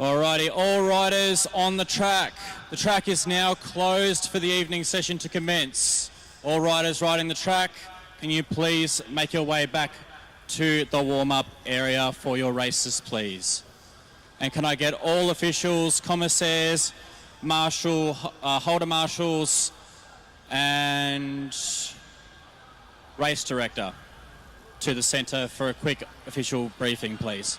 Alrighty, all riders on the track. The track is now closed for the evening session to commence. All riders riding the track, can you please make your way back to the warm-up area for your races, please? And can I get all officials, commissaires, marshal, holder marshals, and race director to the centre for a quick official briefing, please?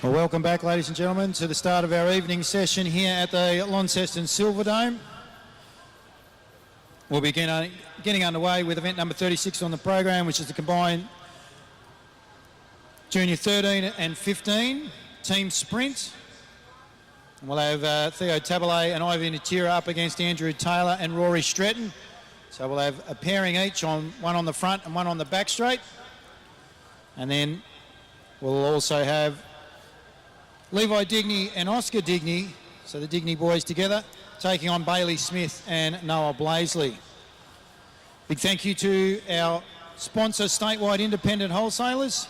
Well, welcome back, ladies and gentlemen, to the start of our evening session here at the Launceston Silverdome. We'll be getting underway with event number 36 on the program, which is the combined Junior 13 and 15 team sprint. And we'll have Theo Tabalay and Ivy Natira up against Andrew Taylor and Rory Stretton. So we'll have a pairing each, one on the front and one on the back straight. And then we'll also have Levi Digney and Oscar Digney, so the Digney boys together, taking on Bailey Smith and Noah Blaisley. Big thank you to our sponsor, Statewide Independent Wholesalers,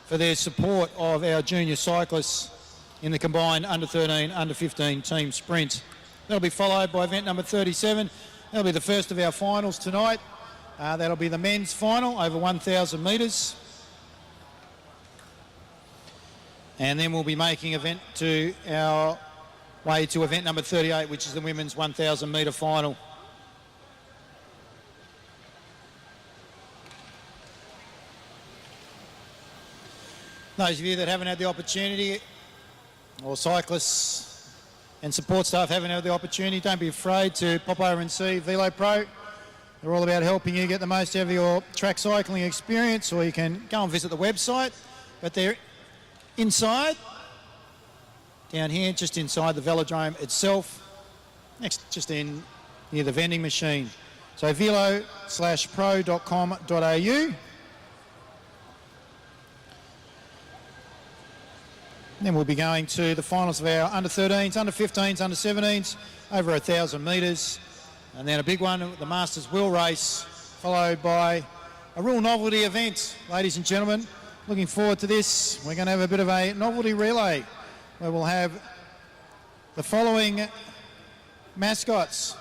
for their support of our junior cyclists in the combined under-13, under-15 team sprint. That'll be followed by event number 37. That'll be the first of our finals tonight. That'll be the men's final over 1,000 metres. And then we'll be making our way to event number 38, which is the women's 1,000 metre final. Those of you that haven't had the opportunity, or cyclists and support staff haven't had the opportunity, don't be afraid to pop over and see Velo Pro. They're all about helping you get the most out of your track cycling experience, or you can go and visit the website. But they're inside, down here, just inside the velodrome itself, just near the vending machine. So velo/pro.com.au. Then we'll be going to the finals of our under-13s, under-15s, under-17s, over 1,000 metres. And then a big one, the Masters Wheel Race, followed by a real novelty event, ladies and gentlemen. Looking forward to this. We're going to have a bit of a novelty relay where we'll have the following mascots.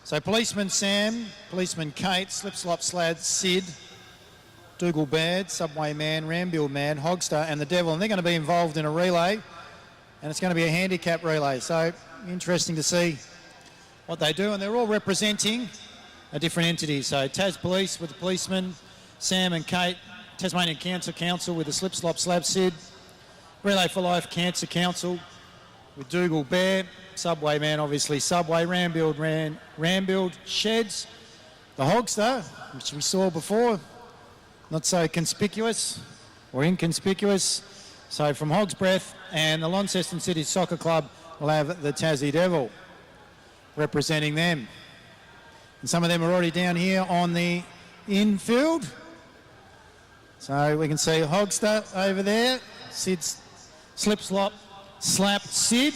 So Policeman Sam, Policeman Kate, Slip Slop Slad Sid, Dougal Baird, Subway Man, Rambill Man, Hogster and the Devil. And they're going to be involved in a relay, and it's going to be a handicap relay. So interesting to see what they do. And they're all representing a different entity. So Tas Police with the policeman, Sam and Kate, Tasmanian Cancer Council with the Slip Slop Slab Sid, Relay for Life Cancer Council with Dougal Bear, Subway Man obviously Subway, Rambuild Sheds, the Hogster, which we saw before, not so conspicuous or inconspicuous. So from Hog's Breath, and the Launceston City Soccer Club will have the Tassie Devil representing them. And some of them are already down here on the infield. So we can see Hogster over there, Sid's Slip Slop Slap Sid.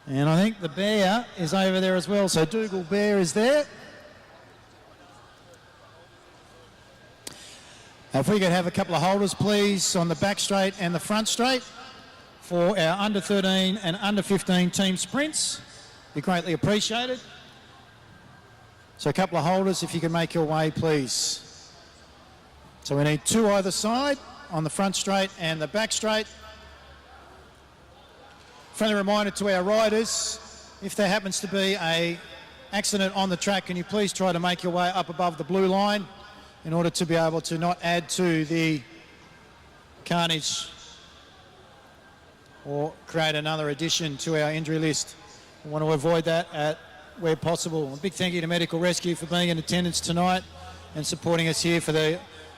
And I think the Bear is over there as well. So Dougal Bear is there. If we could have a couple of holders, please, on the back straight and the front straight for our under-13 and under-15 team sprints. Be greatly appreciated. So a couple of holders, if you can make your way, please. So we need two either side on the front straight and the back straight. Friendly reminder to our riders, if there happens to be an accident on the track, can you please try to make your way up above the blue line in order to be able to not add to the carnage or create another addition to our injury list. We want to avoid that where possible. A big thank you to Medical Rescue for being in attendance tonight and supporting us here for the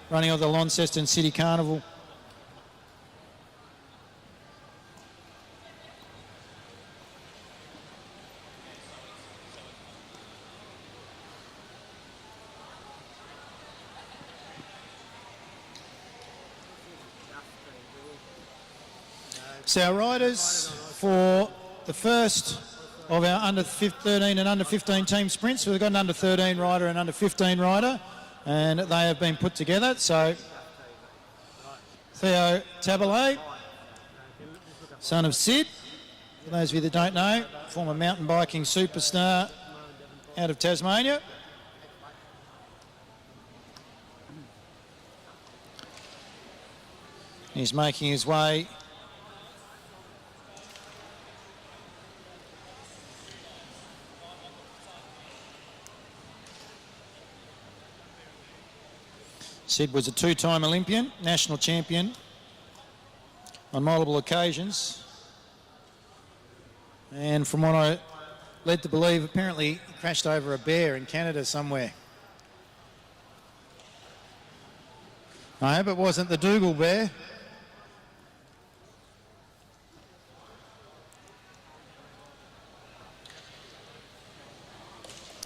running of the Launceston City Carnival. So our riders for the first of our under-13 and under-15 team sprints. So we've got an under-13 rider and under-15 rider, and they have been put together. So Theo Tabalay, son of Sid, for those of you that don't know, former mountain biking superstar out of Tasmania. He's making his way Sid was a two-time Olympian, national champion, on multiple occasions. And from what I led to believe, apparently he crashed over a bear in Canada somewhere. I hope it wasn't the Dougal bear.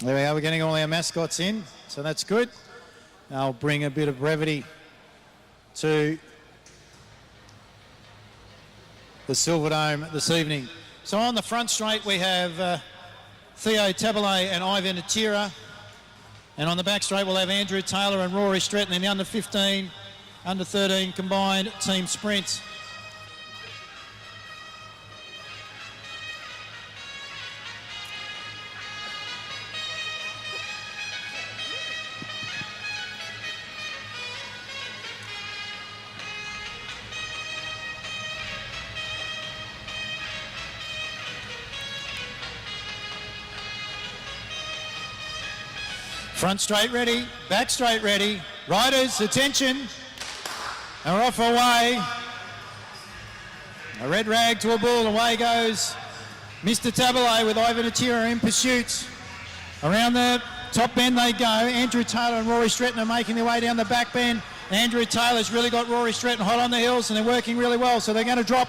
There we are, we're getting all our mascots in, so that's good. I'll bring a bit of brevity to the Silver Dome this evening. So on the front straight we have Theo Tabalay and Ivan Atira. And on the back straight we'll have Andrew Taylor and Rory Stretton in the under 15, under 13 combined team sprint. Front straight ready, back straight ready. Riders, attention. And we're off our way. A red rag to a bull, away goes Mr. Tabalay with Ivan Atira in pursuit. Around the top bend they go. Andrew Taylor and Rory Stretton are making their way down the back bend. Andrew Taylor's really got Rory Stretton hot on the hills and they're working really well, so they're going to drop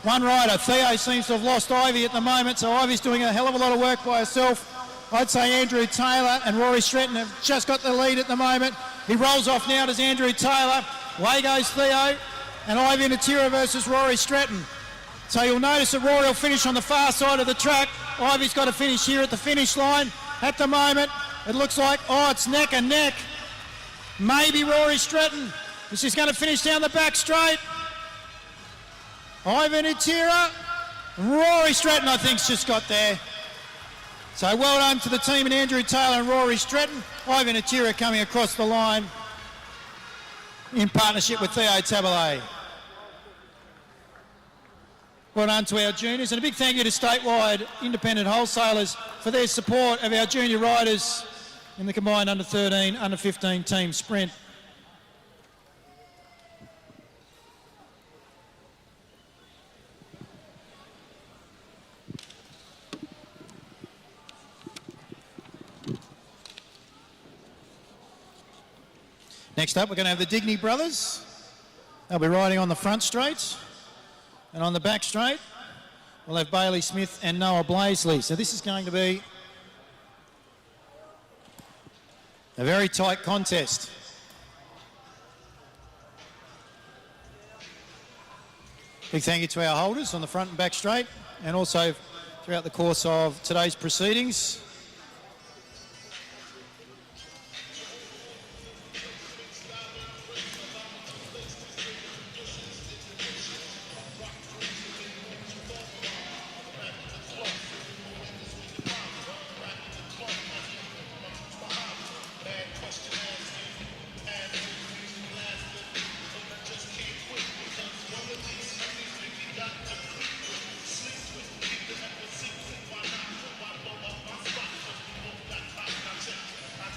one rider. Theo seems to have lost Ivy at the moment, so Ivy's doing a hell of a lot of work by herself. I'd say Andrew Taylor and Rory Stretton have just got the lead at the moment. He rolls off now, does Andrew Taylor. Away goes Theo and Ivan Atira versus Rory Stretton. So you'll notice that Rory will finish on the far side of the track. Ivy's got to finish here at the finish line. At the moment, it looks like, it's neck and neck. Maybe Rory Stretton. This is going to finish down the back straight. Ivan Atira. Rory Stretton, I think, just got there. So well done to the team and Andrew Taylor and Rory Stretton. Ivan Atira coming across the line in partnership with Theo Tabalay. Well done to our juniors, and a big thank you to statewide independent wholesalers for their support of our junior riders in the combined under 13, under 15 team sprint. Next up, we're going to have the Digney brothers. They'll be riding on the front straight. And on the back straight, we'll have Bailey Smith and Noah Blaisley. So this is going to be a very tight contest. Big thank you to our holders on the front and back straight, and also throughout the course of today's proceedings.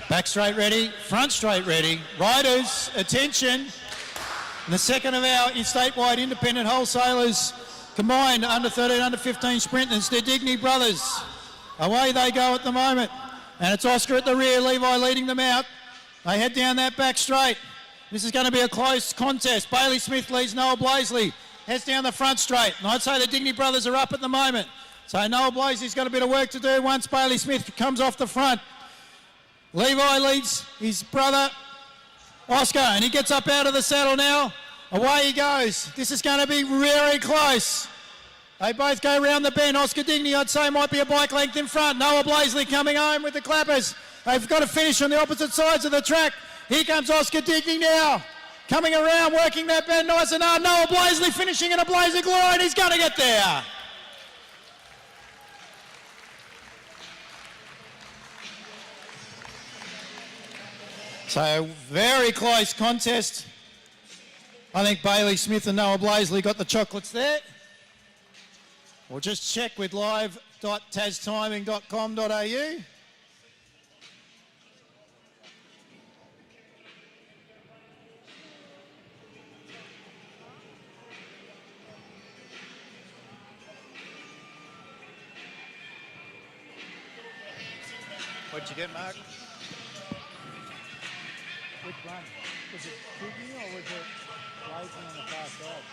Back straight ready, front straight ready. Riders, attention. And the second of our statewide independent wholesalers combined under 13, under 15 sprinters, the Digney brothers. Away they go at the moment. And it's Oscar at the rear, Levi leading them out. They head down that back straight. This is going to be a close contest. Bailey Smith leads Noah Blaisley. Heads down the front straight. And I'd say the Digney brothers are up at the moment. So Noah Blaisley's got a bit of work to do once Bailey Smith comes off the front. Levi leads his brother Oscar, and he gets up out of the saddle now. Away he goes. This is going to be very close. They both go round the bend. Oscar Digney, I'd say, might be a bike length in front. Noah Blaisley coming home with the clappers. They've got to finish on the opposite sides of the track. Here comes Oscar Digney now. Coming around, working that bend nice and hard. Noah Blaisley finishing in a blaze of glory, and he's going to get there. So, very close contest. I think Bailey Smith and Noah Blaisley got the chocolates there. We'll just check with live.tastiming.com.au. What'd you get, Mark? Which one? Was it kicking or was it racing on the far side?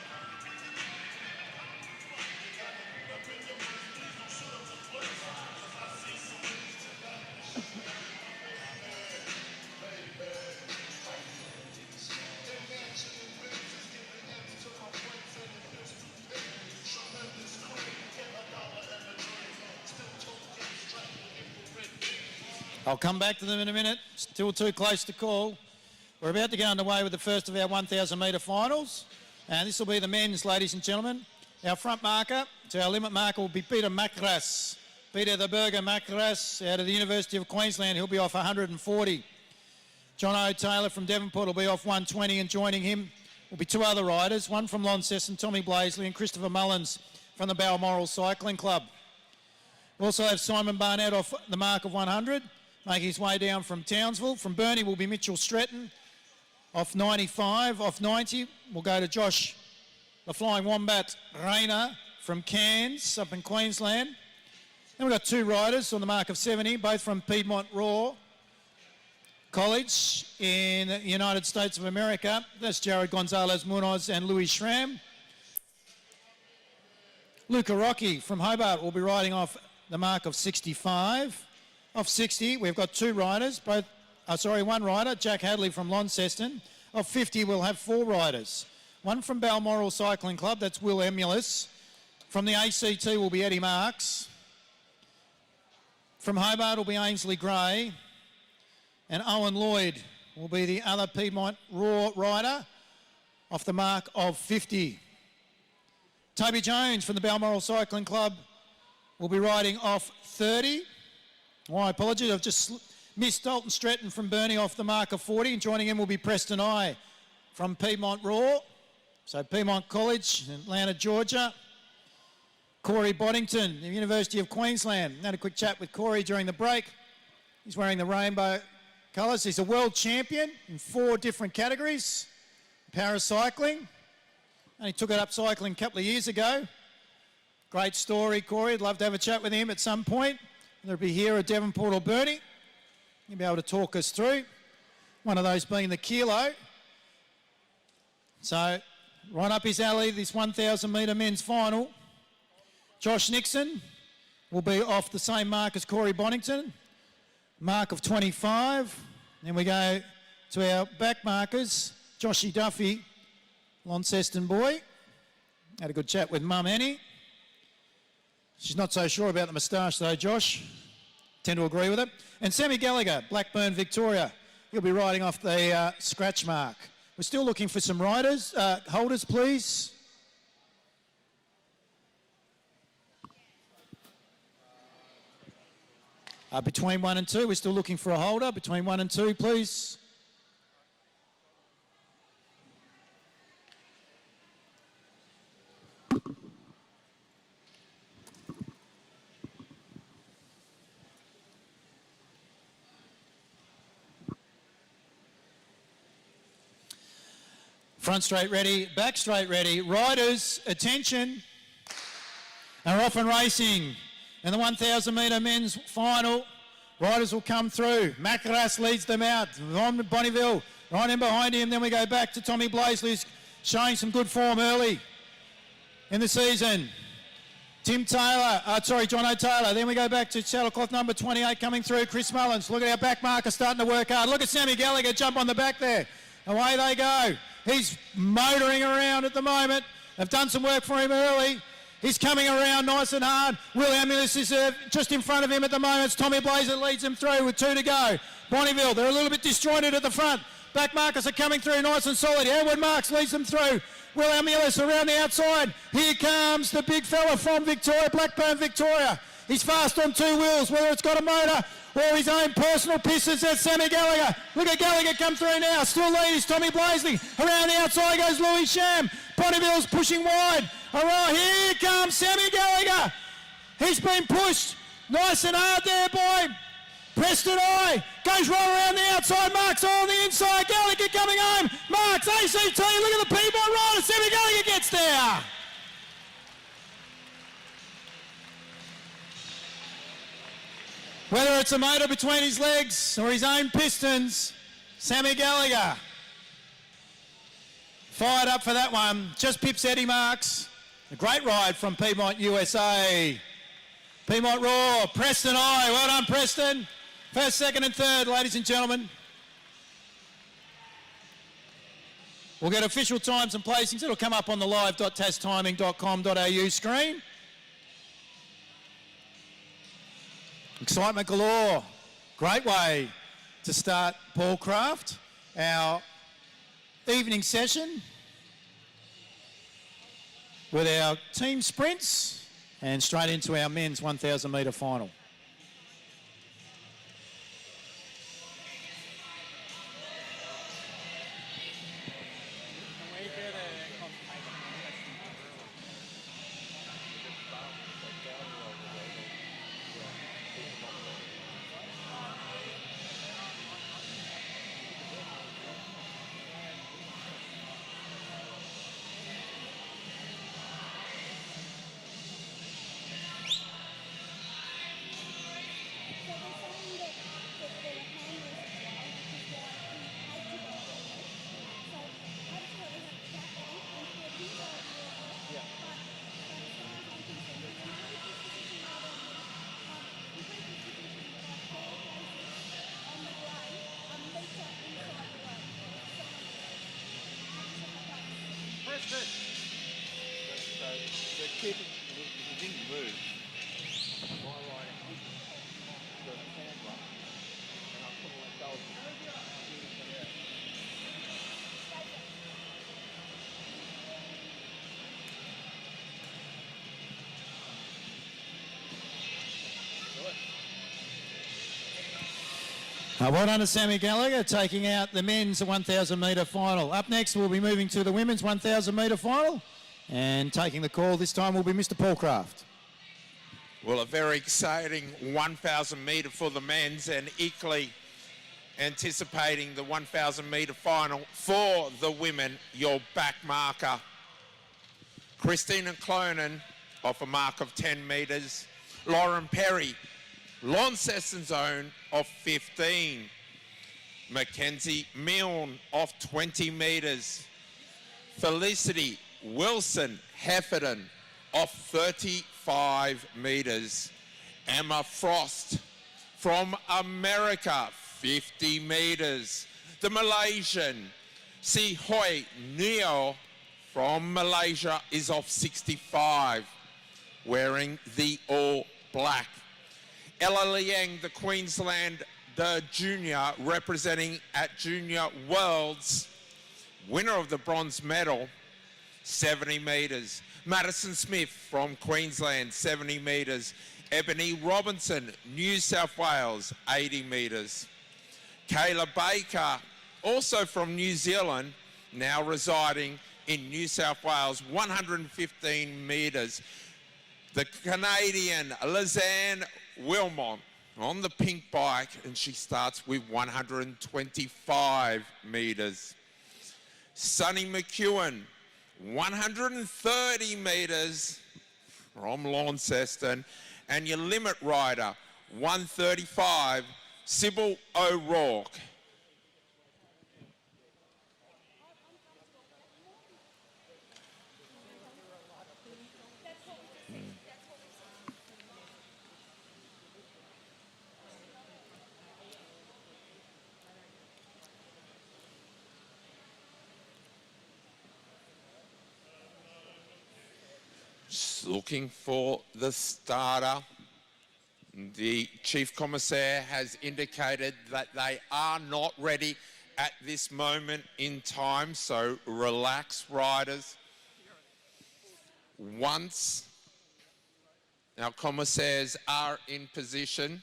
I'll come back to them in a minute. Still too close to call. We're about to get underway with the first of our 1,000 metre finals. And this will be the men's, ladies and gentlemen. Our front marker, to our limit marker, will be Peter Macras. Peter the Burger Macras out of the University of Queensland. He'll be off 140. John O'Taylor from Devonport will be off 120, and joining him will be two other riders, one from Launceston, Tommy Blaisley, and Christopher Mullins from the Balmoral Cycling Club. We also have Simon Barnett off the mark of 100, making his way down from Townsville. From Burnie will be Mitchell Stretton off 95. Off 90 we'll go to Josh, the Flying Wombat Rayner from Cairns up in Queensland. Then we've got two riders on the mark of 70, both from Piedmont Raw College in the United States of America. That's Jared Gonzalez Munoz and Louis Schramm. Luca Rocky from Hobart will be riding off the mark of 65. Off 60, we've got two riders, one rider, Jack Hadley from Launceston. Off 50, we'll have four riders. One from Balmoral Cycling Club, that's Will Emulus. From the ACT will be Eddie Marks. From Hobart will be Ainsley Gray. And Owen Lloyd will be the other Piedmont Raw rider off the mark of 50. Toby Jones from the Balmoral Cycling Club will be riding off 30. My apologies, I've just missed Dalton Stretton from Burnie off the mark of 40, and joining him will be Preston I from Piedmont Raw. So Piedmont College in Atlanta, Georgia. Corey Boddington, the University of Queensland. Had a quick chat with Corey during the break. He's wearing the rainbow colours. He's a world champion in 4 different categories. Paracycling. And he took it up cycling a couple of years ago. Great story, Corey. I'd love to have a chat with him at some point. Whether it be here at Devonport or Burnie. He'll be able to talk us through. One of those being the kilo. So, right up his alley, this 1,000 metre men's final. Josh Nixon will be off the same mark as Corey Boddington. Mark of 25. Then we go to our back markers. Joshy Duffy, Launceston boy. Had a good chat with Mum Annie. She's not so sure about the moustache though, Josh. Tend to agree with it. And Sammy Gallagher, Blackburn, Victoria. He'll be riding off the scratch mark. We're still looking for some riders. Holders, please. Between 1 and 2, we're still looking for a holder. Between 1 and 2, please. Front straight ready, back straight ready. Riders, attention. They're off and racing. In the 1,000 metre men's final, riders will come through. Macras leads them out. Ron Bonneville right in behind him. Then we go back to Tommy Blaisley, who's showing some good form early in the season. John O'Taylor. Then we go back to saddlecloth number 28 coming through. Chris Mullins. Look at our back marker starting to work hard. Look at Sammy Gallagher jump on the back there. Away they go. He's motoring around at the moment. They've done some work for him early. He's coming around nice and hard. Will Amulis is just in front of him at the moment. It's Tommy Blazer leads him through with 2 to go. Bonneville, they're a little bit disjointed at the front. Back markers are coming through nice and solid. Edward Marks leads them through. Will Amulis around the outside. Here comes the big fella from Victoria, Blackburn, Victoria. He's fast on 2 wheels, whether it's got a motor or his own personal pistons. That's Sammy Gallagher. Look at Gallagher come through now. Still leads Tommy Blaisley. Around the outside goes Louis Sham. Bonneville's pushing wide. All right, here comes Sammy Gallagher. He's been pushed nice and hard there by Preston I. Goes right around the outside. Marks on the inside. Gallagher coming home. Marks, ACT. Look at the Piedmont rider. Sammy Gallagher gets there. Whether it's a motor between his legs or his own pistons, Sammy Gallagher fired up for that one. Just pips Eddie Marks. A great ride from Piedmont, USA. Piedmont Raw, Preston I. Well done, Preston. First, second and third, ladies and gentlemen. We'll get official times and placings. It'll come up on the live.tastiming.com.au screen. Excitement galore. Great way to start Paul Craft, our evening session with our team sprints and straight into our men's 1,000 metre final. Well done to Sammy Gallagher, taking out the men's 1,000 metre final. Up next, we'll be moving to the women's 1,000 metre final. And taking the call this time will be Mr. Paul Craft. Well, a very exciting 1,000 metre for the men's, and equally anticipating the 1,000 metre final for the women. Your back marker, Christina Clonan, off a mark of 10 metres. Lauren Perry, Launceston's own, of 15. Mackenzie Milne off 20 metres. Felicity Wilson Heffernan off 35 metres. Emma Frost from America, 50 metres. The Malaysian Si Hoi Neo from Malaysia is off 65, wearing the all black. Ella Liang, the Queensland, the junior, representing at Junior Worlds, winner of the bronze medal, 70 metres. Madison Smith from Queensland, 70 metres. Ebony Robinson, New South Wales, 80 metres. Kayla Baker, also from New Zealand, now residing in New South Wales, 115 metres. The Canadian Lizanne Wilmot on the pink bike, and she starts with 125 metres. Sunny McEwen, 130 metres from Launceston. And your limit rider, 135, Sybil O'Rourke. Looking for the starter. The Chief Commissaire has indicated that they are not ready at this moment in time, so relax, riders. Once our commissaires are in position,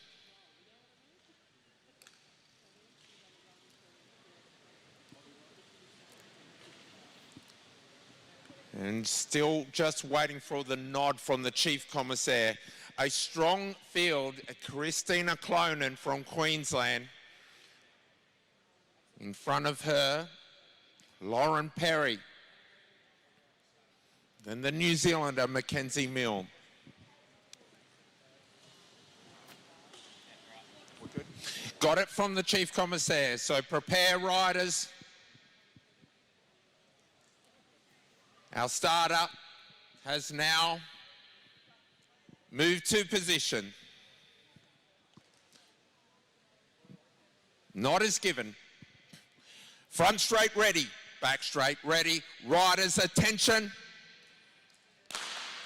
and still just waiting for the nod from the Chief Commissaire. A strong field, Christina Clonan from Queensland. In front of her, Lauren Perry. Then the New Zealander, Mackenzie Milne. Got it from the Chief Commissaire, so prepare riders. Our starter has now moved to position. Nod is given. Front straight ready, back straight ready. Riders attention.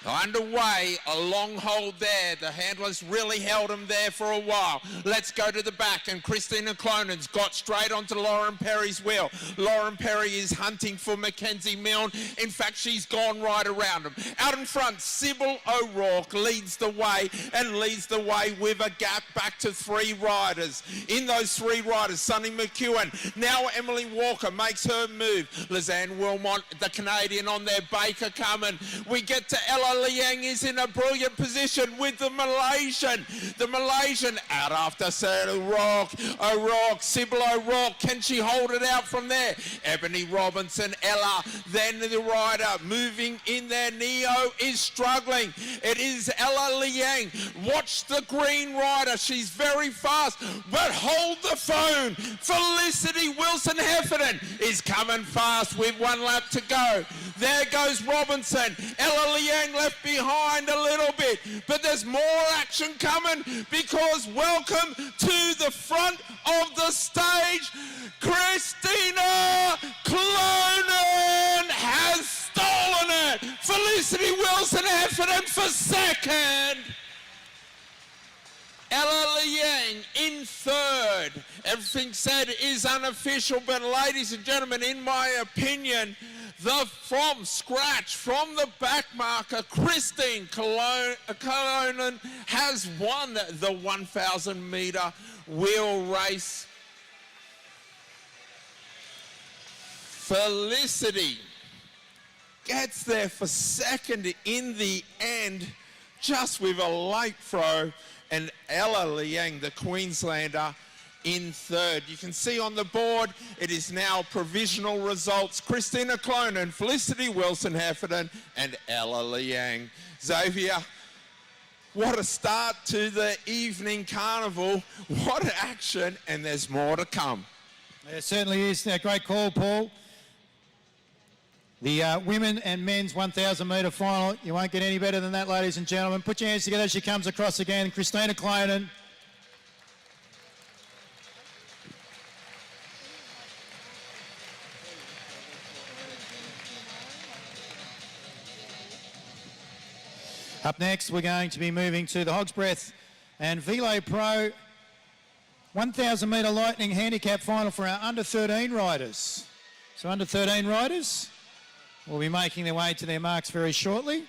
Underway, a long hold there. The handlers really held him there for a while. Let's go to the back, and Christina Clonan's got straight onto Lauren Perry's wheel. Lauren Perry is hunting for Mackenzie Milne. In fact, she's gone right around him. Out in front, Sybil O'Rourke leads the way, and leads the way with a gap back to 3 riders. In those 3 riders, Sonny McEwen. Now Emily Walker makes her move. Lizanne Wilmot, the Canadian on there. Baker coming. We get to Ella Liang is in a brilliant position with the Malaysian. The Malaysian out after Sarah O'Rourke, Sybil O'Rourke. Can she hold it out from there? Ebony Robinson, Ella, then the rider moving in there. Neo is struggling. It is Ella Liang. Watch the green rider. She's very fast, but hold the phone. Felicity Wilson-Heffernan is coming fast with 1 lap to go. There goes Robinson. Ella Liang left behind a little bit, but there's more action coming, because welcome to the front of the stage, Christina Clonan has stolen it. Felicity Wilson-Heffernan for second. Ella Liang in third. Everything said is unofficial, but ladies and gentlemen, in my opinion, from scratch, from the back marker, Christine Colonan has won the 1,000 metre wheel race. Felicity gets there for second in the end, just with a late throw, and Ella Liang, the Queenslander, in third. You can see on the board, it is now provisional results. Christina Clonan, Felicity Wilson-Heffernan, and Ella Liang. Xavier, what a start to the evening carnival. What action, and there's more to come. There certainly is. Great call, Paul. The women and men's 1,000 metre final. You won't get any better than that, ladies and gentlemen. Put your hands together as she comes across again. Christina Clonan. Up next, we're going to be moving to the Hog's Breath and Velo Pro 1,000 metre Lightning handicap final for our under-13 riders. So under-13 riders will be making their way to their marks very shortly.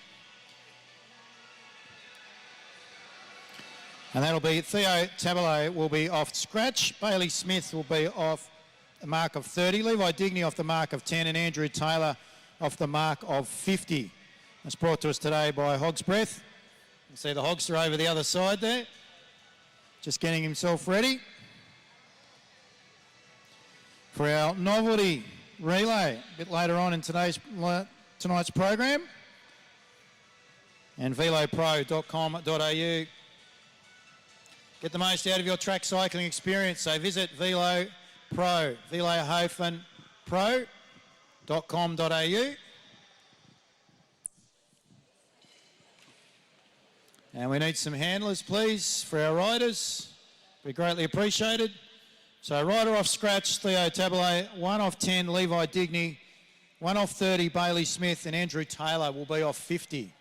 And that'll be Theo Tabalot will be off scratch. Bailey Smith will be off the mark of 30. Levi Digney off the mark of 10. And Andrew Taylor off the mark of 50. That's brought to us today by Hog's Breath. You see the Hogster over the other side there, just getting himself ready for our Novelty relay a bit later on in tonight's program. And velopro.com.au. Get the most out of your track cycling experience. So visit Velo Pro, velo-pro.com.au. And we need some handlers, please, for our riders. Be greatly appreciated. So rider off scratch, Theo Tabalot, 1 off 10, Levi Digney, 1 off 30, Bailey Smith, and Andrew Taylor will be off 50.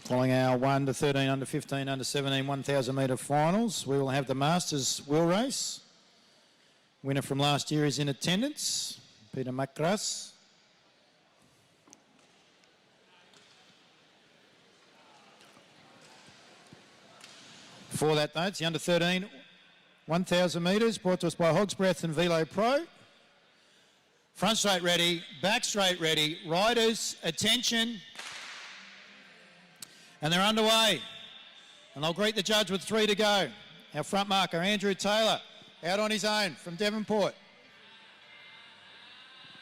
Following our 1 to 13, under 15, under 17, 1,000 metre finals, we will have the Masters wheel race. Winner from last year is in attendance, Peter Macras. Before that, though, it's the under 13, 1,000 metres, brought to us by Hog's Breath and Velo Pro. Front straight ready, back straight ready. Riders, attention. And they're underway. And I'll greet the judge with 3 to go. Our front marker, Andrew Taylor, out on his own from Devonport.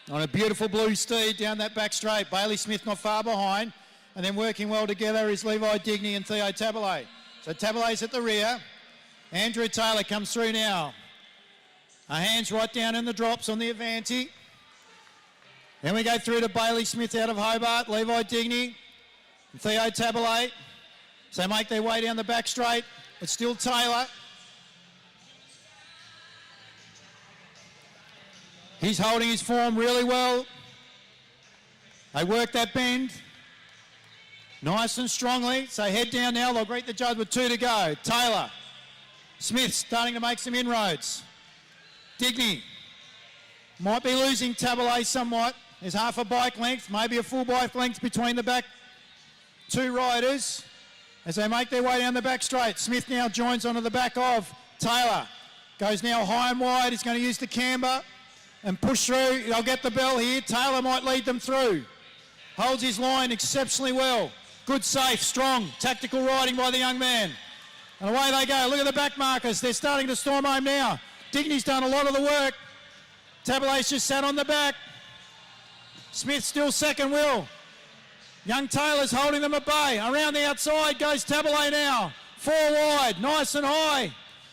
On a beautiful blue steed down that back straight. Bailey Smith not far behind. And then working well together is Levi Digney and Theo Tabalay. So Tabalay's at the rear. Andrew Taylor comes through now. Our hands right down in the drops on the Avanti. Then we go through to Bailey Smith out of Hobart, Levi Digney and Theo Tabalay. So they make their way down the back straight. It's still Taylor. He's holding his form really well. They work that bend. Nice and strongly. So head down now. They'll greet the judge with 2 to go. Taylor. Smith starting to make some inroads. Digney. Might be losing Tabalay somewhat. There's half a bike length, maybe a full bike length between the back 2 riders as they make their way down the back straight. Smith now joins onto the back of Taylor. Goes now high and wide. He's going to use the camber and push through. They'll get the bell here. Taylor might lead them through. Holds his line exceptionally well. Good, safe, strong, tactical riding by the young man. And away they go. Look at the back markers. They're starting to storm home now. Digney's done a lot of the work. Tabalay's just sat on the back. Smith still second wheel. Young Taylor's holding them at bay. Around the outside goes Tabalay now. 4 wide, nice and high.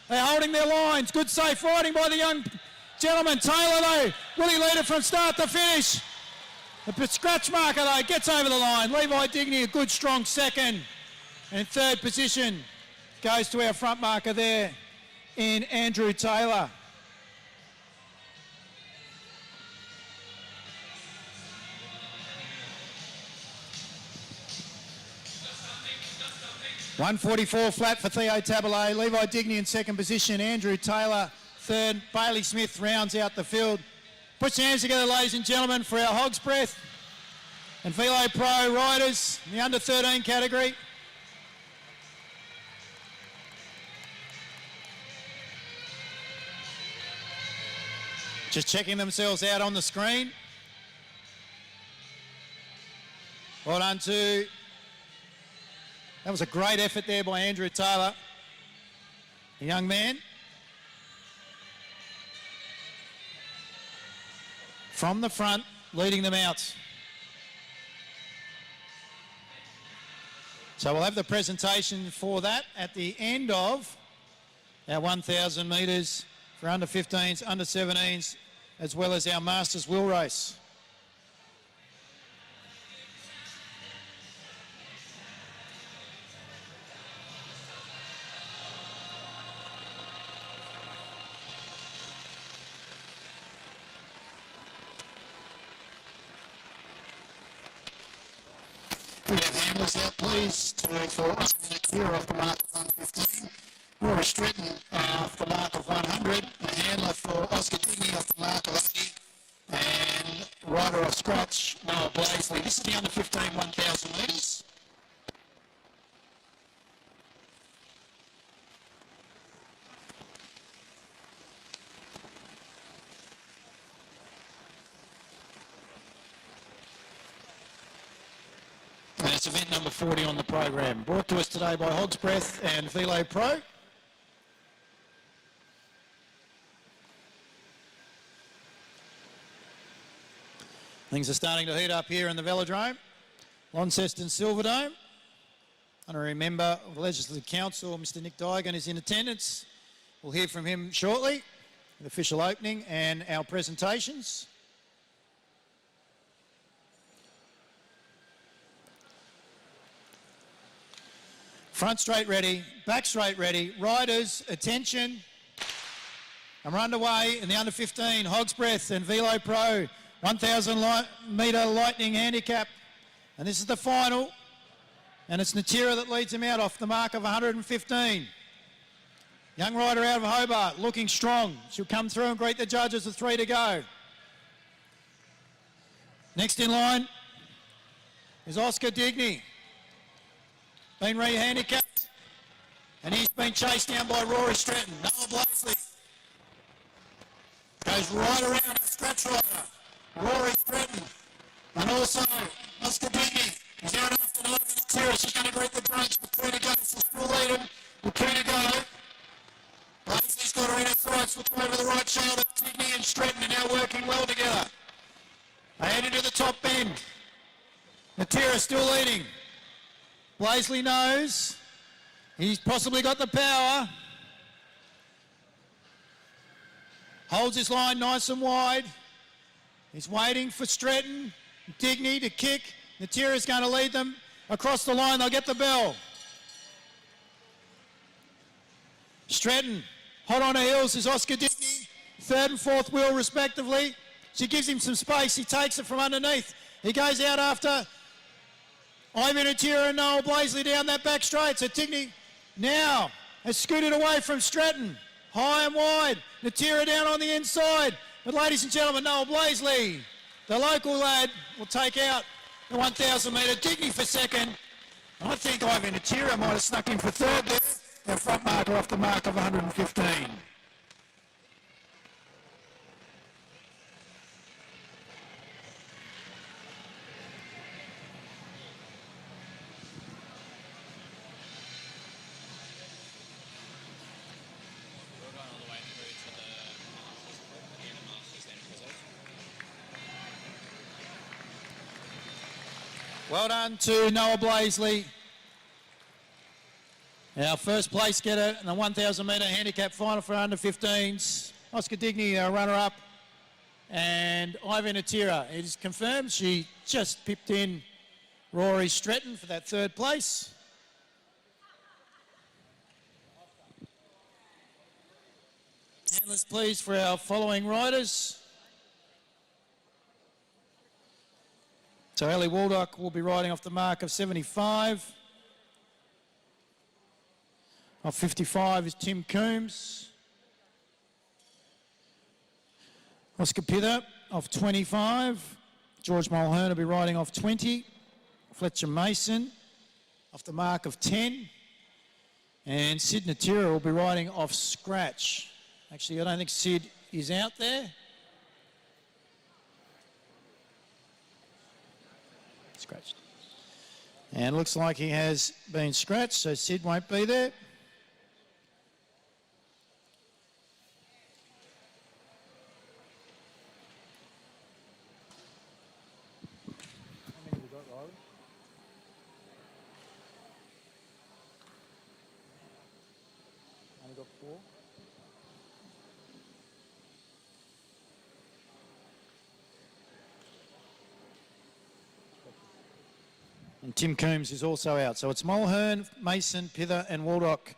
They're holding their lines. Good, safe riding by the young gentleman. Taylor, though, will he lead it from start to finish? The scratch marker, though, gets over the line. Levi Digney, a good, strong second. And 3rd position goes to our front marker there in Andrew Taylor. .144 flat for Theo Tabalay. Levi Digney in 2nd position. Andrew Taylor 3rd. Bailey Smith rounds out the field. Put your hands together, ladies and gentlemen, for our Hog's Breath and Velo Pro riders in the under 13 category. Just checking themselves out on the screen. Well done to... That was a great effort there by Andrew Taylor, the young man. From the front, leading them out. So we'll have the presentation for that at the end of our 1,000 metres for under 15s, under 17s, as well as our Masters wheel race. We have handlers out, please, for Oscar Kieran off the mark of 115. Rory Stratton off the mark of 100. A handler for Oscar Digney off the mark of 80. And rider off scratch, Noah Blaisley. This is the under 15 1,000 metres. And it's event number 40 on the program. Brought to us today by Hog's Breath and Velo Pro. Things are starting to heat up here in the Velodrome. Launceston Silverdome. Honorary member of the Legislative Council, Mr. Nick Digan, is in attendance. We'll hear from him shortly. The official opening and our presentations. Front straight ready, back straight ready. Riders, attention. And we're underway in the under 15 Hog's Breath and Velo Pro 1,000 metre lightning handicap. And this is the final. And it's Natira that leads him out off the mark of 115. Young rider out of Hobart, looking strong. She'll come through and greet the judges with 3 to go. Next in line is Oscar Digney. Been re-handicapped, and he's been chased down by Rory Stratton. Noah Blaisley goes right around the scratch rider. Rory Stratton, and also Oscar Diggy. He's out after the Natira. She's going to greet the brunch. With 2 to go. She's still leading. With 2 to go. Blazey's got her in her sights. Look over the right shoulder. Diggy and Stratton are now working well together. They head into the top bend. Natira still leading. Blazley knows he's possibly got the power. Holds his line nice and wide. He's waiting for Stratton, Digney to kick. Natira's going to lead them across the line. They'll get the bell. Stratton, hot on her heels is Oscar Digney. 3rd and 4th wheel respectively. She gives him some space. He takes it from underneath. He goes out after Ivan Natira and Noel Blazley down that back straight. So Digney now has scooted away from Stratton. High and wide. Natira down on the inside. But ladies and gentlemen, Noel Blazley, the local lad, will take out the 1,000 metre. Digney for 2nd. I think Ivan Natira might have snuck in for 3rd there. Their front marker off the mark of 115. Well done to Noah Blazley, our first place getter in the 1,000 metre handicap final for under 15s. Oscar Digney, our runner-up, and Ivan Natira. It is confirmed she just pipped in Rory Stratton for that 3rd place. Handlers, please, for our following riders. So Ellie Waldock will be riding off the mark of 75. Off 55 is Tim Coombs. Oscar Pither off 25. George Mulhern will be riding off 20. Fletcher Mason off the mark of 10. And Sid Natira will be riding off scratch. Actually, I don't think Sid is out there. Scratched. And looks like he has been scratched, so Sid won't be there. How many have we got, Riley? Only got 4. And Tim Coombs is also out. So it's Mulhern, Mason, Pither and Waldock,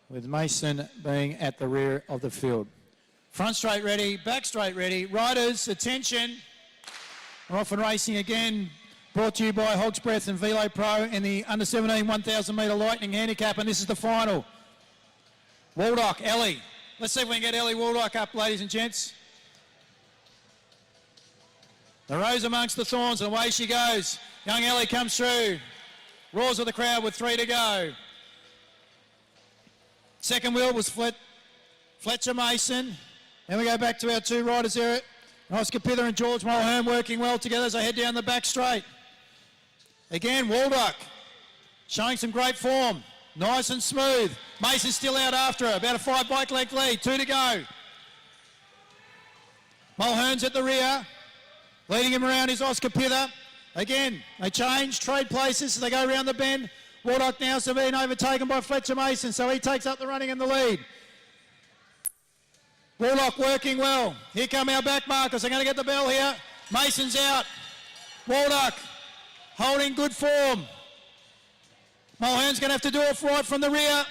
with Mason being at the rear of the field. Front straight ready, back straight ready. Riders, attention. We're off and racing again. Brought to you by Hog's Breath and Velo Pro in the under 17 1,000 metre Lightning handicap, and this is the final. Waldock, Ellie. Let's see if we can get Ellie Waldock up, ladies and gents. The rose amongst the thorns, and away she goes. Young Ellie comes through. Roars of the crowd with 3 to go. Second wheel was Fletcher Mason. Then we go back to our 2 riders there. Oscar Pither and George Mulhern working well together as they head down the back straight. Again, Waldock showing some great form. Nice and smooth. Mason's still out after her. About a 5 bike length lead. 2 to go. Mulhern's at the rear. Leading him around is Oscar Pither. Again, they change, trade places as they go around the bend. Waldock now has been overtaken by Fletcher Mason, so he takes up the running in the lead. Waldock working well. Here come our back markers. They're going to get the bell here. Mason's out. Waldock holding good form. Mulhern's going to have to do it right from the rear.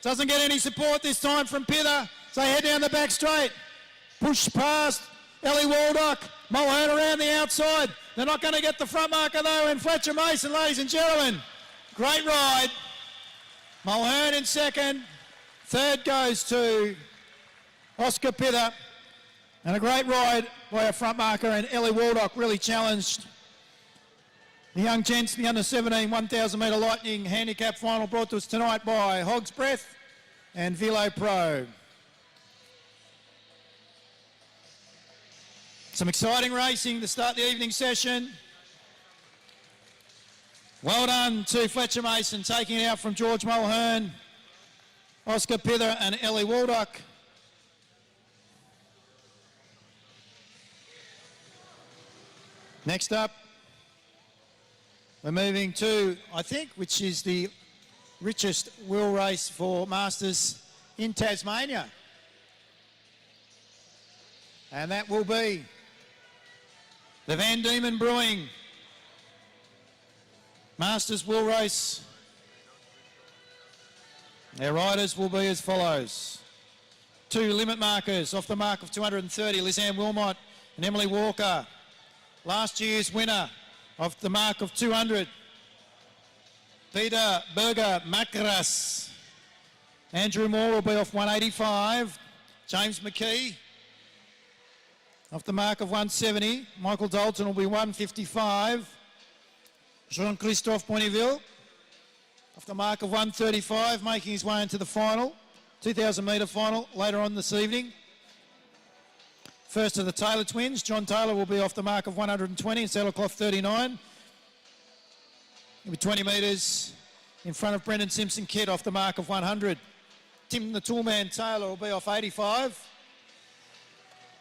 Doesn't get any support this time from Pither. So they head down the back straight. Push past Ellie Waldock. Mulhern around the outside. They're not going to get the front marker though, and Fletcher Mason, ladies and gentlemen. Great ride. Mulhern in 2nd. 3rd goes to Oscar Pither. And a great ride by our front marker, and Ellie Waldock really challenged the young gents in the under 17 1,000 metre Lightning handicap final, brought to us tonight by Hog's Breath and Velo Pro. Some exciting racing to start the evening session. Well done to Fletcher Mason, taking it out from George Mulhern, Oscar Pither and Ellie Waldock. Next up, we're moving to, I think, which is the richest wheel race for Masters in Tasmania. And that will be the Van Diemen Brewing Masters Wheel Race. Their riders will be as follows. 2 limit markers off the mark of 230, Lizanne Wilmot and Emily Walker. Last year's winner off the mark of 200, Peter Berger Macras. Andrew Moore will be off 185. James McKee off the mark of 170. Michael Dalton will be 155. Jean-Christophe Bonneville off the mark of 135, making his way into the final, 2,000 metre final later on this evening. First of the Taylor twins, John Taylor will be off the mark of 120 and saddlecloth 39. He'll be 20 metres in front of Brendan Simpson-Kidd off the mark of 100. Tim the Toolman Taylor will be off 85.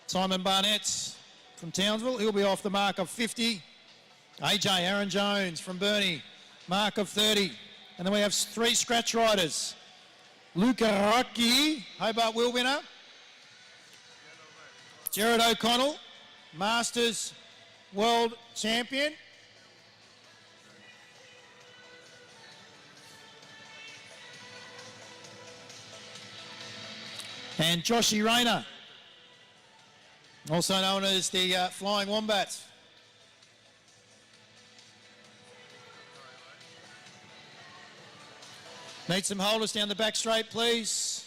Simon Barnett from Townsville, he'll be off the mark of 50. AJ Aaron Jones from Burnie, mark of 30. And then we have 3 scratch riders. Luca Rocchi, Hobart wheel winner. Jared O'Connell, Masters World Champion. And Joshy Rayner, also known as the Flying Wombat. Need some holders down the back straight, please.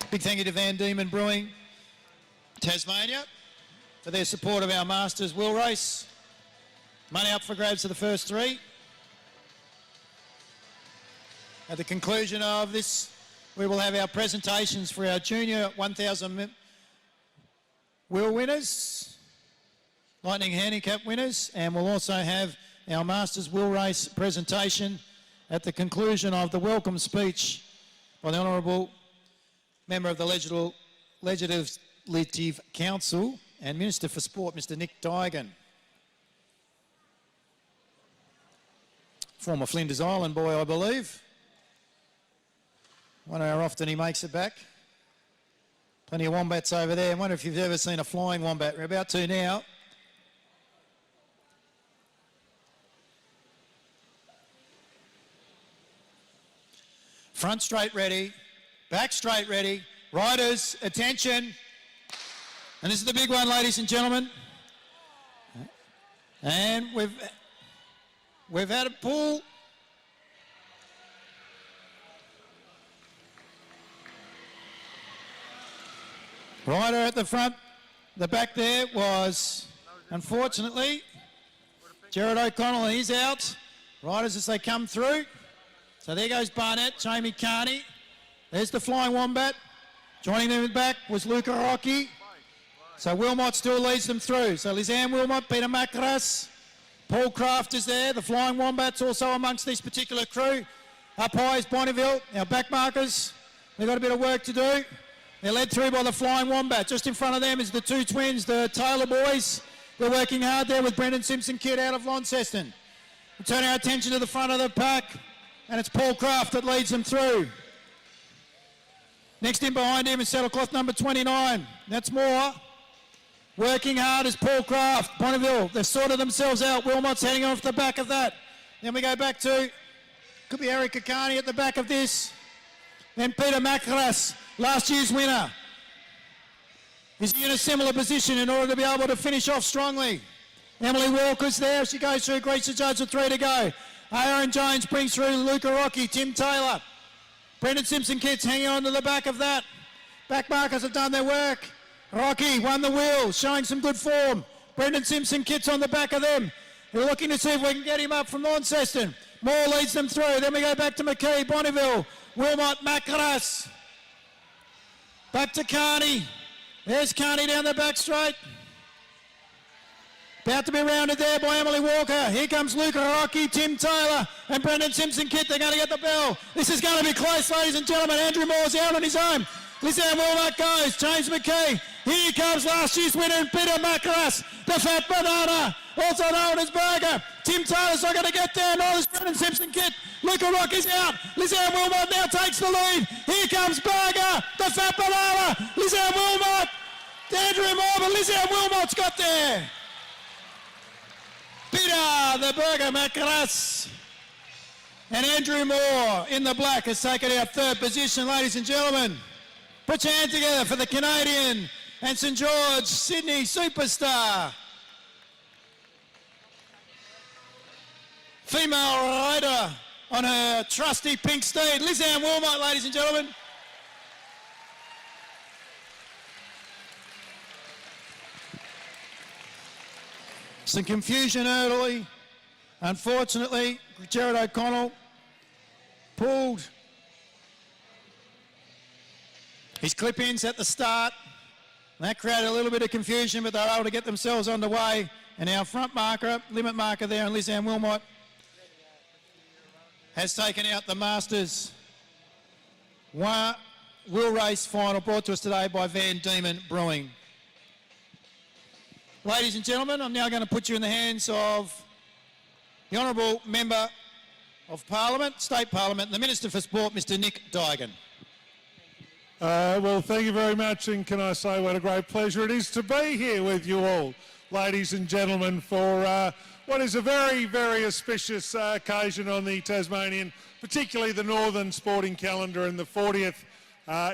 Big thank you to Van Diemen Brewing Tasmania for their support of our Masters Wheel Race. Money up for grabs for the first 3. At the conclusion of this, we will have our presentations for our junior 1,000 wheel winners, Lightning Handicap winners, and we'll also have our Masters Wheel Race presentation at the conclusion of the welcome speech by the Honourable Member of the Legislative Council and Minister for Sport, Mr Nick Digan. Former Flinders Island boy, I believe. Wonder how often he makes it back. Plenty of wombats over there. I wonder if you've ever seen a flying wombat. We're about to now. Front straight ready. Back straight ready. Riders, attention. And this is the big one, ladies and gentlemen. And we've had a pull. Rider at the front, the back there was, unfortunately, Jared O'Connell, and he's out. Riders as they come through. So there goes Barnett, Jamie Carney. There's the Flying Wombat. Joining them back was Luca Rocchi. So Wilmot still leads them through. So Lizanne Wilmot, Peter Macras, Paul Craft is there. The Flying Wombat's also amongst this particular crew. Up high is Bonneville, our back markers. They've got a bit of work to do. They're led through by the Flying Wombat. Just in front of them is the 2 twins, the Taylor boys. They're working hard there with Brendan Simpson-Kidd out of Launceston. We turn our attention to the front of the pack, and it's Paul Craft that leads them through. Next in behind him is saddlecloth number 29. That's Moore. Working hard is Paul Craft, Bonneville. They've sorted themselves out. Wilmot's heading off the back of that. Then we go back to, could be Eric Kakani at the back of this. Then Peter Macras, last year's winner. Is in a similar position in order to be able to finish off strongly. Emily Walker's there. She goes through, greets the judge with 3 to go. Aaron Jones brings through Luca Rocchi, Tim Taylor. Brendan Simpson-Kidd's hanging on to the back of that. Back markers have done their work. Rocky won the wheel, showing some good form. Brendan Simpson Kit's on the back of them. We're looking to see if we can get him up from Launceston. Moore leads them through. Then we go back to McKee, Bonneville, Wilmot, Macras. Back to Carney. There's Carney down the back straight. About to be rounded there by Emily Walker. Here comes Luca Rocky, Tim Taylor, and Brendan Simpson Kit. They're going to get the bell. This is going to be close, ladies and gentlemen. Andrew Moore's out on his own. Lizanne Wilmot goes. James McKee. Here comes last year's winner, Peter Macras, the Fat Banana, also known as Burger. Tim Taylor's not going to get there. No, there's Brendan Simpson Kit. Luca Rocky's out. Lizanne Wilmot now takes the lead. Here comes Burger, the Fat Banana. Lizanne Wilmot. Andrew Moore, but Lizanne Wilmot's got there. Peter, the Burger Macras. And Andrew Moore in the black has taken our third position, ladies and gentlemen. Put your hands together for the Canadian and St George Sydney superstar. Female rider on her trusty pink steed, Lizanne Wilmot, ladies and gentlemen. Some confusion early. Unfortunately, Jared O'Connell pulled his clip-ins at the start. That created a little bit of confusion, but they were able to get themselves underway. And our front marker, limit marker there, and Lizanne Wilmot has taken out the Masters wheel race final, brought to us today by Van Diemen Brewing. Ladies and gentlemen, I'm now going to put you in the hands of the Honourable Member of Parliament, State Parliament, and the Minister for Sport, Mr Nick Duigan. Well, thank you very much, and can I say what a great pleasure it is to be here with you all, ladies and gentlemen, for what is a very, very auspicious occasion on the Tasmanian, particularly the Northern sporting calendar, and the 40th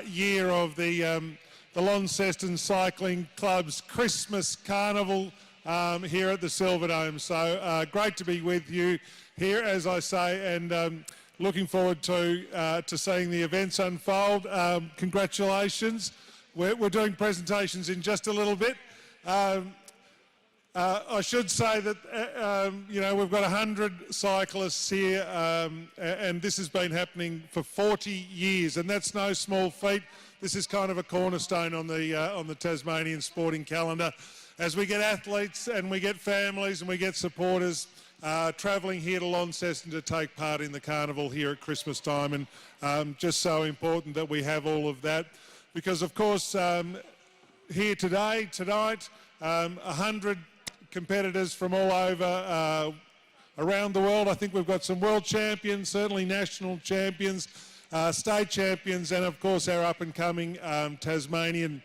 year of the Launceston Cycling Club's Christmas Carnival here at the Silverdome. So great to be with you here, as I say, and looking forward to seeing the events unfold. Congratulations. We're doing presentations in just a little bit. I should say that, you know, we've got 100 cyclists here, and this has been happening for 40 years, and that's no small feat. This is kind of a cornerstone on the Tasmanian sporting calendar. As we get athletes and we get families and we get supporters travelling here to Launceston to take part in the carnival here at Christmas time, and just so important that we have all of that, because of course here tonight, 100 competitors from all over around the world. I think we've got some world champions, certainly national champions, state champions, and of course our up-and-coming Tasmanian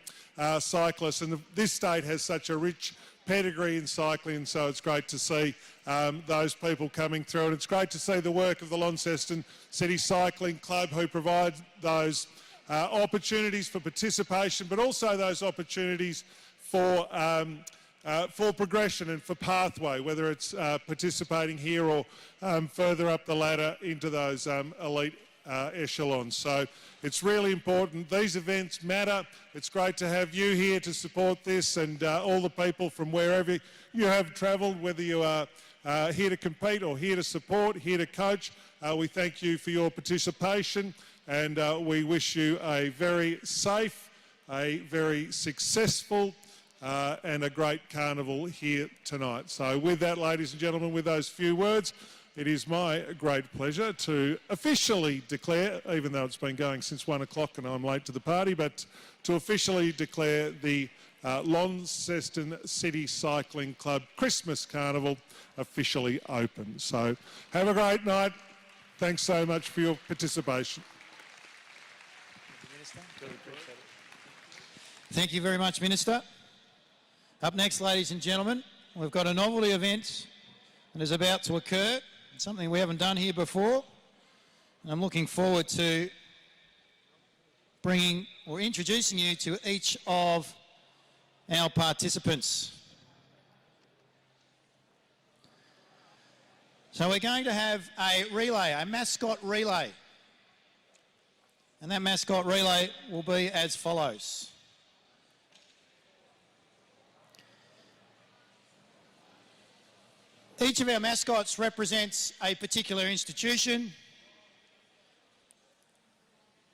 cyclists. And this state has such a rich pedigree in cycling, and so it's great to see those people coming through. And it's great to see the work of the Launceston City Cycling Club, who provide those opportunities for participation, but also those opportunities for progression and for pathway, whether it's participating here or further up the ladder into those elite echelons. So it's really important. These events matter. It's great to have you here to support this, and all the people from wherever you have travelled, whether you are here to compete or here to support, here to coach. We thank you for your participation, and we wish you a very safe, a very successful and a great carnival here tonight. So with that, ladies and gentlemen, with those few words, it is my great pleasure to officially declare, even though it's been going since 1 o'clock and I'm late to the party, but to officially declare the Launceston City Cycling Club Christmas Carnival officially open. So have a great night. Thanks so much for your participation. Thank you very much, Minister. Up next, ladies and gentlemen, we've got a novelty event that is about to occur. It's something we haven't done here before. And I'm looking forward to bringing or introducing you to each of our participants. So we're going to have a relay, a mascot relay. And that mascot relay will be as follows. Each of our mascots represents a particular institution.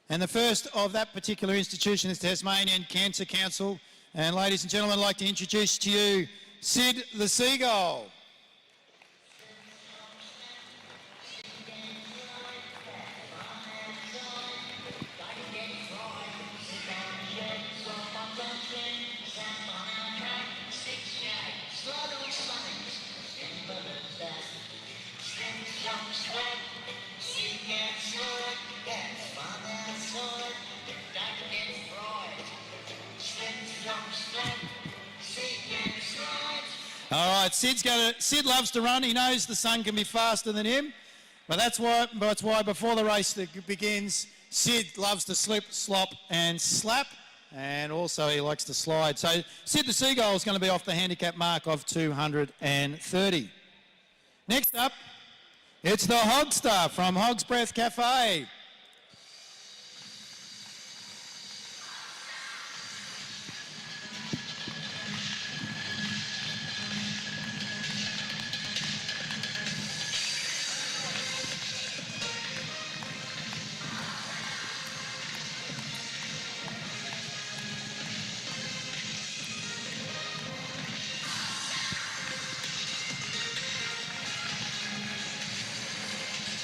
And the first of that particular institution is Tasmanian Cancer Council. And ladies and gentlemen, I'd like to introduce to you Sid the Seagull. All right, Sid loves to run. He knows the sun can be faster than him, but that's why before the race begins, Sid loves to slip, slop, and slap, and also he likes to slide. So Sid the Seagull is going to be off the handicap mark of 230. Next up, it's the Hogster from Hog's Breath Cafe.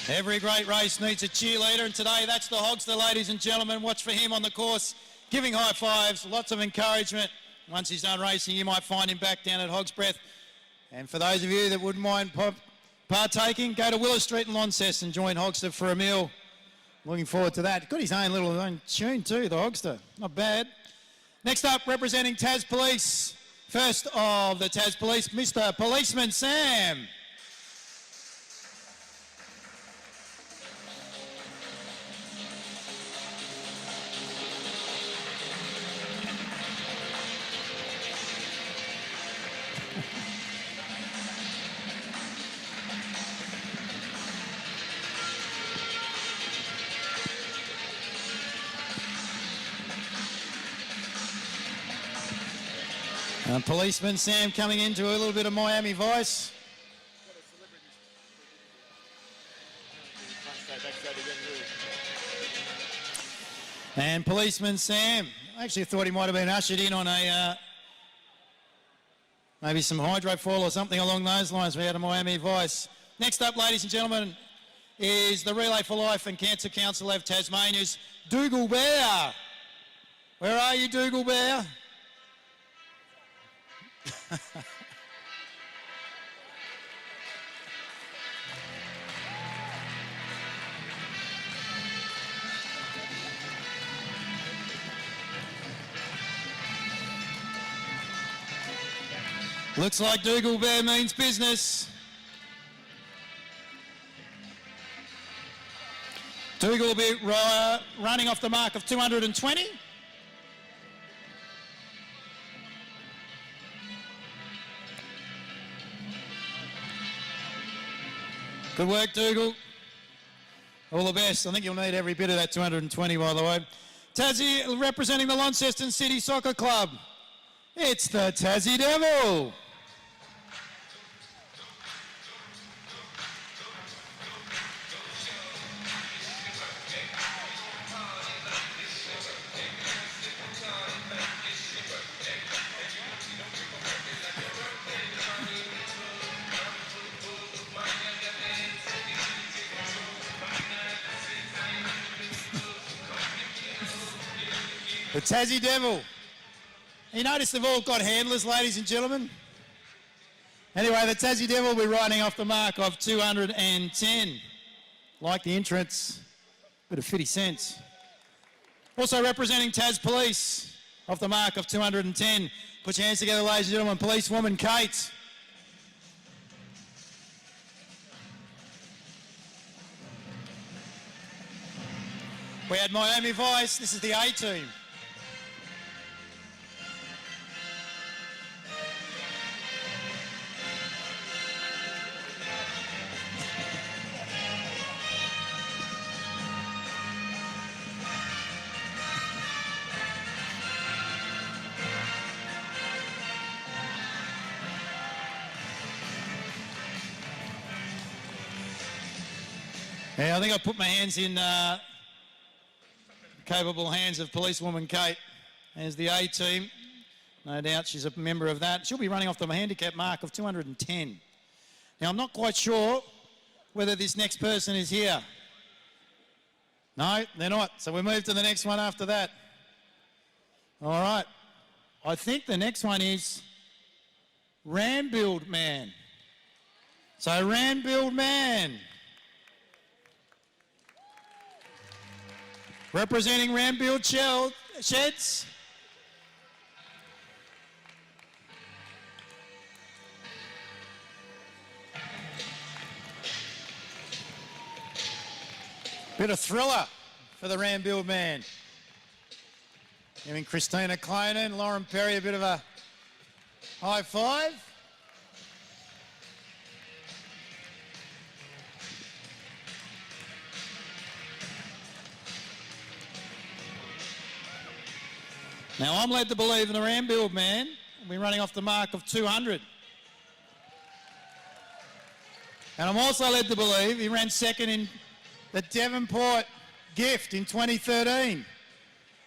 Every great race needs a cheerleader, and today that's the Hogster, ladies and gentlemen. Watch for him on the course, giving high fives, lots of encouragement. Once he's done racing, you might find him back down at Hog's Breath. And for those of you that wouldn't mind partaking, go to Willow Street in Launceston and join Hogster for a meal. Looking forward to that. Got his own tune too, the Hogster. Not bad. Next up, representing Tas Police. First of the Tas Police, Mr. Policeman Sam. Policeman Sam coming into a little bit of Miami Vice. And Policeman Sam, I actually thought he might have been ushered in on a maybe some hydrofoil or something along those lines. We had a Miami Vice. Next up, ladies and gentlemen, is the Relay for Life and Cancer Council of Tasmania's Dougal Bear. Where are you, Dougal Bear? Looks like Dougal Bear means business. Dougal will be running off the mark of 220. Good work, Dougal. All the best. I think you'll need every bit of that 220, by the way. Tassie representing the Launceston City Soccer Club. It's the Tassie Devil. The Tassie Devil. You notice they've all got handlers, ladies and gentlemen. Anyway, the Tassie Devil will be riding off the mark of 210. Like the entrance, bit of 50 cents. Also representing Tas Police, off the mark of 210. Put your hands together, ladies and gentlemen. Policewoman Kate. We had Miami Vice. This is the A team. Yeah, I think I put my hands in capable hands of policewoman Kate as the A team. No doubt she's a member of that. She'll be running off the handicap mark of 210. Now, I'm not quite sure whether this next person is here. No, they're not. So we move to the next one after that. All right. I think the next one is Rambuild Man. So Rambuild Man. Representing Rambuild Sheds. Bit of thriller for the Rambuild Man. Giving Christina Clonan and Lauren Perry a bit of a high five. Now, I'm led to believe the Rambuild Man will be running off the mark of 200. And I'm also led to believe he ran second in the Devonport Gift in 2013.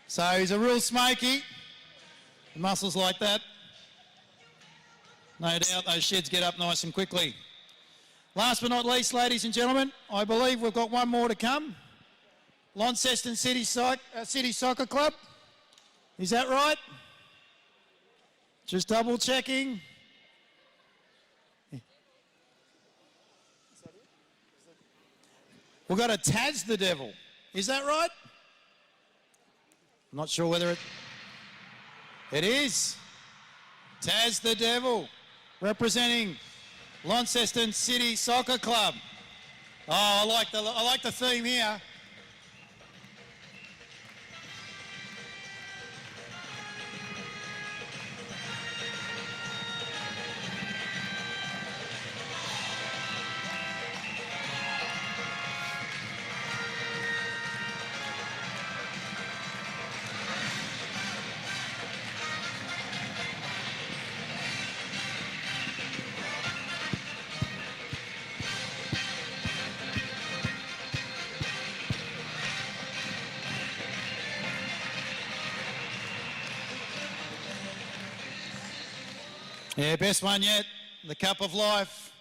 So he's a real smoky. The muscles like that. No doubt those sheds get up nice and quickly. Last but not least, ladies and gentlemen, I believe we've got one more to come. Launceston City Soccer Club. Is that right? Just double checking. We've got a Tas the Devil. Is that right? I'm not sure whether it is. Tas the Devil, representing Launceston City Soccer Club. Oh, I like the theme here. Yeah, best one yet, the Cup of Life.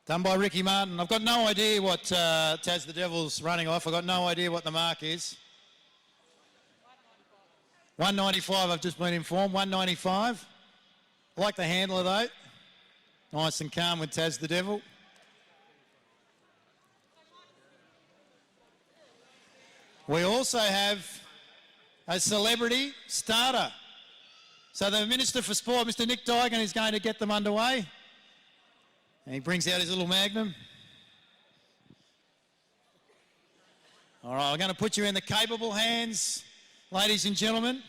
Done by Ricky Martin. I've got no idea what Tas the Devil's running off. I've got no idea what the mark is. 195, I've just been informed, 195. I like the handler though. Nice and calm with Tas the Devil. We also have a celebrity starter. So the Minister for Sport, Mr. Nick Dygan, is going to get them underway. And he brings out his little magnum. All right, I'm going to put you in the capable hands, ladies and gentlemen,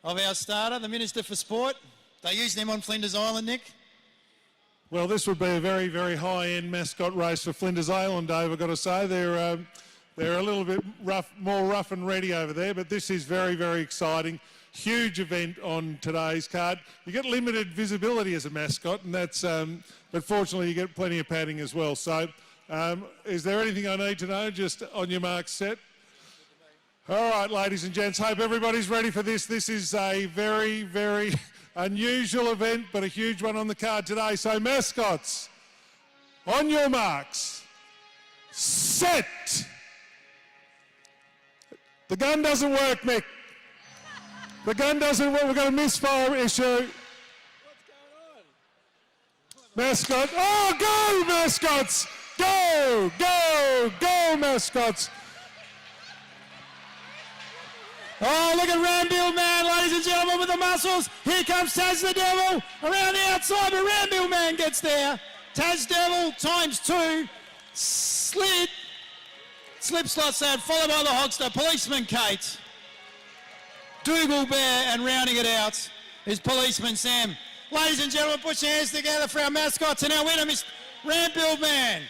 of our starter, the Minister for Sport. They use them on Flinders Island, Nick. Well, this would be a very, very high-end mascot race for Flinders Island, Dave, I've got to say. They're a little bit more rough and ready over there, but this is very, very exciting. Huge event on today's card. You get limited visibility as a mascot, and that's, but fortunately you get plenty of padding as well. So, is there anything I need to know? Just on your mark, set. All right, ladies and gents, hope everybody's ready for this. This is a very, very unusual event, but a huge one on the card today. So, mascots, on your marks, set. The gun doesn't work, Mick. The gun doesn't work. We've got a misfire issue. What's going on? Mascot. Oh, go, mascots. Go, go, go, mascots. Oh, look at Rambuild Man, ladies and gentlemen, with the muscles. Here comes Tas the Devil around the outside, but Rambuild Man gets there. Tas Devil times two. Slip slots out, followed by the Hogster. Policeman Kate. Dougal Bear, and rounding it out is Policeman Sam. Ladies and gentlemen, put your hands together for our mascots and our winner, Miss Rambuild Man.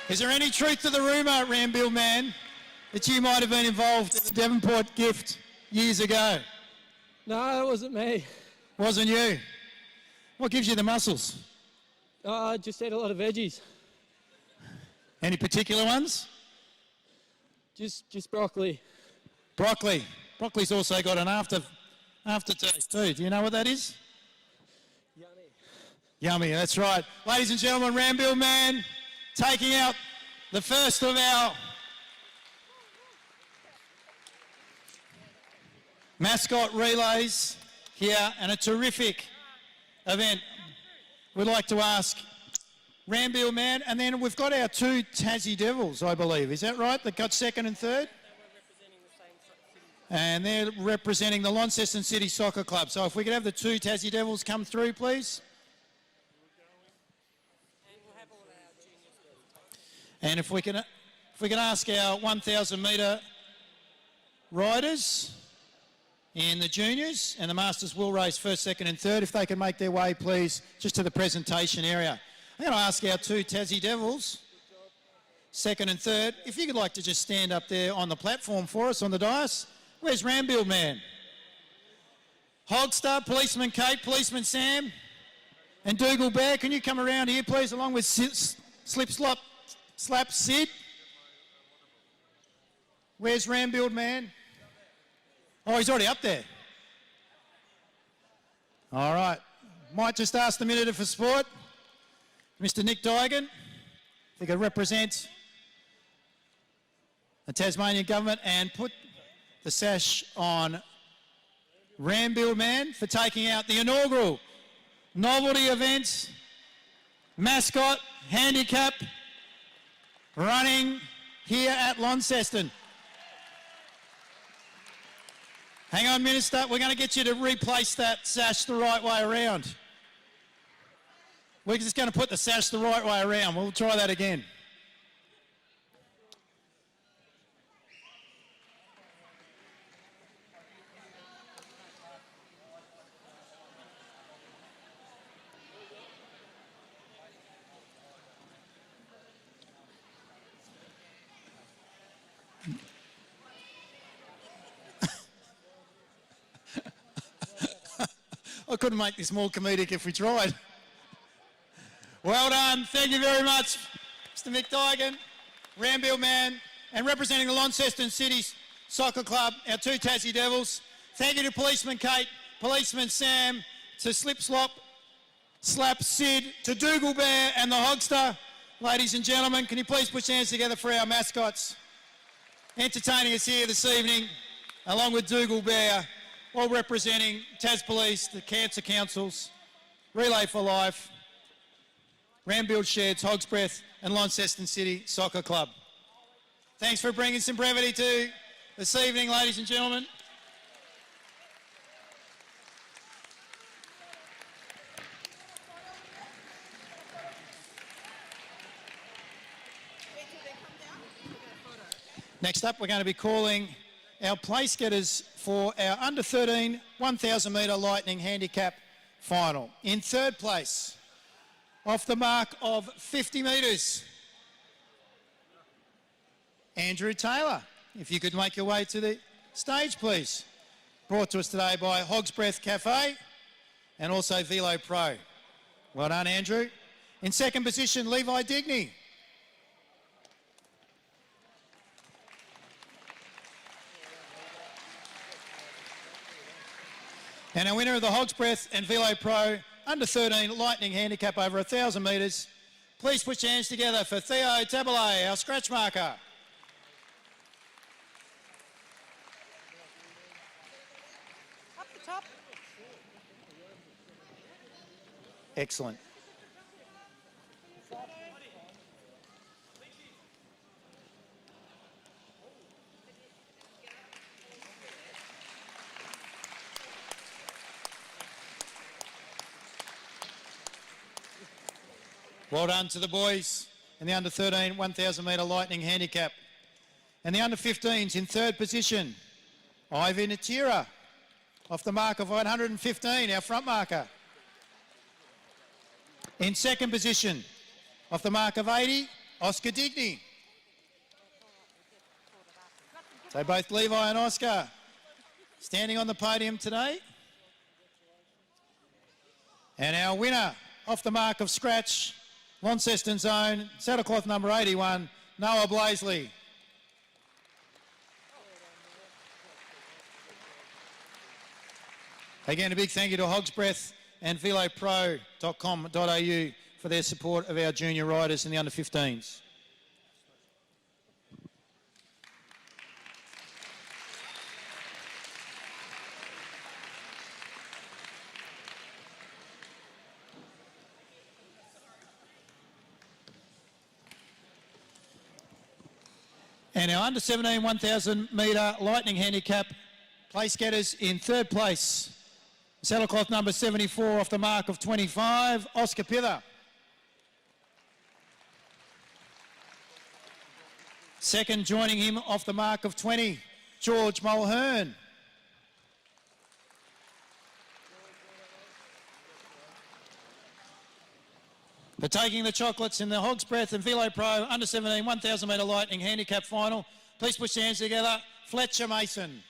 Is there any truth to the rumour, Rambuild Man, that you might have been involved in the Devonport Gift years ago? No, that wasn't me. Wasn't you? What gives you the muscles? Just eat a lot of veggies. Any particular ones? Just broccoli. Broccoli. Broccoli's also got an aftertaste too. Do you know what that is? Yummy. Yummy, that's right. Ladies and gentlemen, Rambill Man taking out the first of our mascot relays here, and a terrific event. We'd like to ask Rambill Man, and then we've got our two Tassie Devils, I believe. Is that right? That got second and third? And they're representing the Launceston City Soccer Club. So if we could have the two Tassie Devils come through, please. And if we can ask our 1,000 metre riders in the juniors, and the Masters will race first, second and third, if they can make their way, please, just to the presentation area. I'm going to ask our two Tassie Devils, second and third, if you could like to just stand up there on the platform for us on the dais. Where's Rambill Man? Hogstar, Policeman Kate, Policeman Sam, and Dougal Bear, can you come around here, please, along with Slap Sid? Where's Rambill Man? Oh, he's already up there. All right. Might just ask the Minister for Sport, Mr. Nick Digan, if he could represent the Tasmanian government and put the sash on Rambill Man for taking out the inaugural Novelty event, mascot, handicap, running here at Launceston. Hang on, Minister, we're going to get you to replace that sash the right way around. We're just going to put the sash the right way around. We'll try that again. I couldn't make this more comedic if we tried. Well done. Thank you very much, Mr. Mick Digan, Rambill Man, and representing the Launceston City Soccer Club, our two Tassie Devils. Thank you to Policeman Kate, Policeman Sam, to Slap Sid, to Dougal Bear and the Hogster. Ladies and gentlemen, can you please put your hands together for our mascots? Entertaining us here this evening, along with Dougal Bear, all representing Tas Police, the Cancer Councils, Relay for Life, Rambill Sheds, Hog's Breath, and Launceston City Soccer Club. Thanks for bringing some brevity to this evening, ladies and gentlemen. Next up, we're going to be calling our place getters for our under 13 1,000 metre Lightning handicap final. In third place, off the mark of 50 metres, Andrew Taylor. If you could make your way to the stage, please. Brought to us today by Hog's Breath Cafe and also Velo Pro. Well done, Andrew. In second position, Levi Digney. And our winner of the Hog's Breath and Velo Pro under 13 Lightning handicap over 1,000 metres. Please put your hands together for Theo Tabalay, our scratch marker. Up the top. Excellent. Well done to the boys in the under 13 1,000 metre Lightning handicap. And the under 15s in third position, Ivy Natira, off the mark of 115, our front marker. In second position, off the mark of 80, Oscar Digney. So both Levi and Oscar standing on the podium today. And our winner, off the mark of scratch, Launceston zone, saddlecloth number 81, Noah Blaisley. Again, a big thank you to Hogsbreath and velopro.com.au for their support of our junior riders in the under-15s. And our under-17 1,000 metre lightning handicap place getters in third place. Saddlecloth number 74 off the mark of 25, Oscar Pither. Second, joining him off the mark of 20, George Mulhern. For taking the chocolates in the Hogsbreath and VeloPro under-17 1,000 metre lightning handicap final, please push your hands together, Fletcher Mason.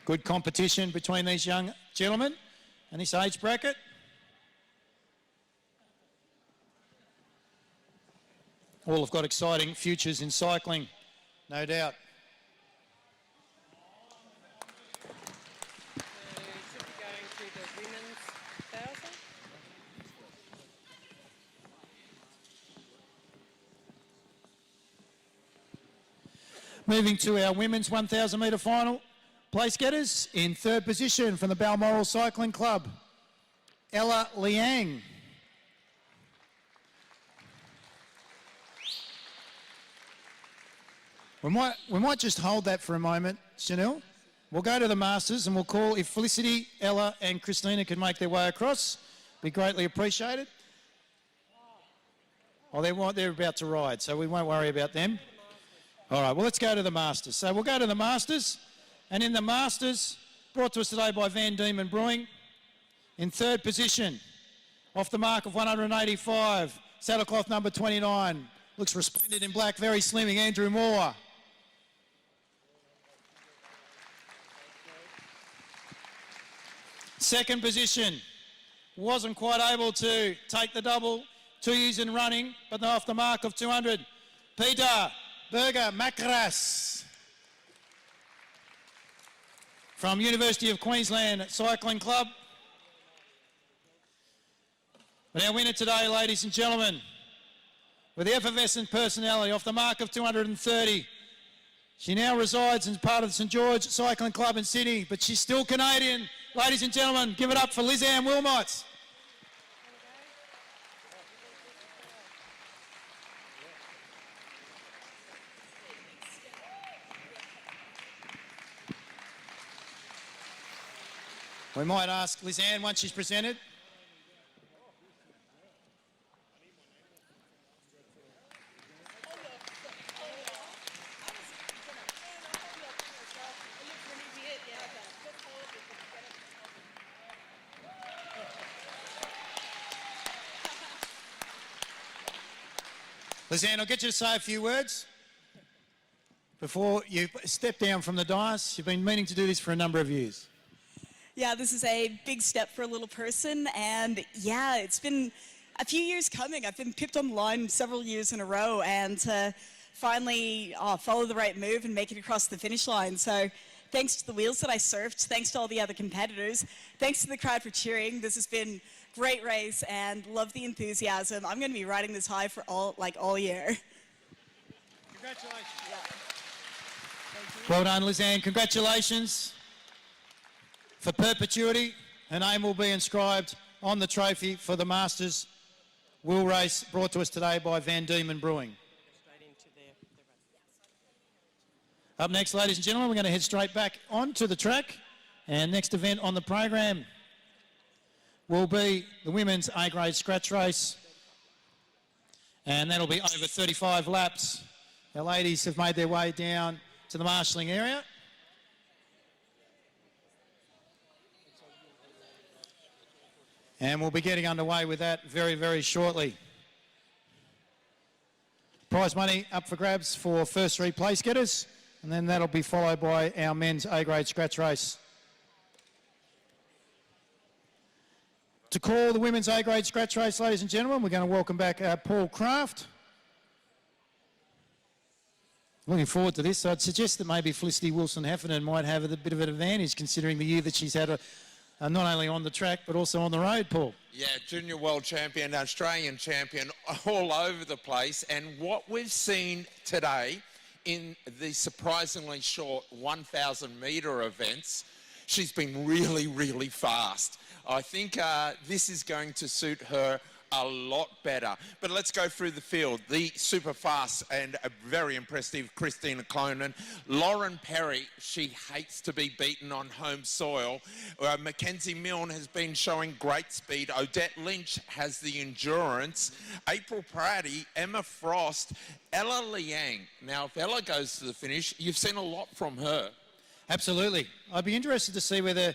Good competition between these young gentlemen and this age bracket. All have got exciting futures in cycling, no doubt. Should be going to the women's 1,000. Moving to our women's 1,000 metre final. Place getters in third position from the Balmoral Cycling Club, Ella Liang. We might just hold that for a moment, Chanel. We'll go to the Masters and we'll call if Felicity, Ella and Christina can make their way across. Be greatly appreciated. Oh, they're about to ride, so we won't worry about them. All right, well, let's go to the Masters. So we'll go to the Masters. And in the Masters, brought to us today by Van Diemen Brewing, in third position, off the mark of 185, saddlecloth number 29, looks resplendent in black, very slimming, Andrew Moore. Second position, wasn't quite able to take the double, 2 years in running, but off the mark of 200, Peter Berger Macras. From University of Queensland Cycling Club. But our winner today, ladies and gentlemen, with the effervescent personality off the mark of 230. She now resides as part of the St George Cycling Club in Sydney, but she's still Canadian. Ladies and gentlemen, give it up for Liz-Anne Wilmot. We might ask Liz-Anne once she's presented. Liz-Anne, I'll get you to say a few words before you step down from the dais. You've been meaning to do this for a number of years. Yeah, this is a big step for a little person, and yeah, it's been a few years coming. I've been pipped on the line several years in a row, and to finally follow the right move and make it across the finish line. So thanks to the wheels that I surfed, thanks to all the other competitors, thanks to the crowd for cheering. This has been a great race, and love the enthusiasm. I'm going to be riding this high for all year. Congratulations. Yeah. Well done, Liz-Anne. Congratulations. For perpetuity, her name will be inscribed on the trophy for the Masters wheel race brought to us today by Van Diemen Brewing. Up next, ladies and gentlemen, we're going to head straight back onto the track. And next event on the program will be the women's A-grade scratch race. And that'll be over 35 laps. Our ladies have made their way down to the marshalling area. And we'll be getting underway with that very, very shortly. Prize money up for grabs for first three place getters. And then that'll be followed by our men's A-grade scratch race. To call the women's A-grade scratch race, ladies and gentlemen, we're going to welcome back Paul Craft. Looking forward to this. I'd suggest that maybe Felicity Wilson-Heffernan might have a bit of an advantage considering the year that she's had not only on the track but also on the road, Paul. Yeah, junior world champion, Australian champion, all over the place. And what we've seen today in the surprisingly short 1,000 metre events, she's been really, really fast. I think this is going to suit her a lot better. But let's go through the field. The super fast and very impressive Christina Clonan. Lauren Perry, she hates to be beaten on home soil. Mackenzie Milne has been showing great speed. Odette Lynch has the endurance. April Pratty, Emma Frost, Ella Liang. Now, if Ella goes to the finish, you've seen a lot from her. Absolutely. I'd be interested to see whether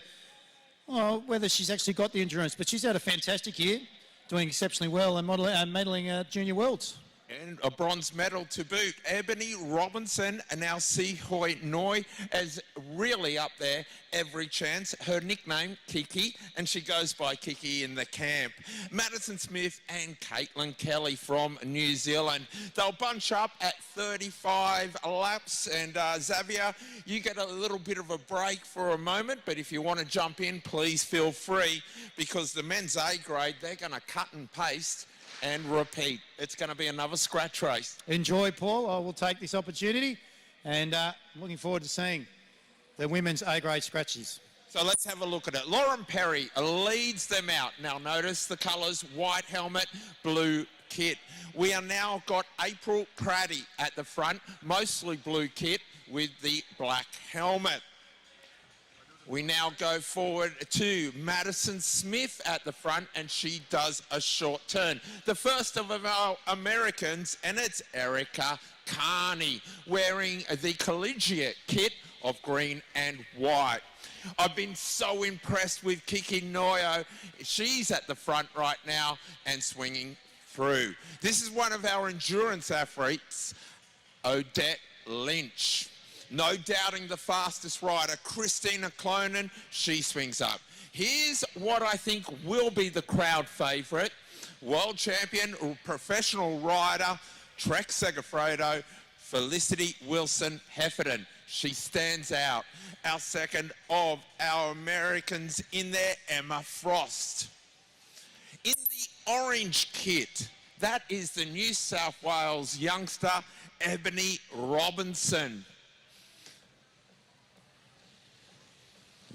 she's actually got the endurance, but she's had a fantastic year, doing exceptionally well and medaling Junior Worlds. And a bronze medal to boot. Ebony Robinson and now Si Hoi Noi is really up there every chance. Her nickname, Kiki, and she goes by Kiki in the camp. Madison Smith and Caitlin Kelly from New Zealand. They'll bunch up at 35 laps. And Xavier, you get a little bit of a break for a moment, but if you want to jump in, please feel free, because the men's A grade, they're going to cut and paste and repeat. It's going to be another scratch race. Enjoy, Paul. I will take this opportunity, and looking forward to seeing the women's A-grade scratches. So let's have a look at it. Lauren Perry leads them out. Now notice the colours, white helmet, blue kit. We are now got April Pratty at the front, mostly blue kit with the black helmet. We now go forward to Madison Smith at the front, and she does a short turn. The first of our Americans, and it's Erica Carney, wearing the collegiate kit of green and white. I've been so impressed with Kiki Noyo. She's at the front right now and swinging through. This is one of our endurance athletes, Odette Lynch. No doubting the fastest rider, Christina Clonan, she swings up. Here's what I think will be the crowd favourite. World champion, professional rider, Trek Segafredo, Felicity Wilson-Heffernan. She stands out. Our second of our Americans in there, Emma Frost. In the orange kit, that is the New South Wales youngster, Ebony Robinson.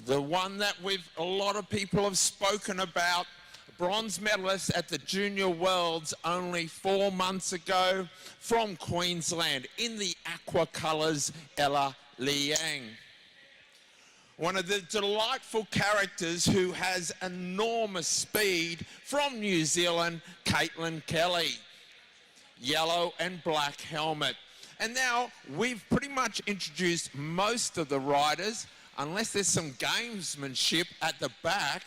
The one that a lot of people have spoken about, bronze medalist at the Junior Worlds only 4 months ago from Queensland in the aqua colours, Ella Liang. One of the delightful characters who has enormous speed from New Zealand, Caitlin Kelly. Yellow and black helmet. And now we've pretty much introduced most of the riders, unless there's some gamesmanship at the back.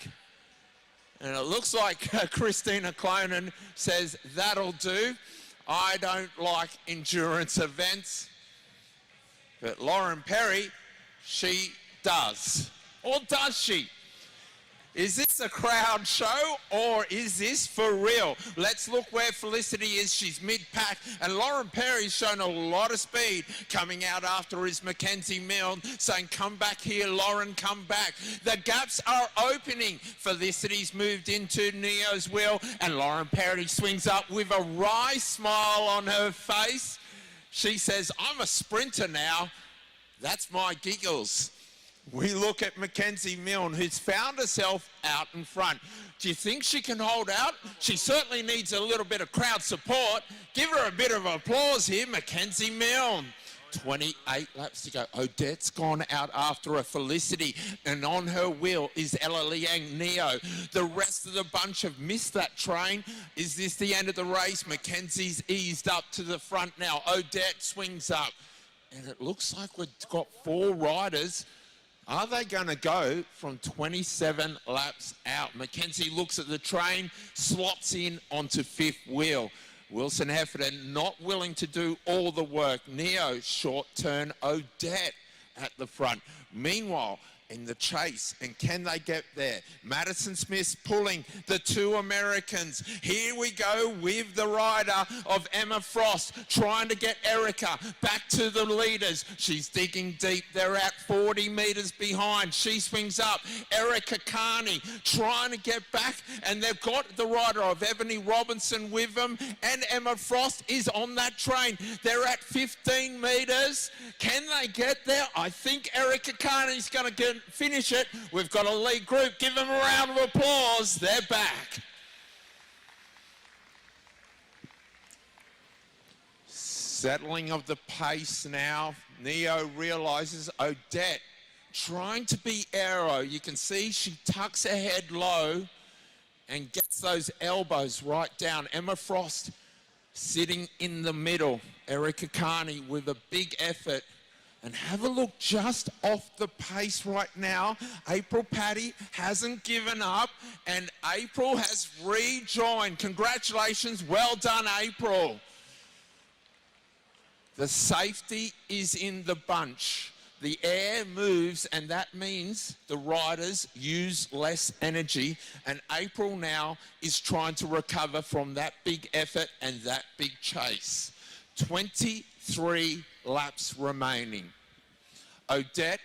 And it looks like Christina Clonan says, that'll do. I don't like endurance events. But Lauren Perry, she does. Or does she? Is this a crowd show or is this for real? Let's look where Felicity is. She's mid-pack, and Lauren Perry's shown a lot of speed. Coming out after is Mackenzie Milne, saying, come back here, Lauren, come back. The gaps are opening. Felicity's moved into Neo's wheel, and Lauren Perry swings up with a wry smile on her face. She says, I'm a sprinter now. That's my giggles. We look at Mackenzie Milne, who's found herself out in front. Do you think she can hold out? She certainly needs a little bit of crowd support. Give her a bit of applause here, Mackenzie Milne. 28 laps to go. Odette's gone out after a Felicity, and on her wheel is Ella Liang Neo. The rest of the bunch have missed that train. Is this the end of the race? Mackenzie's eased up to the front now. Odette swings up, and it looks like we've got 4 riders. Are they going to go from 27 laps out? Mackenzie looks at the train, slots in onto 5th wheel. Wilson Heffernan not willing to do all the work. Neo, short turn, Odette at the front. Meanwhile, in the chase, and can they get there? Madison Smith's pulling the two Americans. Here we go with the rider of Emma Frost, trying to get Erica back to the leaders. She's digging deep. They're at 40 metres behind. She swings up. Erica Carney trying to get back, and they've got the rider of Ebony Robinson with them, and Emma Frost is on that train. They're at 15 metres. Can they get there? I think Erica Carney's going to finish it. We've got a lead group. Give them a round of applause. They're back. Settling of the pace now. Neo realises Odette trying to be aero. You can see she tucks her head low and gets those elbows right down. Emma Frost sitting in the middle. Erica Carney with a big effort. And have a look just off the pace right now. April Patty hasn't given up, and April has rejoined. Congratulations, well done, April. The safety is in the bunch. The air moves, and that means the riders use less energy, and April now is trying to recover from that big effort and that big chase. 23 laps remaining. Odette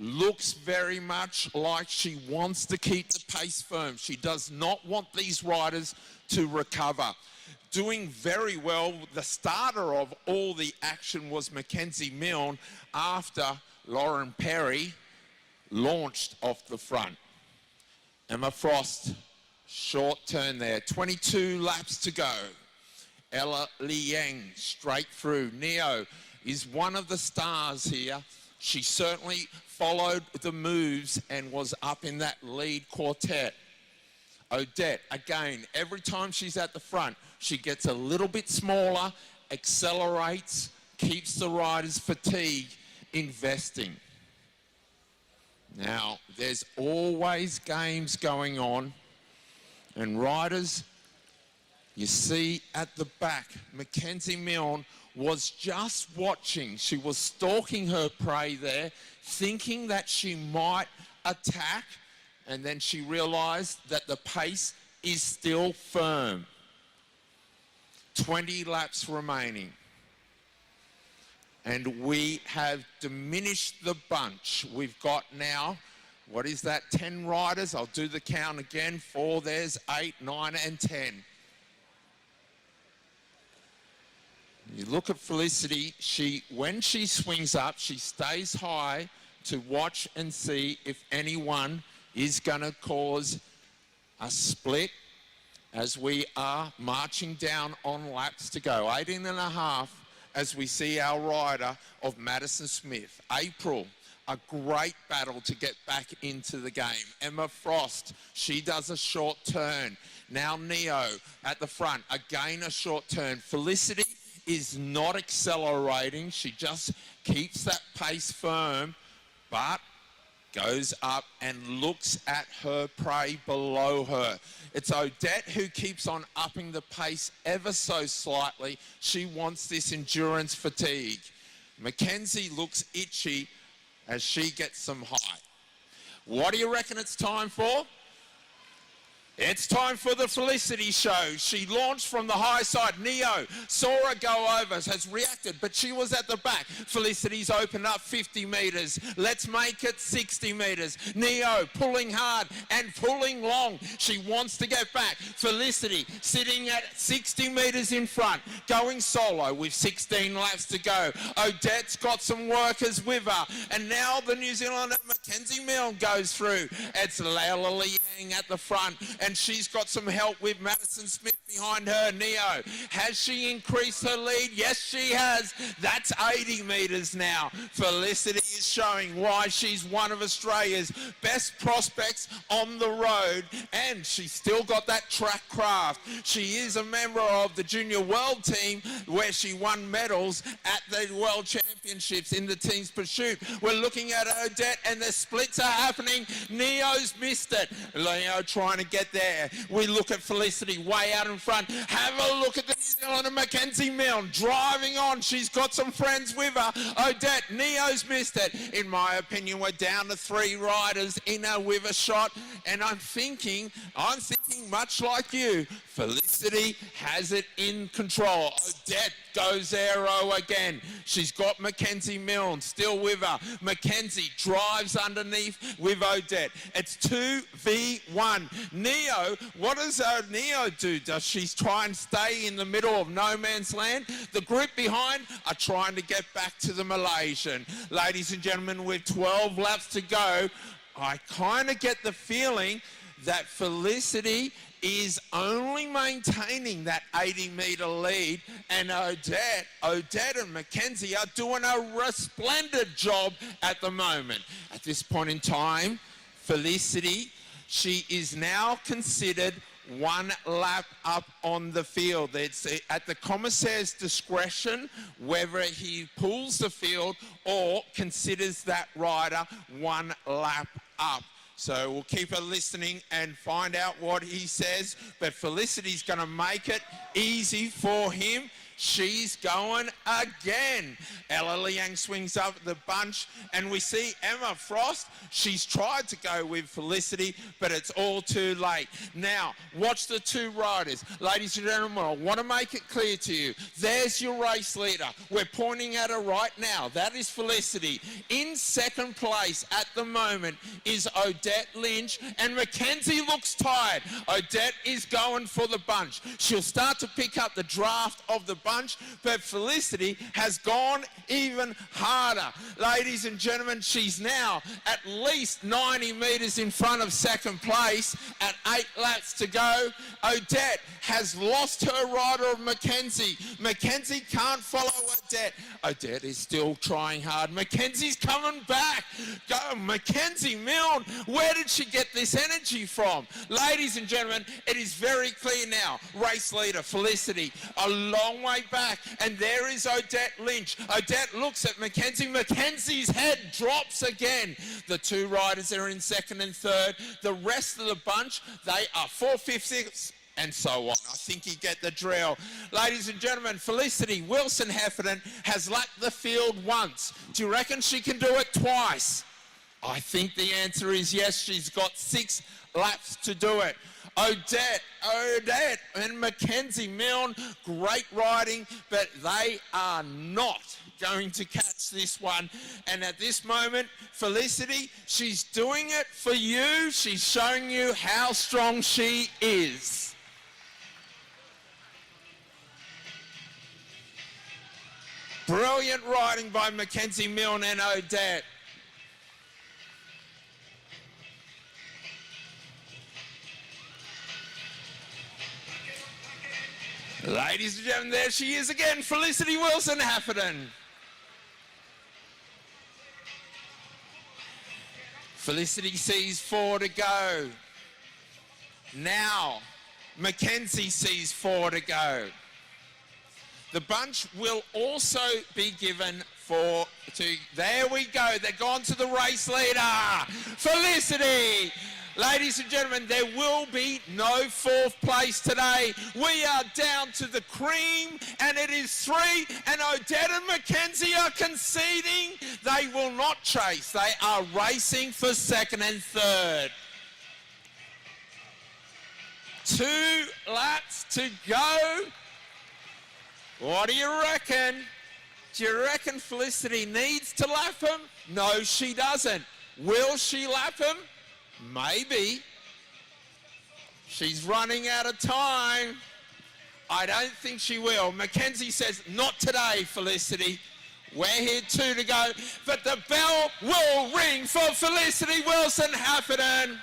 looks very much like she wants to keep the pace firm. She does not want these riders to recover. Doing very well. The starter of all the action was Mackenzie Milne after Lauren Perry launched off the front. Emma Frost, short turn there. 22 laps to go. Ella Liang straight through. Neo is one of the stars here. She certainly followed the moves and was up in that lead quartet. Odette, again, every time she's at the front, she gets a little bit smaller, accelerates, keeps the riders' fatigue investing. Now, there's always games going on, and riders, you see at the back, Mackenzie Milne was just watching. She was stalking her prey there, thinking that she might attack, and then she realised that the pace is still firm. 20 laps remaining. And we have diminished the bunch. We've got now, what is that, 10 riders? I'll do the count again. 4, there's 8, 9, and 10. You look at Felicity, when she swings up, she stays high to watch and see if anyone is going to cause a split as we are marching down on laps to go. 18 and a half as we see our rider of Madison Smith. April, a great battle to get back into the game. Emma Frost, she does a short turn. Now Neo at the front, again a short turn. Felicity is not accelerating. She just keeps that pace firm, but goes up and looks at her prey below her. It's Odette who keeps on upping the pace ever so slightly. She wants this endurance fatigue. Mackenzie looks itchy as she gets some height. What do you reckon it's time for? It's time for the Felicity show. She launched from the high side. Neo saw her go over, has reacted, but she was at the back. Felicity's opened up 50 metres. Let's make it 60 metres. Neo pulling hard and pulling long. She wants to get back. Felicity sitting at 60 metres in front, going solo with 16 laps to go. Odette's got some workers with her. And now the New Zealander Mackenzie Milne goes through. It's Leila Liang at the front. And she's got some help with Madison Smith behind her. Neo, has she increased her lead? Yes, she has. That's 80 metres now. Felicity is showing why she's one of Australia's best prospects on the road, and she's still got that track craft. She is a member of the junior world team where she won medals at the World Championships in the team's pursuit. We're looking at Odette, and the splits are happening. Neo's missed it. Leo trying to get there. We look at Felicity way out in front. Have a look at the New still on a Mackenzie Milne, driving on. She's got some friends with her. Odette, Neo's missed it. In my opinion, we're down to 3 riders in her with a shot. And I'm thinking much like you, Felicity has it in control. Odette goes aero again. She's got Mackenzie Milne still with her. Mackenzie drives underneath with Odette. It's 2v1. Neo, what does Neo do? Does she try and stay in the middle of no man's land? The group behind are trying to get back to the Malaysian. Ladies and gentlemen, with 12 laps to go, I kind of get the feeling that Felicity is only maintaining that 80-metre lead, and Odette and Mackenzie are doing a resplendent job at the moment. At this point in time, Felicity, she is now considered 1 lap up on the field. It's at the commissaire's discretion whether he pulls the field or considers that rider 1 lap up. So we'll keep her listening and find out what he says. But Felicity's going to make it easy for him. She's going again. Ella Liang swings up the bunch, and we see Emma Frost. She's tried to go with Felicity, but it's all too late. Now, watch the 2 riders. Ladies and gentlemen, I want to make it clear to you. There's your race leader. We're pointing at her right now. That is Felicity. In second place at the moment is Odette Lynch, and Mackenzie looks tired. Odette is going for the bunch. She'll start to pick up the draft of the bunch, but Felicity has gone even harder. Ladies and gentlemen, she's now at least 90 metres in front of second place at 8 laps to go. Odette has lost her rider of Mackenzie. Mackenzie can't follow Odette. Odette is still trying hard. Mackenzie's coming back. Go, Mackenzie Milne. Where did she get this energy from? Ladies and gentlemen, it is very clear now. Race leader Felicity, a long way back, and there is Odette Lynch. Odette looks at Mackenzie. Mackenzie's head drops again. The 2 riders are in second and third. The rest of the bunch, they are 4th, 5th, 6th, and so on. I think you get the drill. Ladies and gentlemen, Felicity Wilson-Heffernan has lapped the field once. Do you reckon she can do it twice? I think the answer is yes. She's got 6 laps to do it. Odette and Mackenzie Milne, great riding, but they are not going to catch this one. And at this moment, Felicity, she's doing it for you. She's showing you how strong she is. Brilliant riding by Mackenzie Milne and Odette. Ladies and gentlemen, there she is again, Felicity Wilson-Heffernan. Felicity sees 4 to go. Now, Mackenzie sees 4 to go. The bunch will also be given there we go, they've gone to the race leader, Felicity. Ladies and gentlemen, there will be no 4th place today. We are down to the cream, and it is 3, and Odette and Mackenzie are conceding. They will not chase. They are racing for 2nd and 3rd. 2 laps to go. What do you reckon? Do you reckon Felicity needs to lap him? No, she doesn't. Will she lap him? Maybe. She's running out of time. I don't think she will. Mackenzie says, not today, Felicity. We're here 2 to go. But the bell will ring for Felicity Wilson-Heffernan.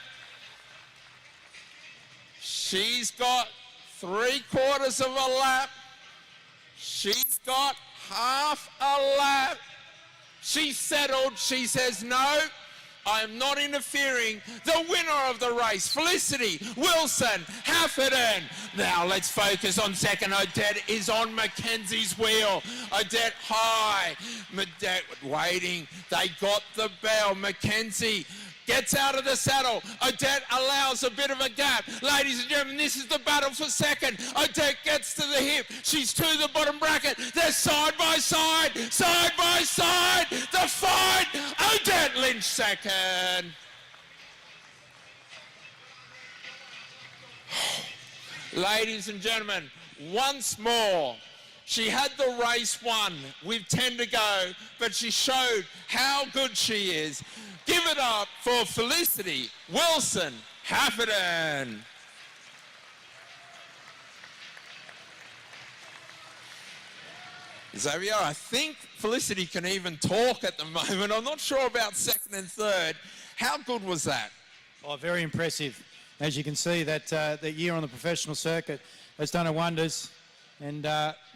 She's got 3/4 of a lap. She's got half a lap. She's settled. She says, no, I am not interfering. The winner of the race, Felicity Wilson-Heffernan. Now let's focus on second. Odette is on Mackenzie's wheel. Odette high. Odette waiting. They got the bell. Mackenzie gets out of the saddle. Odette allows a bit of a gap. Ladies and gentlemen, this is the battle for second. Odette gets to the hip. She's to the bottom bracket. They're side by side, side by side. The fight. Odette Lynch second. Ladies and gentlemen, once more, she had the race won with 10 to go, but she showed how good she is. Give it up for Felicity Wilson Hafferton. Xavier, I think Felicity can even talk at the moment. I'm not sure about second and third. How good was that? Oh, very impressive. As you can see, that year on the professional circuit has done her wonders, and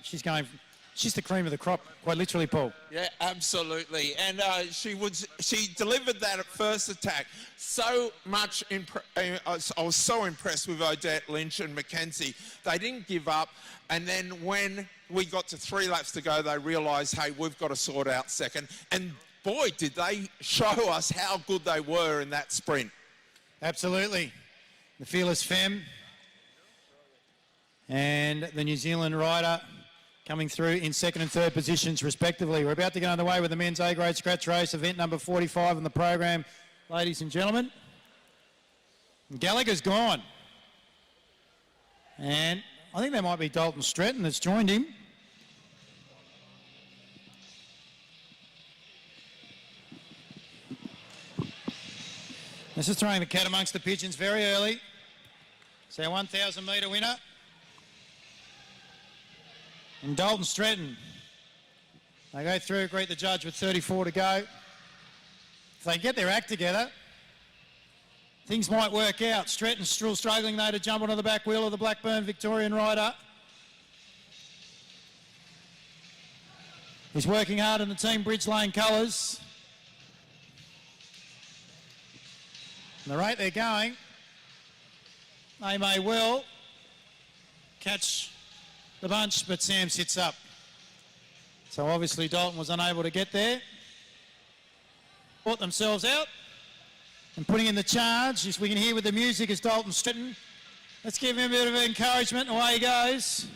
she's the cream of the crop, quite literally, Paul. Yeah, absolutely. And she delivered that at first attack. So much, I was so impressed with Odette, Lynch and Mackenzie. They didn't give up. And then when we got to 3 laps to go, they realised, hey, we've got to sort out second. And boy, did they show us how good they were in that sprint. Absolutely. The Fearless Femme and the New Zealand rider coming through in second and third positions respectively. We're about to get underway with the men's A-grade scratch race, event number 45 in the program, ladies and gentlemen. Gallagher's gone. And I think that might be Dalton Stretton that's joined him. This is throwing the cat amongst the pigeons very early. It's our 1,000 metre winner. And Dalton Stretton. They go through, greet the judge with 34 to go. If they get their act together, things might work out. Stretton's still struggling though to jump onto the back wheel of the Blackburn Victorian rider. He's working hard in the Team Bridge Lane colours. And the rate they're going, they may well catch the bunch, but Sam sits up. So obviously Dalton was unable to get there. Brought themselves out and putting in the charge, as we can hear with the music, is Dalton Stretton. Let's give him a bit of encouragement, away he goes.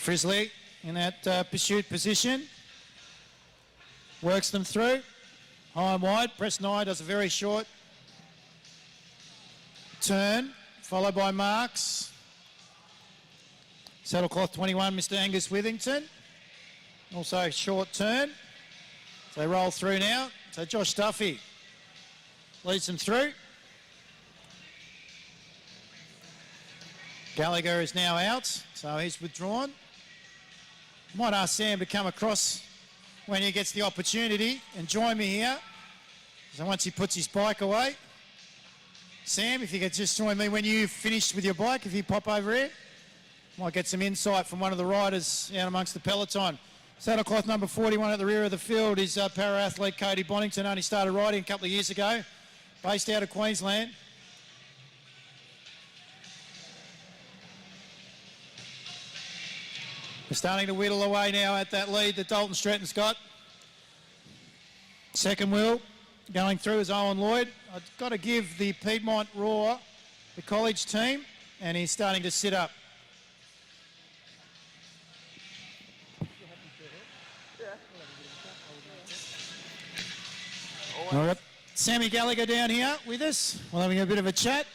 Frizzley in that pursuit position. Works them through. High and wide. Preston Eye does a very short turn, followed by Marks. Saddlecloth 21, Mr. Angus Withington. Also a short turn. So they roll through now. So Josh Duffy leads them through. Gallagher is now out, so he's withdrawn. Might ask Sam to come across when he gets the opportunity and join me here. So once he puts his bike away. Sam, if you could just join me when you've finished with your bike, if you pop over here. Might get some insight from one of the riders out amongst the peloton. Saddlecloth number 41 at the rear of the field is para-athlete Cody Bonington. Only started riding a couple of years ago, based out of Queensland. They're starting to whittle away now at that lead that Dalton Stretton's got. Second wheel going through is Owen Lloyd. I've got to give the Piedmont Roar the college team, and he's starting to sit up. All right, Sammy Gallagher down here with us. We're having a bit of a chat.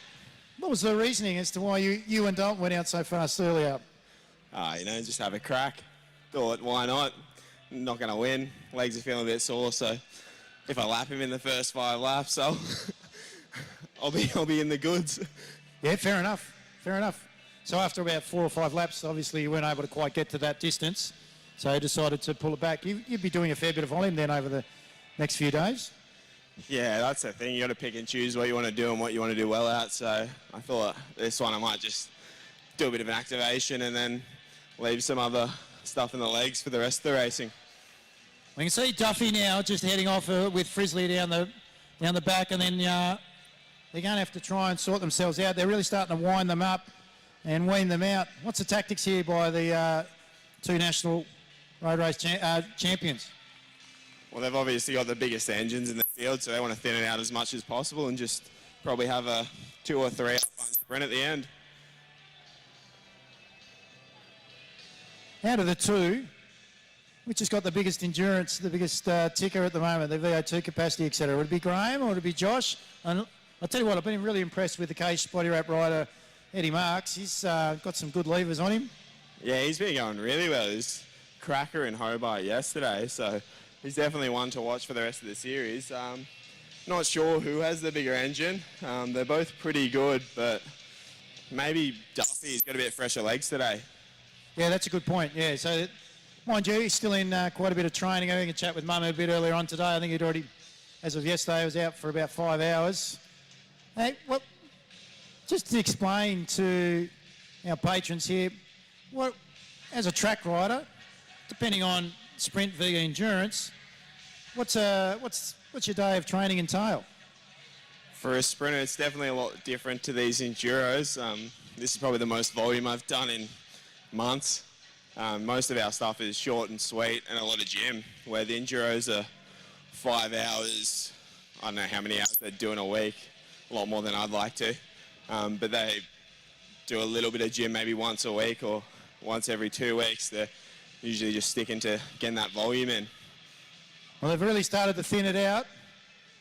What was the reasoning as to why you and Dalton went out so fast earlier? Just have a crack. Thought, why not? Not going to win. Legs are feeling a bit sore, so if I lap him in the first 5 laps, I'll be in the goods. Yeah, fair enough. Fair enough. So after about 4 or 5 laps, obviously you weren't able to quite get to that distance, so you decided to pull it back. You'd be doing a fair bit of volume then over the next few days. Yeah, that's the thing. You got to pick and choose what you want to do and what you want to do well at. So I thought this one I might just do a bit of an activation and then leave some other stuff in the legs for the rest of the racing. We can see Duffy now just heading off with Frizzley down the back, and then they're going to have to try and sort themselves out. They're really starting to wind them up and wean them out. What's the tactics here by the two national road race champions? Well, they've obviously got the biggest engines in the field, so they want to thin it out as much as possible and just probably have a 2 or 3 hour fun sprint at the end. Out of the two, which has got the biggest endurance, the biggest ticker at the moment, the VO2 capacity, etc.? Would it be Graham or would it be Josh? And I'll tell you what, I've been really impressed with the cage body wrap rider, Eddie Marks. He's got some good levers on him. Yeah, he's been going really well. He's cracker in Hobart yesterday, so he's definitely one to watch for the rest of the series. Not sure who has the bigger engine. They're both pretty good, but maybe Duffy's got a bit fresher legs today. Yeah, that's a good point. Yeah, so mind you, he's still in quite a bit of training. I had a chat with Mum a bit earlier on today. I think he'd already, as of yesterday, was out for about 5 hours. Hey, well, just to explain to our patrons here, what, as a track rider, depending on sprint, via endurance, what's your day of training entail? For a sprinter, it's definitely a lot different to these enduros. This is probably the most volume I've done in months. Most of our stuff is short and sweet and a lot of gym, where the enduros are 5 hours. I don't know how many hours they're doing a week, a lot more than I'd like to. But they do a little bit of gym maybe once a week or once every 2 weeks. They're usually just sticking to getting that volume in. Well, they've really started to thin it out,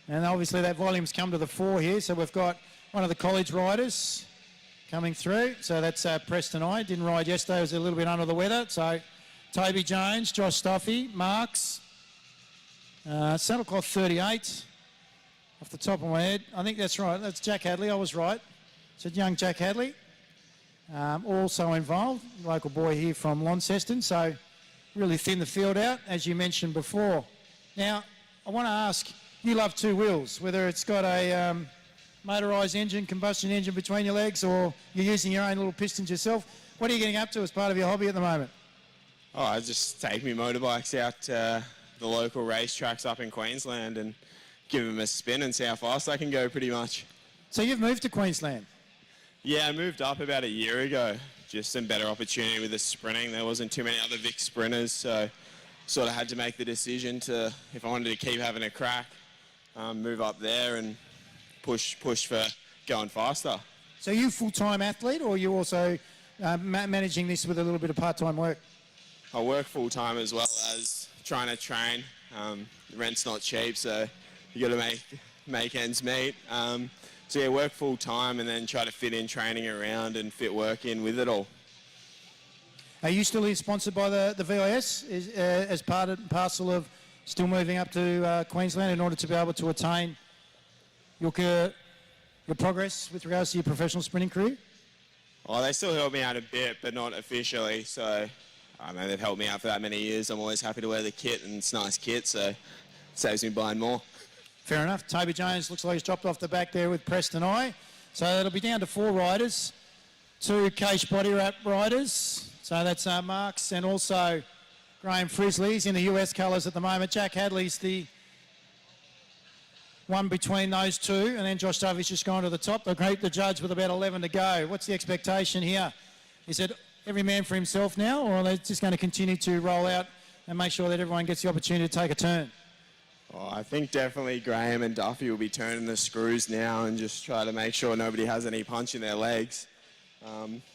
and obviously that volume's come to the fore here. So we've got one of the college riders coming through. So that's Preston I. Didn't ride yesterday, was a little bit under the weather. So Toby Jones, Josh Stoffy, Marks, saddle cloth 38 off the top of my head. I think that's right. That's Jack Hadley. I was right. So young Jack Hadley, also involved, local boy here from Launceston. So really thin the field out, as you mentioned before. Now, I want to ask, you love two wheels, whether it's got a motorised engine, combustion engine between your legs, or you're using your own little pistons yourself. What are you getting up to as part of your hobby at the moment? Oh, I just take my motorbikes out to the local racetracks up in Queensland and give them a spin and see how fast I can go, pretty much. So you've moved to Queensland? Yeah, I moved up about a year ago. Just some better opportunity with the sprinting. There wasn't too many other Vic sprinters, so sort of had to make the decision to, if I wanted to keep having a crack, move up there and push for going faster. So are you a full-time athlete, or are you also managing this with a little bit of part-time work? I work full-time as well as trying to train. Rent's not cheap, so you got to make ends meet. So yeah, work full-time and then try to fit in training around and fit work in with it all. Are you still sponsored by the VIS as part and parcel of still moving up to Queensland in order to be able to attain your progress with regards to your professional sprinting career? Oh, they still help me out a bit, but not officially. So I know they've helped me out for that many years. I'm always happy to wear the kit, and it's a nice kit, so it saves me buying more. Fair enough. Toby Jones looks like he's dropped off the back there with Preston I. So it'll be down to 4 riders, 2 cage body wrap riders. So that's Marks and also Graham Frisley. He's in the US colours at the moment. Jack Hadley's the one between those two, and then Josh Duffy's just gone to the top. They'll greet the judge with about 11 to go. What's the expectation here? Is it every man for himself now, or are they just going to continue to roll out and make sure that everyone gets the opportunity to take a turn? Oh, I think definitely Graham and Duffy will be turning the screws now and just try to make sure nobody has any punch in their legs.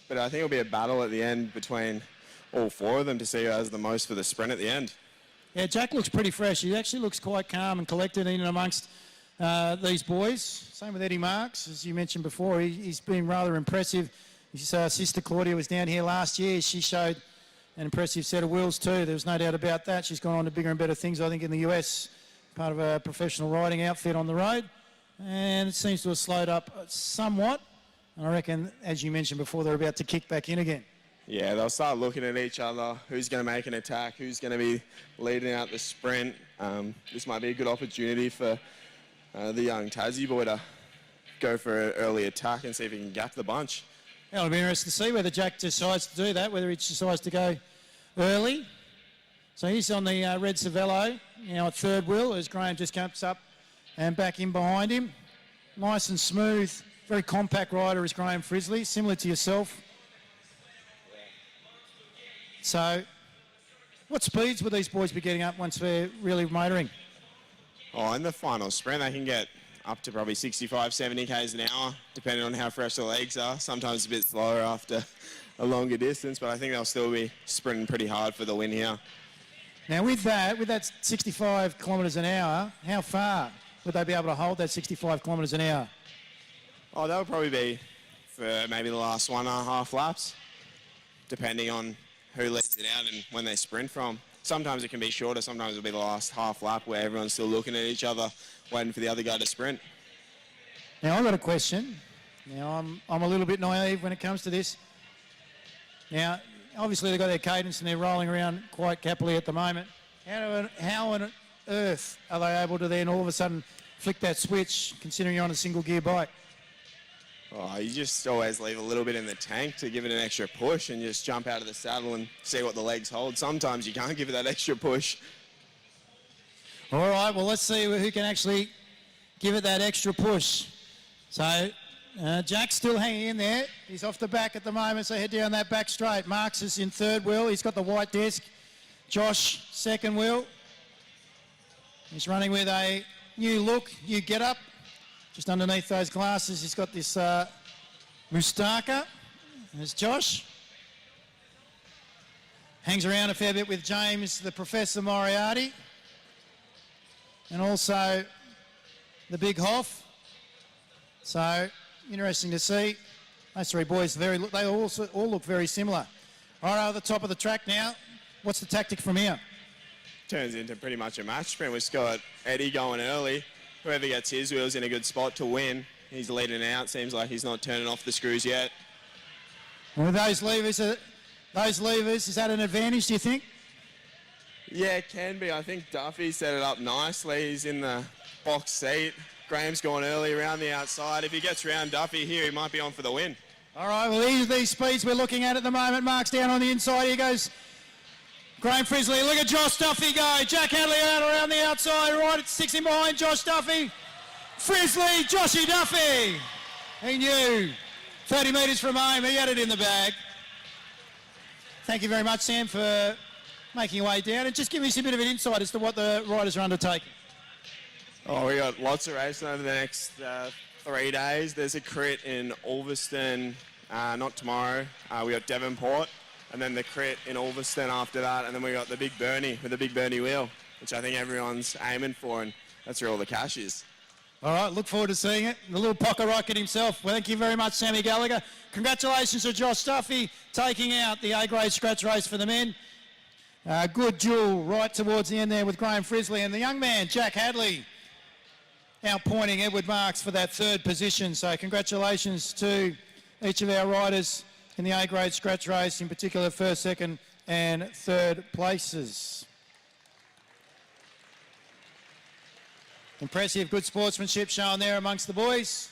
But I think it'll be a battle at the end between all 4 of them to see who has the most for the sprint at the end. Yeah, Jack looks pretty fresh. He actually looks quite calm and collected in and amongst these boys. Same with Eddie Marks, as you mentioned before. He's been rather impressive. His sister Claudia was down here last year. She showed an impressive set of wheels too. There was no doubt about that. She's gone on to bigger and better things, I think, in the US, part of a professional riding outfit on the road. And it seems to have slowed up somewhat. And I reckon, as you mentioned before, they're about to kick back in again. Yeah, they'll start looking at each other. Who's going to make an attack? Who's going to be leading out the sprint? This might be a good opportunity for the young Tassie boy to go for an early attack and see if he can gap the bunch. Yeah, it'll be interesting to see whether Jack decides to do that, whether he decides to go early. So he's on the red Cervelo, at third wheel, as Graham just comes up and back in behind him. Nice and smooth, very compact rider is Graham Frisley, similar to yourself. So what speeds would these boys be getting up once they're really motoring? Oh, in the final sprint, they can get up to probably 65, 70 k's an hour, depending on how fresh the legs are. Sometimes a bit slower after a longer distance, but I think they'll still be sprinting pretty hard for the win here. Now with that 65 kilometres an hour, how far would they be able to hold that 65 kilometres an hour? Oh, that would probably be for maybe the last 1.5 laps, depending on who leads it out and when they sprint from. Sometimes it can be shorter, sometimes it'll be the last half lap where everyone's still looking at each other, waiting for the other guy to sprint. Now I've got a question. Now I'm a little bit naive when it comes to this. Now, obviously they've got their cadence and they're rolling around quite happily at the moment. How on earth are they able to then all of a sudden flick that switch, considering you're on a single gear bike? Oh, you just always leave a little bit in the tank to give it an extra push and just jump out of the saddle and see what the legs hold. Sometimes you can't give it that extra push. All right, well, let's see who can actually give it that extra push. So Jack's still hanging in there. He's off the back at the moment, so head down that back straight. Marks is in third wheel. He's got the white disc. Josh, second wheel. He's running with a new look, new get-up. Just underneath those glasses, he's got this moustache. There's Josh. Hangs around a fair bit with James, the Professor Moriarty. And also the Big Hoff. So, interesting to see. Those three boys, they all look very similar. All right, at the top of the track now. What's the tactic from here? Turns into pretty much a match sprint. We've got Eddie going early. Whoever gets his wheels in a good spot to win, he's leading out. Seems like he's not turning off the screws yet. Well, those levers, is that an advantage, do you think? Yeah, it can be. I think Duffy set it up nicely. He's in the box seat. Graham's going early around the outside. If he gets around Duffy here, he might be on for the win. All right, well, these speeds we're looking at the moment. Mark's down on the inside. Here goes Graham Frisley. Look at Josh Duffy go. Jack Hadley out around the outside. Right, it sticks him behind Josh Duffy. Frisley, Joshy Duffy. He knew. 30 metres from home. He had it in the bag. Thank you very much, Sam, for making your way down. And just give us a bit of an insight as to what the riders are undertaking. Oh, we got lots of racing over the next 3 days. There's a crit in Ulverston, not tomorrow. We got Devonport. And then the crit in Ulverston after that. And then we got the Big Bernie with the Big Bernie wheel, which I think everyone's aiming for. And that's where all the cash is. All right, look forward to seeing it. The little pocket rocket himself. Well, thank you very much, Sammy Gallagher. Congratulations to Josh Duffy taking out the A-grade scratch race for the men. Good duel right towards the end there with Graham Frisley. And the young man, Jack Hadley, outpointing Edward Marks for that third position. So congratulations to each of our riders in the A-grade scratch race, in particular first, second and third places. Impressive, good sportsmanship shown there amongst the boys.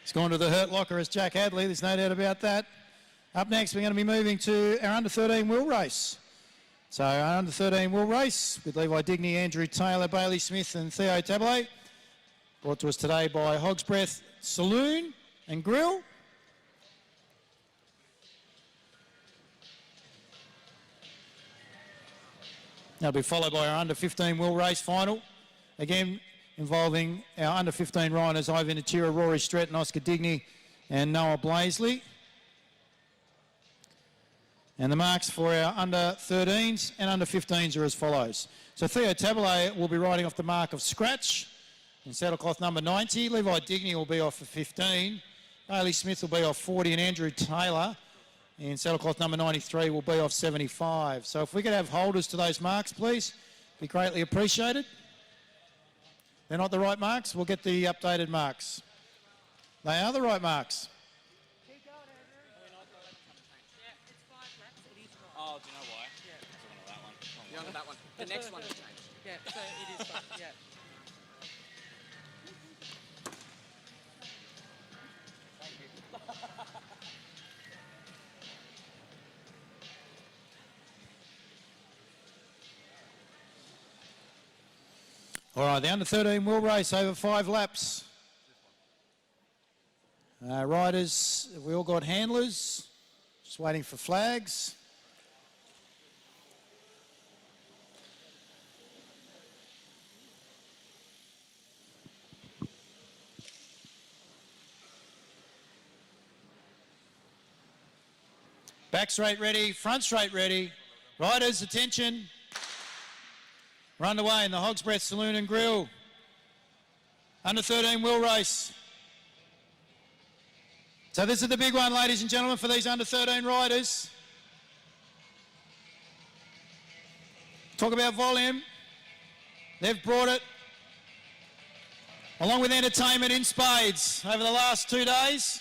He's gone to the hurt locker as Jack Hadley, there's no doubt about that. Up next, we're going to be moving to our under-13 wheel race. So our under-13 wheel race with Levi Digney, Andrew Taylor, Bailey Smith and Theo Tablet. Brought to us today by Hog's Breath Saloon and Grill. That'll be followed by our under-15 wheel race final. Again, involving our under-15 riders, Ivan Atira, Rory Stretton, Oscar Digney and Noah Blaisley. And the marks for our under-13s and under-15s are as follows. So Theo Tablet will be riding off the mark of scratch in saddlecloth number 90. Levi Digney will be off for 15. Bailey Smith will be off 40 and Andrew Taylor in saddlecloth number 93 will be off 75. So if we could have holders to those marks, please, be greatly appreciated. They're not the right marks, we'll get the updated marks. They are the right marks. Oh, do you know why? Yeah. That one. You're on that one. The next one has changed. Yeah, so it is fun, yeah. All right, the under-13 will race over 5 laps. Riders, we all got handlers. Just waiting for flags. Back straight ready, front straight ready. Riders, attention. We're underway in the Hog's Breath Saloon and Grill. Under 13 wheel race. So this is the big one, ladies and gentlemen, for these under 13 riders. Talk about volume. They've brought it, along with entertainment in spades over the last 2 days.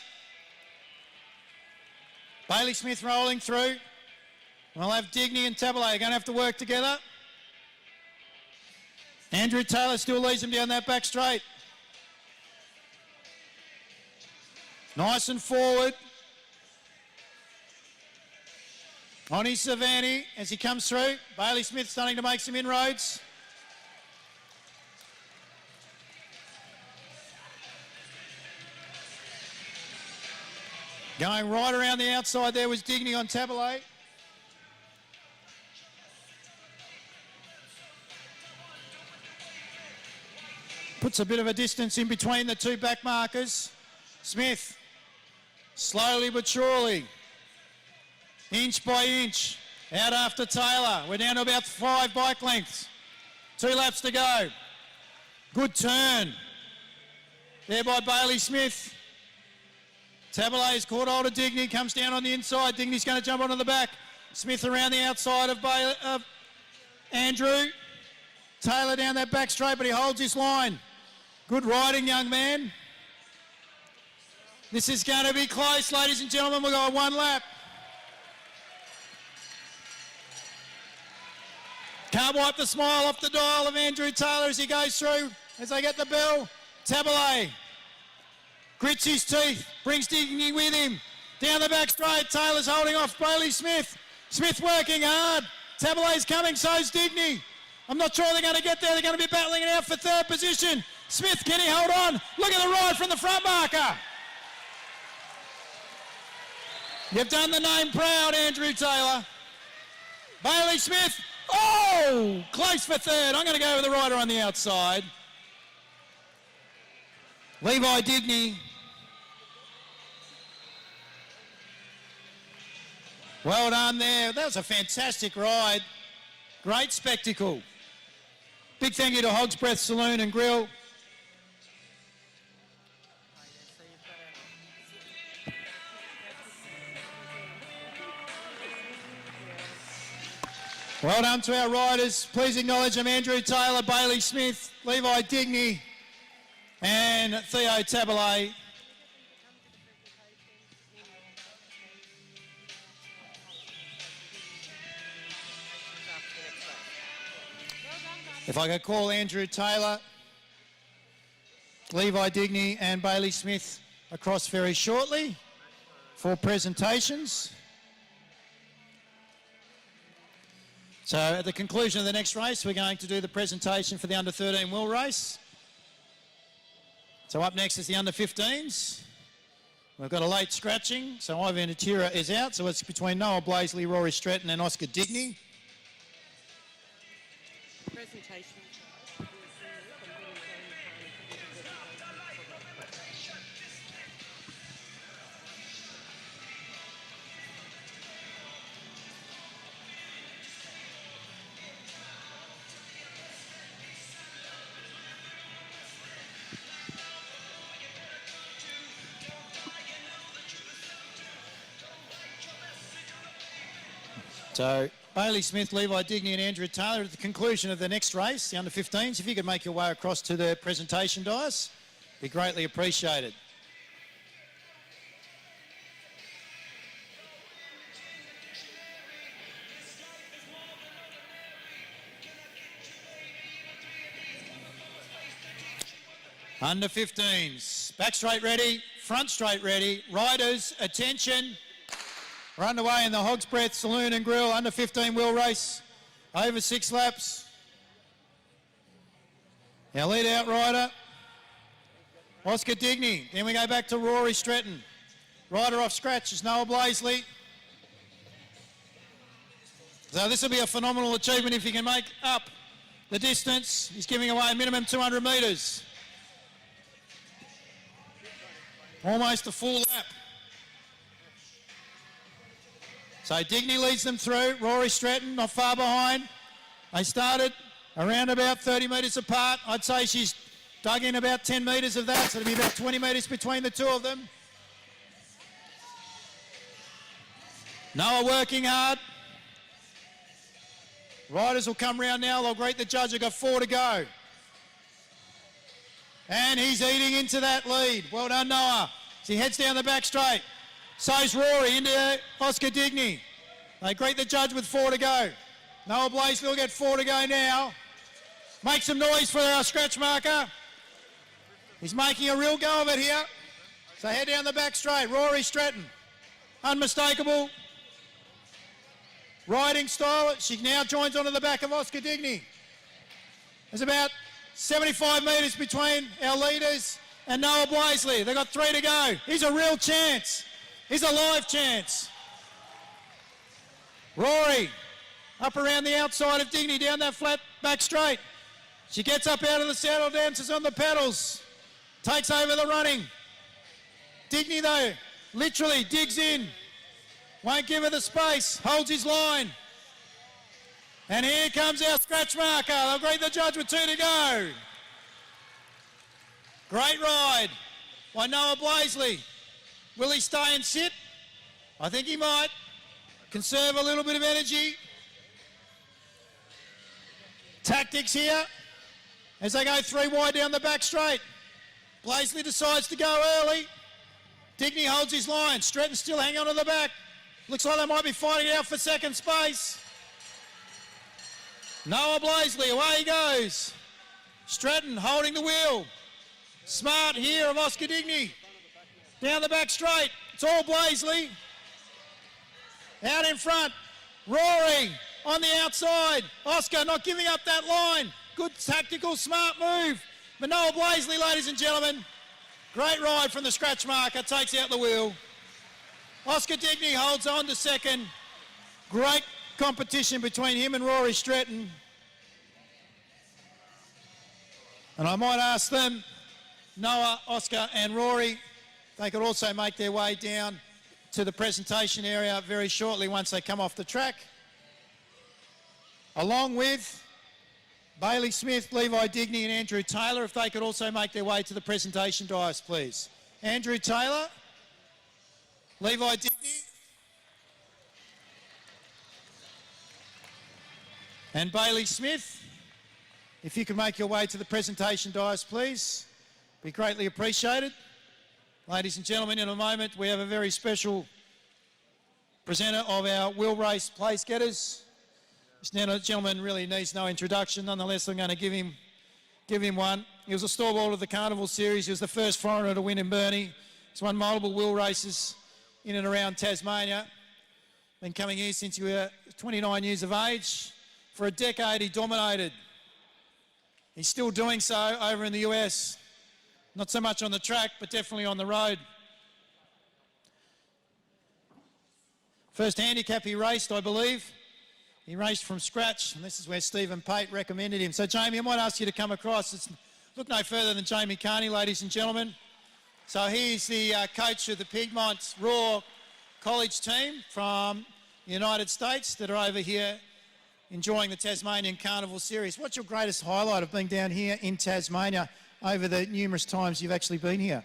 Bailey Smith rolling through. We'll have Digny and Tabile going to have to work together. Andrew Taylor still leads them down that back straight. Nice and forward. On his Savani as he comes through. Bailey Smith starting to make some inroads. Going right around the outside there was Digny on Tabile. Puts a bit of a distance in between the two back markers. Smith, slowly but surely, inch by inch, out after Taylor. We're down to about 5 bike lengths. 2 laps to go. Good turn there by Bailey Smith. Tabile is caught hold of Digny, comes down on the inside. Digny's going to jump onto the back. Smith around the outside of Andrew. Taylor down that back straight, but he holds his line. Good riding, young man. This is going to be close, ladies and gentlemen. We've got 1 lap. Can't wipe the smile off the dial of Andrew Taylor as he goes through, as they get the bell. Tabile grits his teeth, brings Digny with him. Down the back straight, Taylor's holding off Bailey Smith. Smith working hard. Tabile's coming, so's Digny. I'm not sure they're going to get there. They're going to be battling it out for 3rd position. Smith, can he hold on? Look at the ride from the front marker. You've done the name proud, Andrew Taylor. Bailey Smith, oh, close for 3rd. I'm going to go with the rider on the outside. Levi Digny. Well done there. That was a fantastic ride. Great spectacle. Big thank you to Hog's Breath Saloon and Grill. Well done to our riders. Please acknowledge them. Andrew Taylor, Bailey Smith, Levi Digny and Theo Tabile. If I could call Andrew Taylor, Levi Digny and Bailey Smith across very shortly for presentations. So at the conclusion of the next race, we're going to do the presentation for the under 13 wheel race. So up next is the under 15s. We've got a late scratching, so Ivan Atira is out, so it's between Noah Blaisley, Rory Stratton and Oscar Digny. Presentation. So Bailey Smith, Levi Digny and Andrew Taylor at the conclusion of the next race, the under 15s. If you could make your way across to the presentation dais, be greatly appreciated. Under 15s, back straight ready, front straight ready, riders, attention. We're underway in the Hog's Breath Saloon and Grill under 15 wheel race, over 6 laps. Our lead out rider Oscar Digney. Then we go back to Rory Stretton. Rider off scratch is Noah Blaisley. So this will be a phenomenal achievement if he can make up the distance. He's giving away a minimum 200 metres. Almost a full lap. So Digney leads them through. Rory Stretton not far behind. They started around about 30 metres apart. I'd say she's dug in about 10 metres of that, so it'll be about 20 metres between the two of them. Noah working hard. Riders will come round now. They'll greet the judge. They've got 4 to go. And he's eating into that lead. Well done, Noah. As he heads down the back straight. So's Rory into Oscar Digney. They greet the judge with 4 to go. Noah Blaisley will get 4 to go now. Make some noise for our scratch marker. He's making a real go of it here. So head down the back straight. Rory Stretton. Unmistakable. Riding style. She now joins onto the back of Oscar Digney. There's about 75 metres between our leaders and Noah Blaisley. They've got 3 to go. He's a real chance. He's a live chance. Rory up around the outside of Digney down that flat back straight. She gets up out of the saddle, dances on the pedals, takes over the running. Digney though, literally digs in. Won't give her the space, holds his line. And here comes our scratch marker. They'll greet the judge with 2 to go. Great ride by Noah Blaisley. Will he stay and sit? I think he might. Conserve a little bit of energy. Tactics here as they go 3 wide down the back straight. Blaisley decides to go early. Digney holds his line. Stretton still hanging on to the back. Looks like they might be fighting it out for second space. Noah Blaisley, away he goes. Stretton holding the wheel. Smart here of Oscar Digney. Down the back straight. It's all Blaisley. Out in front. Rory on the outside. Oscar not giving up that line. Good tactical, smart move. But Noah Blaisley, ladies and gentlemen. Great ride from the scratch marker. Takes out the wheel. Oscar Digney holds on to second. Great competition between him and Rory Stretton. And I might ask them, Noah, Oscar and Rory, they could also make their way down to the presentation area very shortly once they come off the track. Along with Bailey Smith, Levi Digney and Andrew Taylor, if they could also make their way to the presentation dais, please. Andrew Taylor, Levi Digney and Bailey Smith, if you could make your way to the presentation dais, please, be greatly appreciated. Ladies and gentlemen, in a moment we have a very special presenter of our wheel race place getters. This gentleman really needs no introduction. Nonetheless, I'm going to give him one. He was a stalwart of the Carnival Series. He was the first foreigner to win in Burnie. He's won multiple wheel races in and around Tasmania. Been coming here since he was 29 years of age. For a decade, he dominated. He's still doing so over in the US. Not so much on the track, but definitely on the road. First handicap he raced, I believe. He raced from scratch, and this is where Stephen Pate recommended him. So, Jamie, I might ask you to come across. It's look no further than Jamie Carney, ladies and gentlemen. So he's the coach of the Piedmont Raw College team from the United States that are over here enjoying the Tasmanian Carnival Series. What's your greatest highlight of being down here in Tasmania over the numerous times you've actually been here?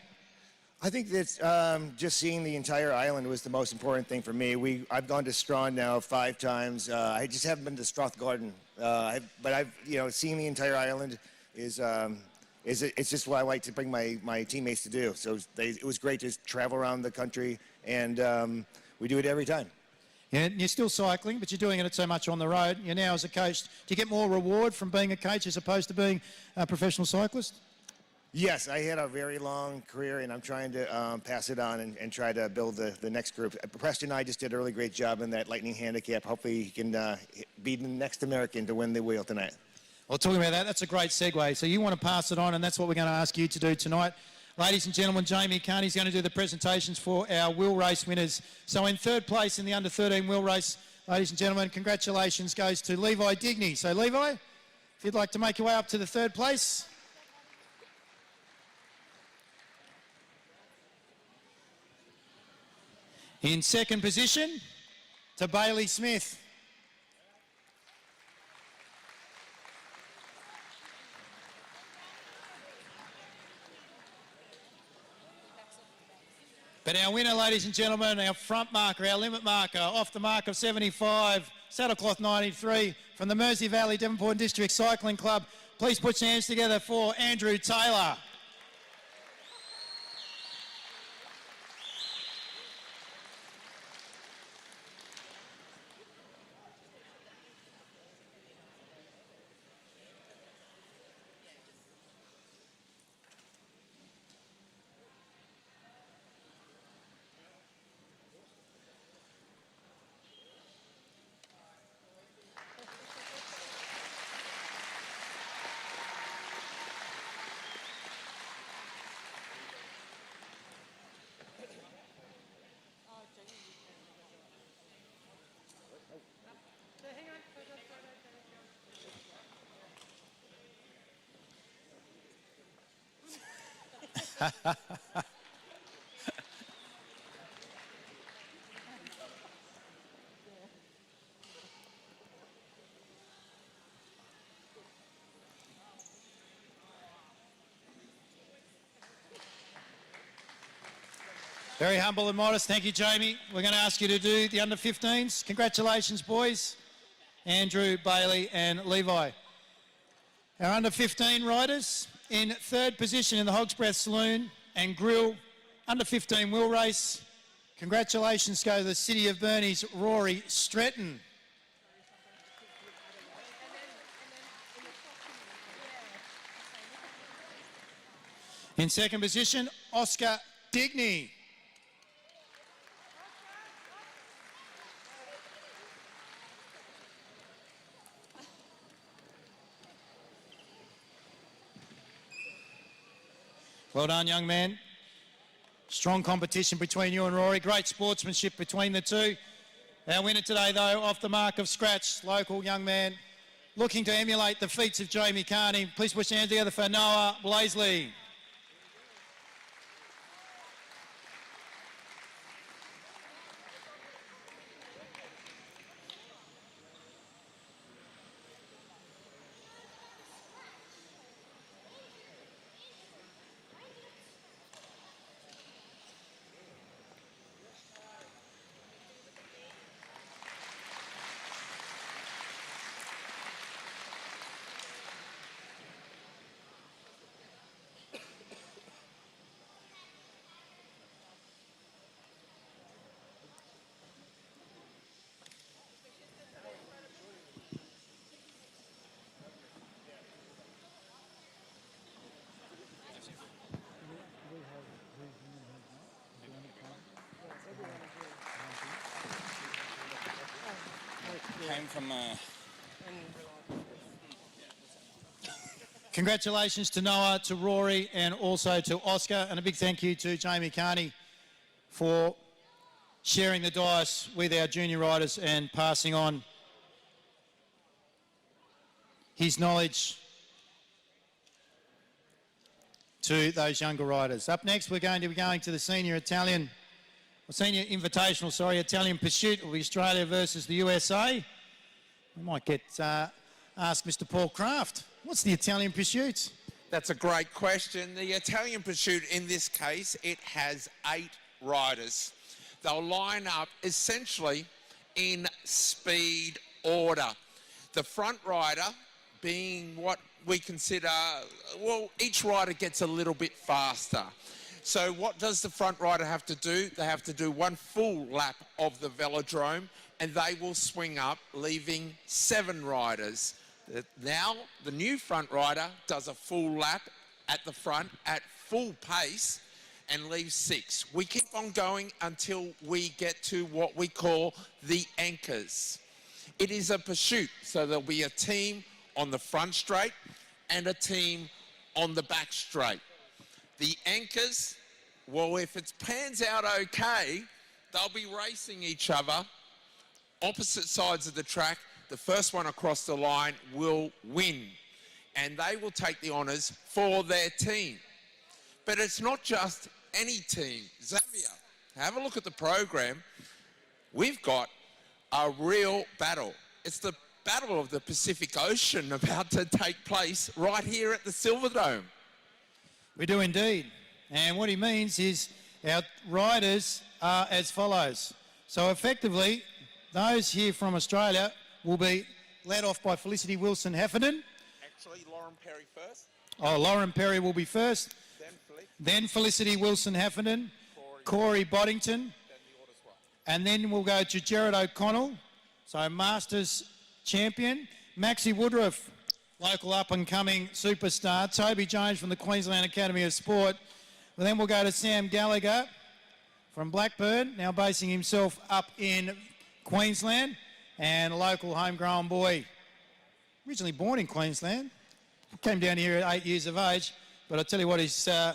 I think that just seeing the entire island was the most important thing for me. I've gone to Strawn now 5 times. I just haven't been to Strathgordon, but I've seeing the entire island it's just what I like to bring my teammates to do. So it was great to travel around the country, and we do it every time. Yeah, you're still cycling, but you're doing it so much on the road. You're now as a coach. Do you get more reward from being a coach as opposed to being a professional cyclist? Yes, I had a very long career, and I'm trying to pass it on and try to build the next group. Preston and I just did a really great job in that lightning handicap. Hopefully he can be the next American to win the wheel tonight. Well, talking about that, that's a great segue. So you want to pass it on, and that's what we're going to ask you to do tonight. Ladies and gentlemen, Jamie Carney's going to do the presentations for our wheel race winners. So in third place in the under 13 wheel race, ladies and gentlemen, congratulations goes to Levi Digney. So Levi, if you'd like to make your way up to the third place. In second position, to Bailey Smith. But our winner, ladies and gentlemen, our front marker, our limit marker, off the mark of 75, saddlecloth 93, from the Mersey Valley Devonport District Cycling Club. Please put your hands together for Andrew Taylor. Very humble and modest. Thank you, Jamie. We're going to ask you to do the under 15s. Congratulations, boys. Andrew, Bailey and Levi. Our under 15 riders in third position in the Hog's Breath Saloon and Grill under 15 wheel race. Congratulations go to the City of Burnie's Rory Stretton. In second position, Oscar Digney. Well done, young man. Strong competition between you and Rory. Great sportsmanship between the two. Our winner today, though, off the mark of scratch, local young man, looking to emulate the feats of Jamie Carney. Please put your hands together for Noah Blaisley. Came from Congratulations to Noah, to Rory and also to Oscar, and a big thank you to Jamie Carney for sharing the dice with our junior riders and passing on his knowledge to those younger riders. Up next, we're going to be going to the Senior Invitational, Italian Pursuit. It will be Australia versus the USA. We might get ask Mr. Paul Kraft, what's the Italian Pursuit? That's a great question. The Italian Pursuit, in this case, it has 8 riders. They'll line up essentially in speed order. The front rider being what we consider, well, each rider gets a little bit faster. So what does the front rider have to do? They have to do 1 full lap of the velodrome and they will swing up, leaving 7 riders. Now, the new front rider does a full lap at the front at full pace and leaves 6. We keep on going until we get to what we call the anchors. It is a pursuit, so there'll be a team on the front straight and a team on the back straight. The anchors, well, if it pans out okay, they'll be racing each other, opposite sides of the track. The first one across the line will win, and they will take the honours for their team. But it's not just any team. Xavier, have a look at the program. We've got a real battle. It's the Battle of the Pacific Ocean about to take place right here at the Silverdome. We do indeed. And what he means is our riders are as follows. So effectively, those here from Australia will be led off by Felicity Wilson-Heffernan. Actually, Lauren Perry first. Oh, Lauren Perry will be first. Then Then Felicity Wilson-Heffernan, Corey Boddington. And then we'll go to Jared O'Connell, so Masters champion. Maxie Woodruff, local up-and-coming superstar. Toby Jones from the Queensland Academy of Sport. And then we'll go to Sam Gallagher from Blackburn, now basing himself up in Queensland. And a local homegrown boy, originally born in Queensland. Came down here at 8 years of age. But I tell you what, he's an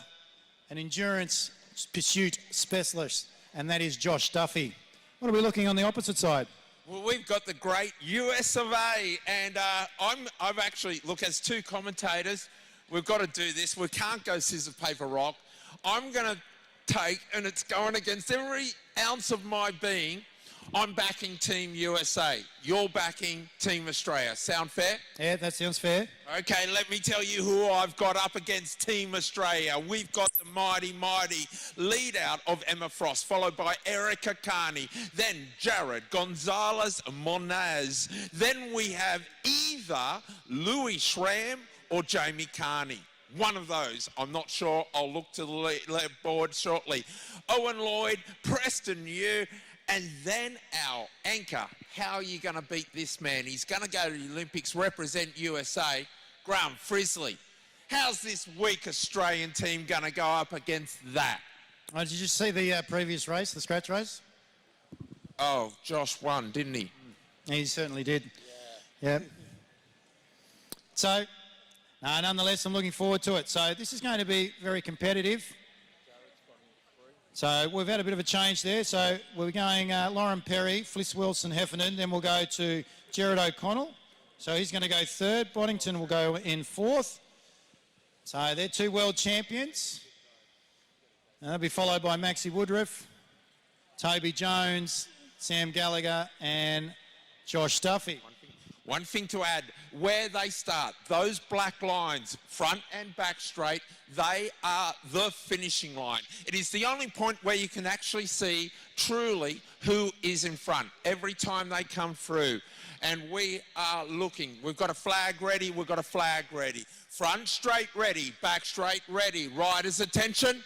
endurance pursuit specialist, and that is Josh Duffy. What are we looking on the opposite side? Well, we've got the great US of A, and I've actually, look, as two commentators, we've got to do this. We can't go scissors, paper, rock. I'm going to take, and it's going against every ounce of my being, I'm backing Team USA. You're backing Team Australia. Sound fair? Yeah, that sounds fair. Okay, let me tell you who I've got up against Team Australia. We've got the mighty lead out of Emma Frost, followed by Erica Carney, then Jared Gonzalez Monaz. Then we have either Louis Schramm or Jamie Carney. One of those, I'm not sure. I'll look to the lead board shortly. Owen Lloyd, Preston Yu, and then our anchor. How are you going to beat this man? He's going to go to the Olympics, represent USA, Graham Frisley. How's this weak Australian team going to go up against that? Oh, did you see the previous race, the scratch race? Oh, Josh won, didn't he? He certainly did. Yeah. So, nonetheless, I'm looking forward to it. So this is going to be very competitive. So we've had a bit of a change there. So we're going Lauren Perry, Fliss Wilson-Heffernan. Then we'll go to Jared O'Connell. So he's going to go third. Boddington will go in fourth. So they're two world champions. And they'll be followed by Maxie Woodruff, Toby Jones, Sam Gallagher and Josh Duffy. One thing to add, where they start, those black lines, front and back straight, they are the finishing line. It is the only point where you can actually see truly who is in front every time they come through. And we are looking. We've got a flag ready. We've got a flag ready. Front straight ready. Back straight ready. Riders, attention.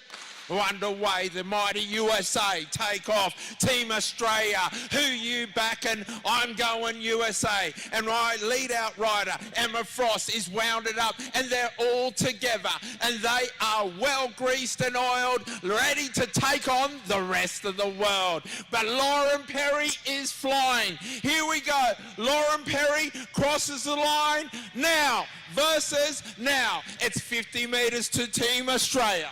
Underway, the mighty USA take off. Team Australia, who you backing? I'm going USA. And my lead-out rider, Emma Frost, is wounded up, and they're all together. And they are well greased and oiled, ready to take on the rest of the world. But Lauren Perry is flying. Here we go. Lauren Perry crosses the line now versus now. It's 50 metres to Team Australia.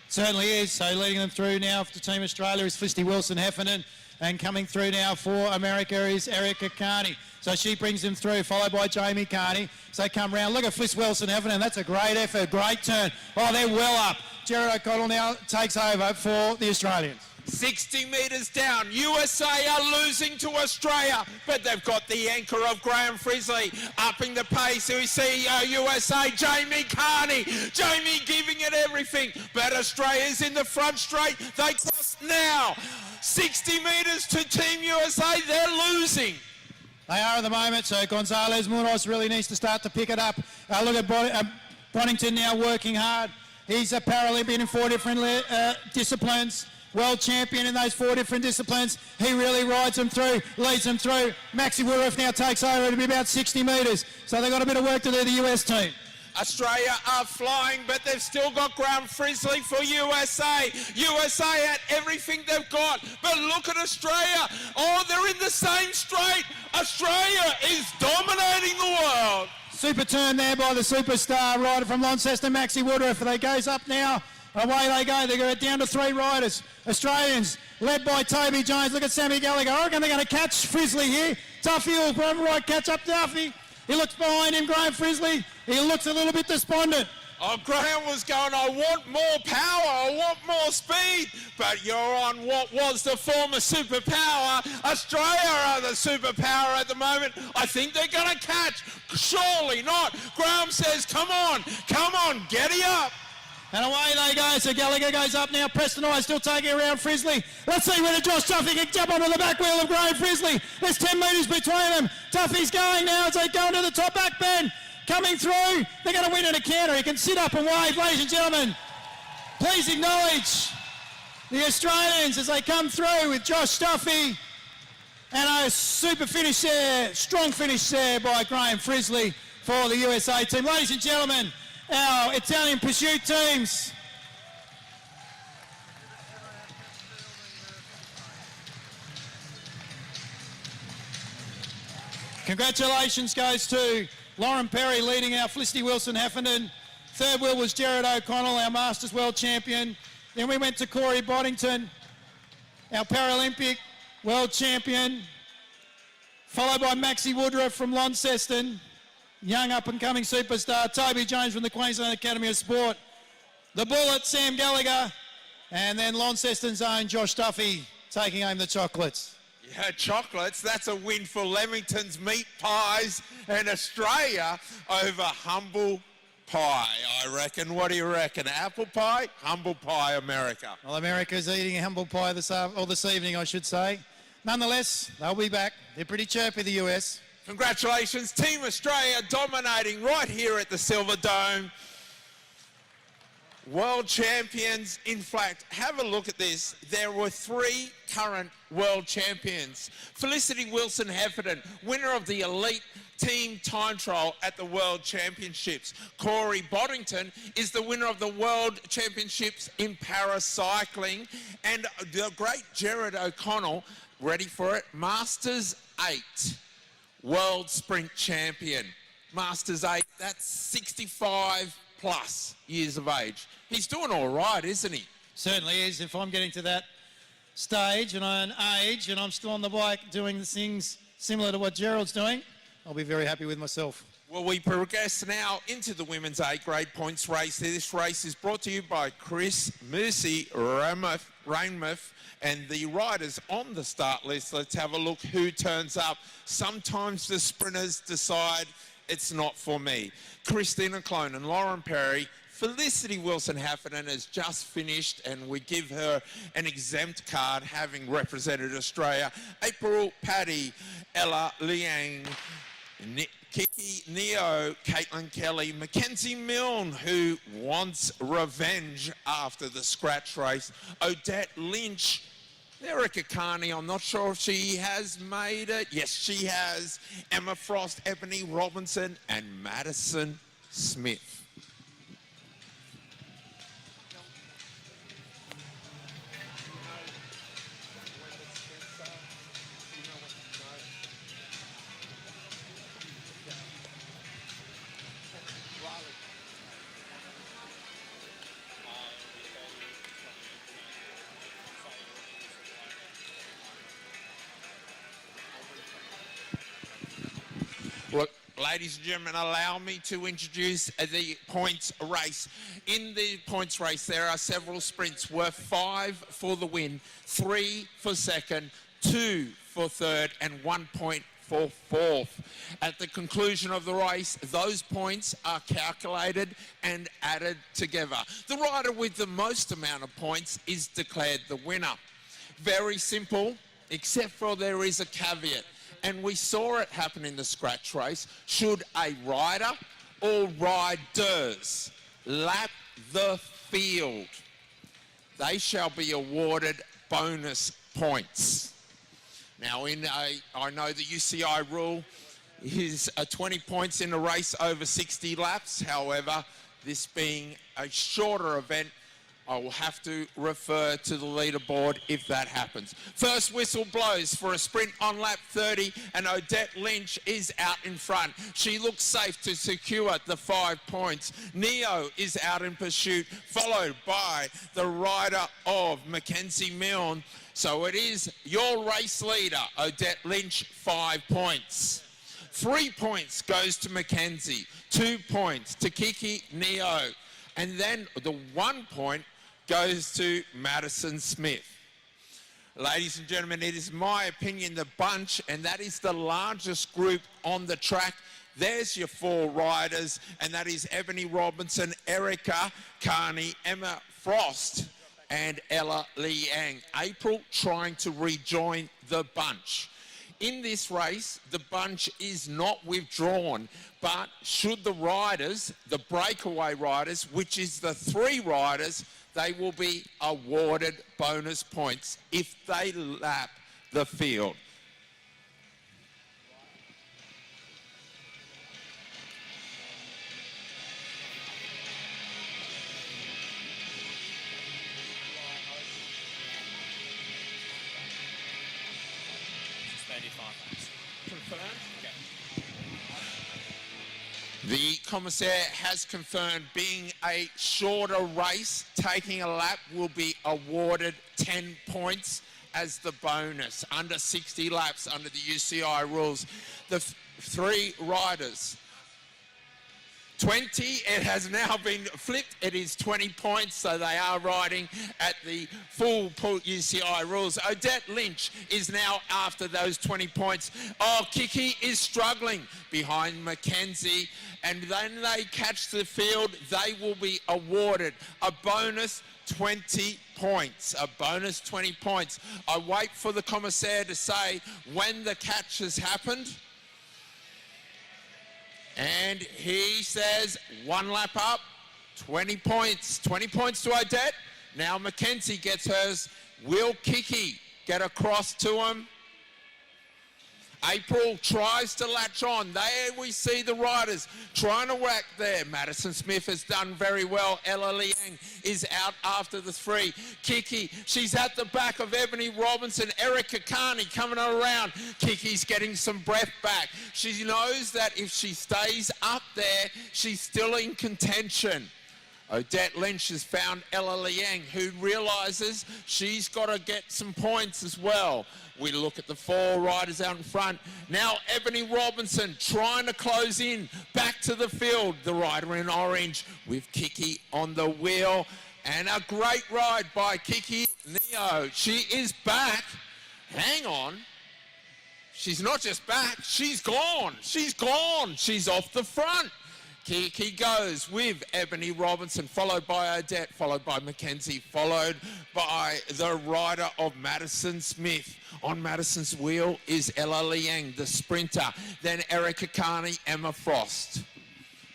Certainly is. So leading them through now for Team Australia is Felicity Wilson-Heffernan, and coming through now for America is Erica Carney. So she brings them through, followed by Jamie Carney. So they come round. Look at Fliss Wilson-Heffernan. That's a great effort, great turn. Oh, they're well up. Jared O'Connell now takes over for the Australians. 60 metres down. USA are losing to Australia, but they've got the anchor of Graham Frisley upping the pace. We see USA, Jamie Carney. Jamie giving it everything, but Australia's in the front straight. They cross now. 60 metres to Team USA. They're losing. They are at the moment, so Gonzalez Munoz really needs to start to pick it up. Look at Boddington now working hard. He's a Paralympian in 4 different disciplines. World champion in those 4 different disciplines. He really rides them through, leads them through. Maxie Woodruff now takes over. It'll be about 60 metres. So they've got a bit of work to do, the US team. Australia are flying, but they've still got Graham Frisley for USA. USA at everything they've got. But look at Australia. Oh, they're in the same straight. Australia is dominating the world. Super turn there by the superstar rider from Launceston, Maxie Woodruff. They goes up now Away they go. They go down to 3 riders. Australians led by Toby Jones. Look at Sammy Gallagher. I reckon they're going to catch Frizzly here. Tuffy will run right, catch up Tuffy. He looks behind him, Graham Frizzly. He looks a little bit despondent. Oh, Graham was going, I want more power, I want more speed. But you're on what was the former superpower. Australia are the superpower at the moment. I think they're going to catch. Surely not. Graham says, come on, giddy up. And away they go. So Gallagher goes up now. Preston Eye still taking around Frizzly. Let's see whether Josh Tuffy can jump onto the back wheel of Graham Frizzly. There's 10 metres between them. Tuffy's going now as they go into the top back bend. Coming through. They're going to win in a canter. He can sit up and wave, ladies and gentlemen. Please acknowledge the Australians as they come through with Josh Tuffy. And a super finish there, strong finish there by Graham Frizzly for the USA team. Ladies and gentlemen, our Italian pursuit teams. Congratulations goes to Lauren Perry leading our Felicity Wilson Heffernan. Third wheel was Jared O'Connell, our Masters World Champion. Then we went to Corey Boddington, our Paralympic World Champion, followed by Maxie Woodruff from Launceston. Young up-and-coming superstar, Toby Jones from the Queensland Academy of Sport. The Bullet, Sam Gallagher. And then Launceston's own Josh Tuffy taking home the chocolates. Yeah, chocolates, that's a win for Leamington's Meat Pies and Australia over Humble Pie, I reckon. What do you reckon? Apple pie, humble pie, America. Well, America's eating a humble pie this evening, I should say. Nonetheless, they'll be back. They're pretty chirpy, the US. Congratulations, Team Australia dominating right here at the Silver Dome. World champions. In fact, have a look at this. There were 3 current world champions. Felicity Wilson Heffernan, winner of the elite team time trial at the World Championships. Corey Boddington is the winner of the World Championships in paracycling. And the great Jared O'Connell, ready for it, Masters 8 World Sprint Champion. Masters 8, that's 65 plus years of age. He's doing all right, isn't he? Certainly is. If I'm getting to that stage and I'm an age and I'm still on the bike doing the things similar to what Gerald's doing, I'll be very happy with myself. Well, we progress now into the women's A-grade points race. This race is brought to you by Chris Mercy Rainmouth and the riders on the start list. Let's have a look who turns up. Sometimes the sprinters decide it's not for me. Christina Clone and Lauren Perry. Felicity Wilson Heffernan has just finished and we give her an exempt card having represented Australia. April Paddy, Ella Liang, Kiki Neo, Caitlin Kelly, Mackenzie Milne, who wants revenge after the scratch race, Odette Lynch, Erica Carney, I'm not sure if she has made it. Yes, she has. Emma Frost, Ebony Robinson, and Madison Smith. Look, ladies and gentlemen, allow me to introduce the points race. In the points race, there are several sprints worth 5 for the win, 3 for second, 2 for third, and 1 point for fourth. At the conclusion of the race, those points are calculated and added together. The rider with the most amount of points is declared the winner. Very simple, except for there is a caveat. And we saw it happen in the scratch race. Should a rider or riders lap the field, they shall be awarded bonus points. Now, I know the UCI rule is 20 points in a race over 60 laps. However, this being a shorter event, I will have to refer to the leaderboard if that happens. First whistle blows for a sprint on lap 30, and Odette Lynch is out in front. She looks safe to secure the 5 points. Neo is out in pursuit, followed by the rider of Mackenzie Milne. So it is your race leader, Odette Lynch, 5 points. 3 points goes to Mackenzie, 2 points to Kiki Neo, and then the 1 point goes to Madison Smith. Ladies and gentlemen, it is my opinion the bunch, and that is the largest group on the track. There's your 4 riders, and that is Ebony Robinson, Erica Carney, Emma Frost, and Ella Liang. April trying to rejoin the bunch. In this race, the bunch is not withdrawn, but should the riders, the breakaway riders, which is the 3 riders, they will be awarded bonus points if they lap the field. The commissaire has confirmed being a shorter race, taking a lap will be awarded 10 points as the bonus, under 60 laps under the UCI rules. The 3 riders, 20, it has now been flipped, it is 20 points, so they are riding at the full UCI rules. Odette Lynch is now after those 20 points. Oh, Kiki is struggling behind Mackenzie, and then they catch the field, they will be awarded a bonus 20 points, a bonus 20 points. I wait for the commissaire to say when the catch has happened. And he says 1 lap up, 20 points. 20 points to Odette. Now Mackenzie gets hers. Will Kiki get across to him? April tries to latch on. There we see the riders trying to whack there. Madison Smith has done very well. Ella Liang is out after the 3. Kiki, she's at the back of Ebony Robinson. Erica Carney coming around. Kiki's getting some breath back. She knows that if she stays up there, she's still in contention. Odette Lynch has found Ella Liang, who realises she's got to get some points as well. We look at the 4 riders out in front. Now Ebony Robinson trying to close in. Back to the field, the rider in orange with Kiki on the wheel. And a great ride by Kiki Neo. She is back. Hang on. She's not just back, she's gone. She's gone. She's off the front. Kiki goes with Ebony Robinson, followed by Odette, followed by Mackenzie, followed by the rider of Madison Smith. On Madison's wheel is Ella Liang, the sprinter. Then Erica Carney, Emma Frost.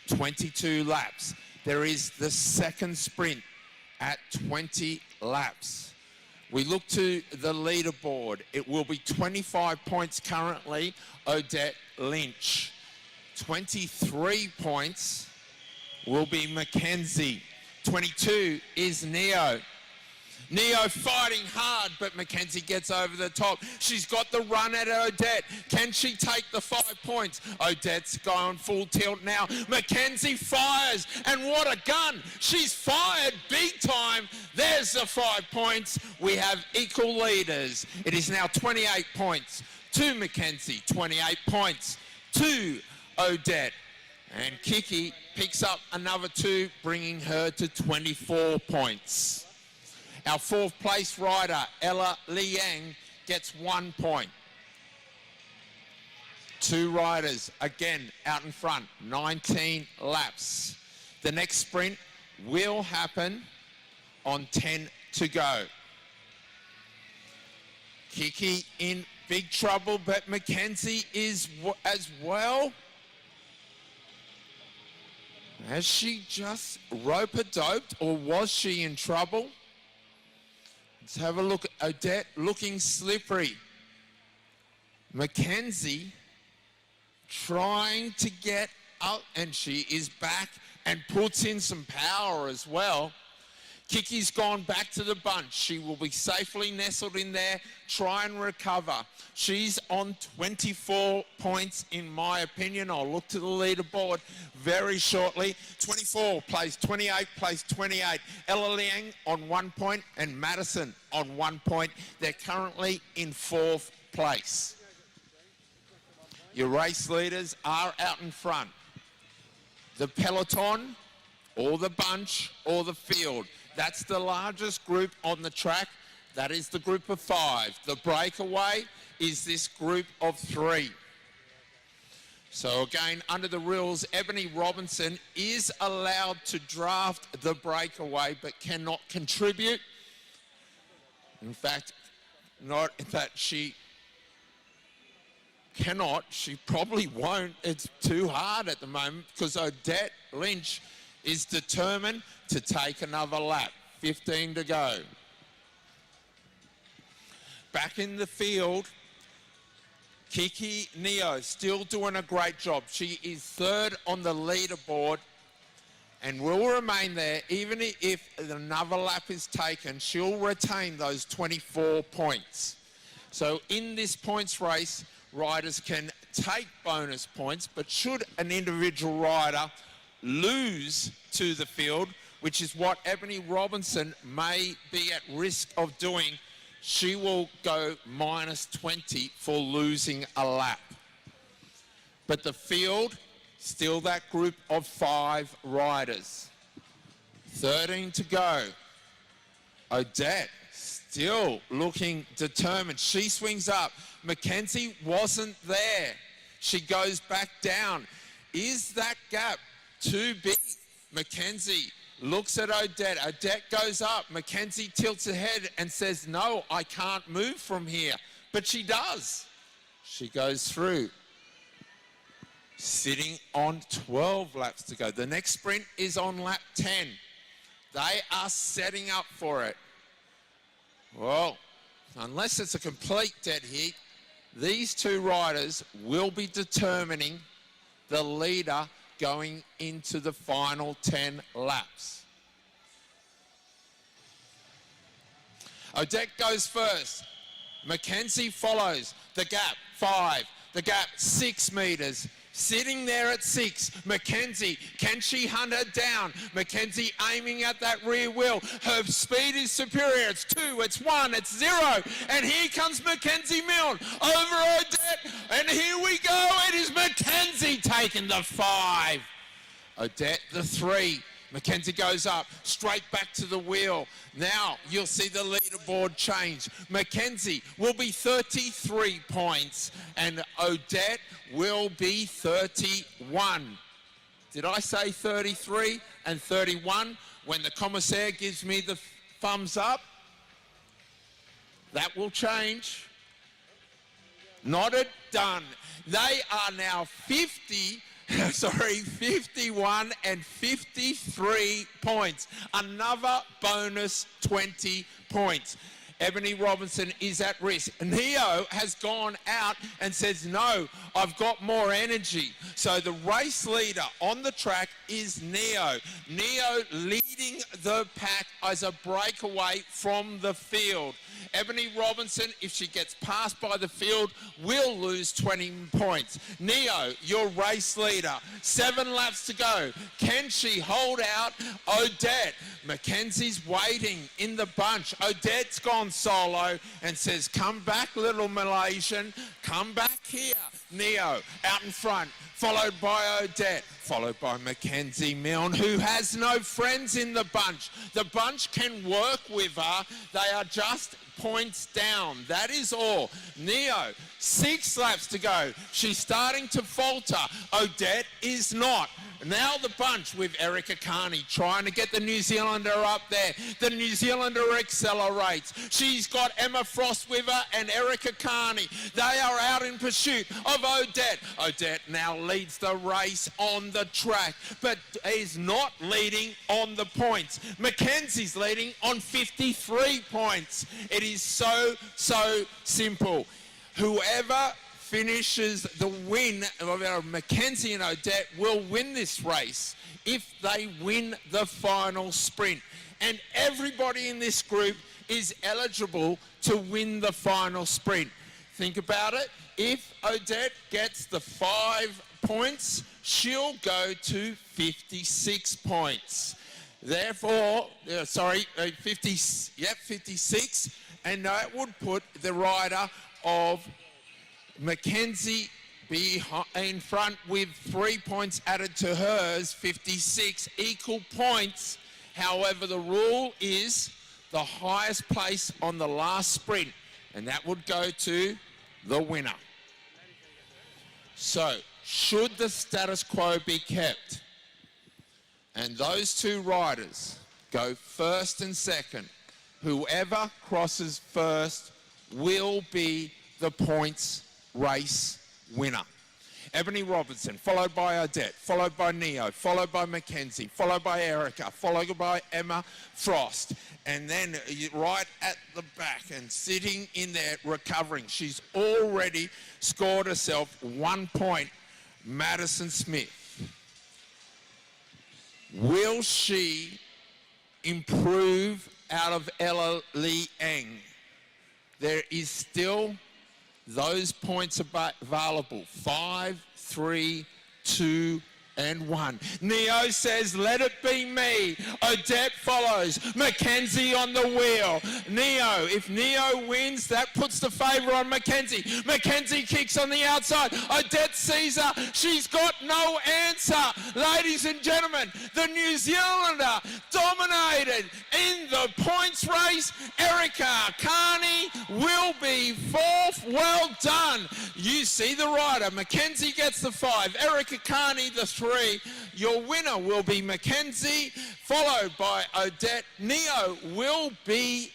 22 laps. There is the second sprint at 20 laps. We look to the leaderboard. It will be 25 points currently, Odette Lynch. 23 points will be Mackenzie. 22 is Neo. Neo fighting hard, but Mackenzie gets over the top. She's got the run at Odette. Can she take the 5 points? Odette's gone full tilt now. Mackenzie fires, and what a gun. She's fired big time. There's the 5 points. We have equal leaders. It is now 28 points to Mackenzie, 28 points to Odette. And Kiki picks up another 2, bringing her to 24 points. Our 4th place rider, Ella Liang, gets 1 point. 2 riders, again, out in front, 19 laps. The next sprint will happen on 10 to go. Kiki in big trouble, but Mackenzie is as well. Has she just rope-a-doped, or was she in trouble? Let's have a look at Odette looking slippery. Mackenzie trying to get up, and she is back and puts in some power as well. Kiki's gone back to the bunch. She will be safely nestled in there, try and recover. She's on 24 points, in my opinion. I'll look to the leaderboard very shortly. 24 plays 28, plays 28. Ella Liang on 1 point and Madison on 1 point. They're currently in 4th place. Your race leaders are out in front. The peloton, or the bunch, or the field. That's the largest group on the track. That is the group of 5. The breakaway is this group of 3. So again, under the rules, Ebony Robinson is allowed to draft the breakaway but cannot contribute. In fact, not that she cannot, she probably won't. It's too hard at the moment because Odette Lynch is determined to take another lap. 15 to go. Back in the field, Kiki Neo still doing a great job. She is 3rd on the leaderboard and will remain there. Even if another lap is taken, she'll retain those 24 points. So in this points race, riders can take bonus points, but should an individual rider lose to the field, which is what Ebony Robinson may be at risk of doing, she will go minus 20 for losing a lap. But the field, still that group of 5 riders. 13 to go. Odette still looking determined. She swings up. Mackenzie wasn't there. She goes back down. Is that gap too big? Mackenzie looks at Odette. Odette goes up. Mackenzie tilts ahead and says, no, I can't move from here. But she does. She goes through. Sitting on 12 laps to go. The next sprint is on lap 10. They are setting up for it. Well, unless it's a complete dead heat, these 2 riders will be determining the leader going into the final 10 laps. Odette goes first. Mackenzie follows. The gap, 5. The gap, 6 metres. Sitting there at 6, Mackenzie, can she hunt her down? Mackenzie aiming at that rear wheel. Her speed is superior. It's 2, it's 1, it's 0. And here comes Mackenzie Milne over Odette. And here we go. It is Mackenzie taking the 5. Odette the 3. Mackenzie goes up, straight back to the wheel. Now you'll see the leaderboard change. Mackenzie will be 33 points and Odette will be 31. Did I say 33 and 31? When the commissaire gives me the thumbs up, that will change. Nodded, done. They are now 51 and 53 points. Another bonus 20 points. Ebony Robinson is at risk. Neo has gone out and says, no, I've got more energy. So the race leader on the track is Neo. Neo leading the pack as a breakaway from the field. Ebony Robinson, if she gets passed by the field, will lose 20 points. Neo, your race leader, 7 laps to go. Can she hold out? Odette, Mackenzie's waiting in the bunch. Odette's gone solo and says, come back, little Malaysian, come back here. Neo out in front, followed by Odette, followed by Mackenzie Milne, who has no friends in the bunch. The bunch can work with her. They are just points down. That is all. Neo, 6 laps to go. She's starting to falter. Odette is not. Now the bunch with Erica Carney trying to get the New Zealander up there. The New Zealander accelerates. She's got Emma Frost with her and Erica Carney. They are out in pursuit of Odette. Odette now leads the race on the track, but is not leading on the points. Mackenzie's leading on 53 points. It is so simple. Whoever finishes the win of Mackenzie and Odette will win this race if they win the final sprint. and everybody in this group is eligible to win the final sprint. Think about it. If Odette gets the 5 points, she'll go to 56 points. Therefore, 56, and that would put the rider of Mackenzie in front with 3 points added to hers, 56 equal points. However, the rule is the highest place on the last sprint, and that would go to the winner. So, should the status quo be kept, and those two riders go first and second, whoever crosses first will be the points race winner. Ebony Robertson, followed by Odette, followed by Neo, followed by Mackenzie, followed by Erica, followed by Emma Frost. And then right at the back and sitting in there recovering, she's already scored herself 1 point, Madison Smith. Will she improve out of Ella Lee Eng? There is still those points available. 5, 3, 2, and 1. Neo says, let it be me. Odette follows. Mackenzie on the wheel. Neo, if Neo wins, that puts the favour on Mackenzie. Mackenzie kicks on the outside. Odette sees her. She's got no answer. Ladies and gentlemen, the New Zealander dominated in the points race. Erica Carney will be 4th. Well done. You see the rider. Mackenzie gets the 5. Erica Carney the 3. Your winner will be Mackenzie, followed by Odette. Neo will be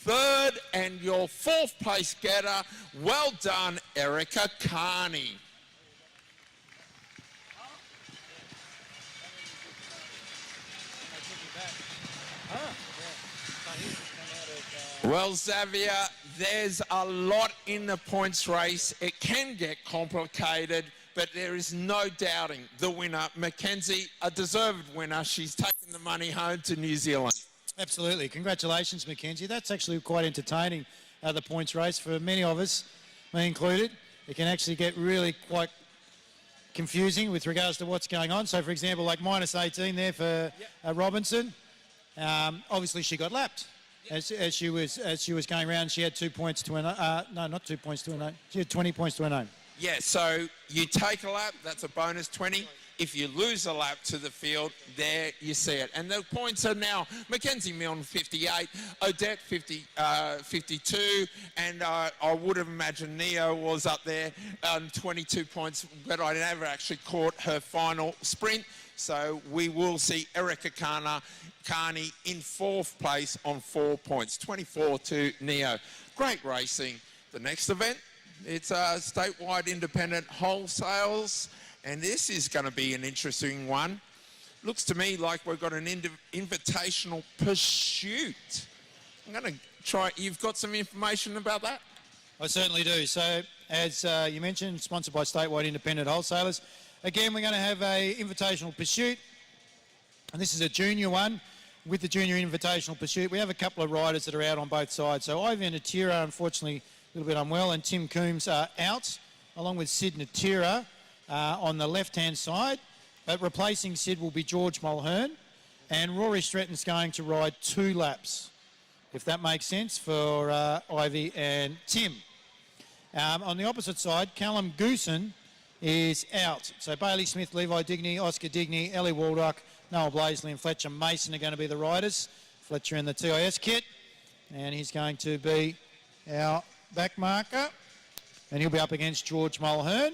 3rd, and your 4th place getter. Well done, Erica Carney. Well, Xavier, there's a lot in the points race. It can get complicated, but there is no doubting the winner, Mackenzie, a deserved winner. She's taken the money home to New Zealand. Absolutely. Congratulations, Mackenzie. That's actually quite entertaining, the points race for many of us, me included. It can actually get really quite confusing with regards to what's going on. So, for example, like minus 18 there for Robinson. Obviously, she got lapped. As she was going around, she had 2 points to her no, not 2 points to her name. She had 20 points to her name. Yeah, so you take a lap, that's a bonus 20. If you lose a lap to the field, there you see it. And the points are now Mackenzie Milne 58, Odette 52, and I would have imagined Neo was up there 22 points, but I never actually caught her final sprint. So we will see Erica Carney in 4th place on 4 points, 24 to Neo. Great racing. The next event, it's statewide independent wholesales, and this is going to be an interesting one. Looks to me like we've got an invitational pursuit. I'm going to try, you've got some information about that? I certainly do. So, as you mentioned, sponsored by statewide independent wholesalers. Again, we're going to have a invitational pursuit, and this is a junior one. With the junior invitational pursuit, we have a couple of riders that are out on both sides. So Ivan Natira, unfortunately, a little bit unwell, and Tim Coombs are out, along with Sid Natira on the left-hand side. But replacing Sid will be George Mulhern, and Rory Stretton's going to ride 2 laps, if that makes sense, for Ivy and Tim. On the opposite side, Callum Goosen is out. So Bailey Smith, Levi Digney, Oscar Digney, Ellie Waldock, Noel Blaisley and Fletcher Mason are going to be the riders. Fletcher in the TIS kit, and he's going to be our back marker, and he'll be up against George Mulhern,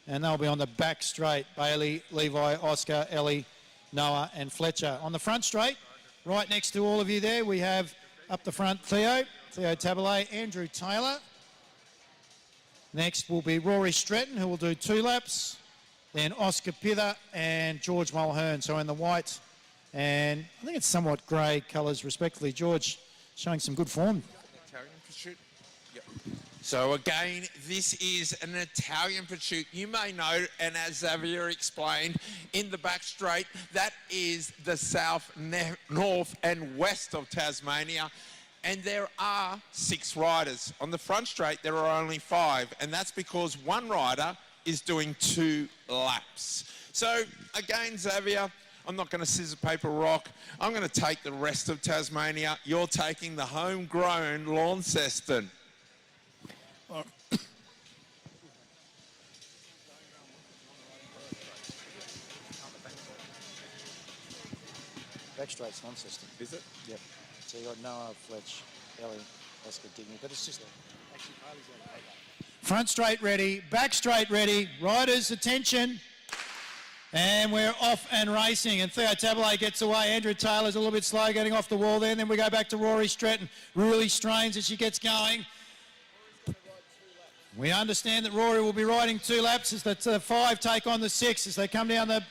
and they'll be on the back straight. Bailey, Levi, Oscar, Ellie, Noah and Fletcher. On the front straight, right next to all of you there, we have up the front Theo Tabalay, Andrew Taylor. Next will be Rory Stretton, who will do 2 laps. Then Oscar Pither and George Mulhern. So in the white and I think it's somewhat grey colours respectively. George showing some good form. So again, this is an Italian pursuit. You may know, and as Xavier explained, in the back straight, that is the south, north and west of Tasmania. And there are 6 riders. On the front straight, there are only 5, and that's because one rider is doing 2 laps. So again, Xavier, I'm not going to scissor, paper, rock. I'm going to take the rest of Tasmania. You're taking the homegrown Launceston. Back straight's Launceston. Is it? Yep. So you got Noah, Fletch, Ellie, Oscar, Digney, but it's just actually Carly's got it. Front straight ready, back straight ready, riders attention. And we're off and racing, and Theo Tabalay gets away. Andrew Taylor's a little bit slow getting off the wall there, and then we go back to Rory Stratton. Really strains as she gets going. We understand that Rory will be riding 2 laps as the 5 take on the 6 as they come down the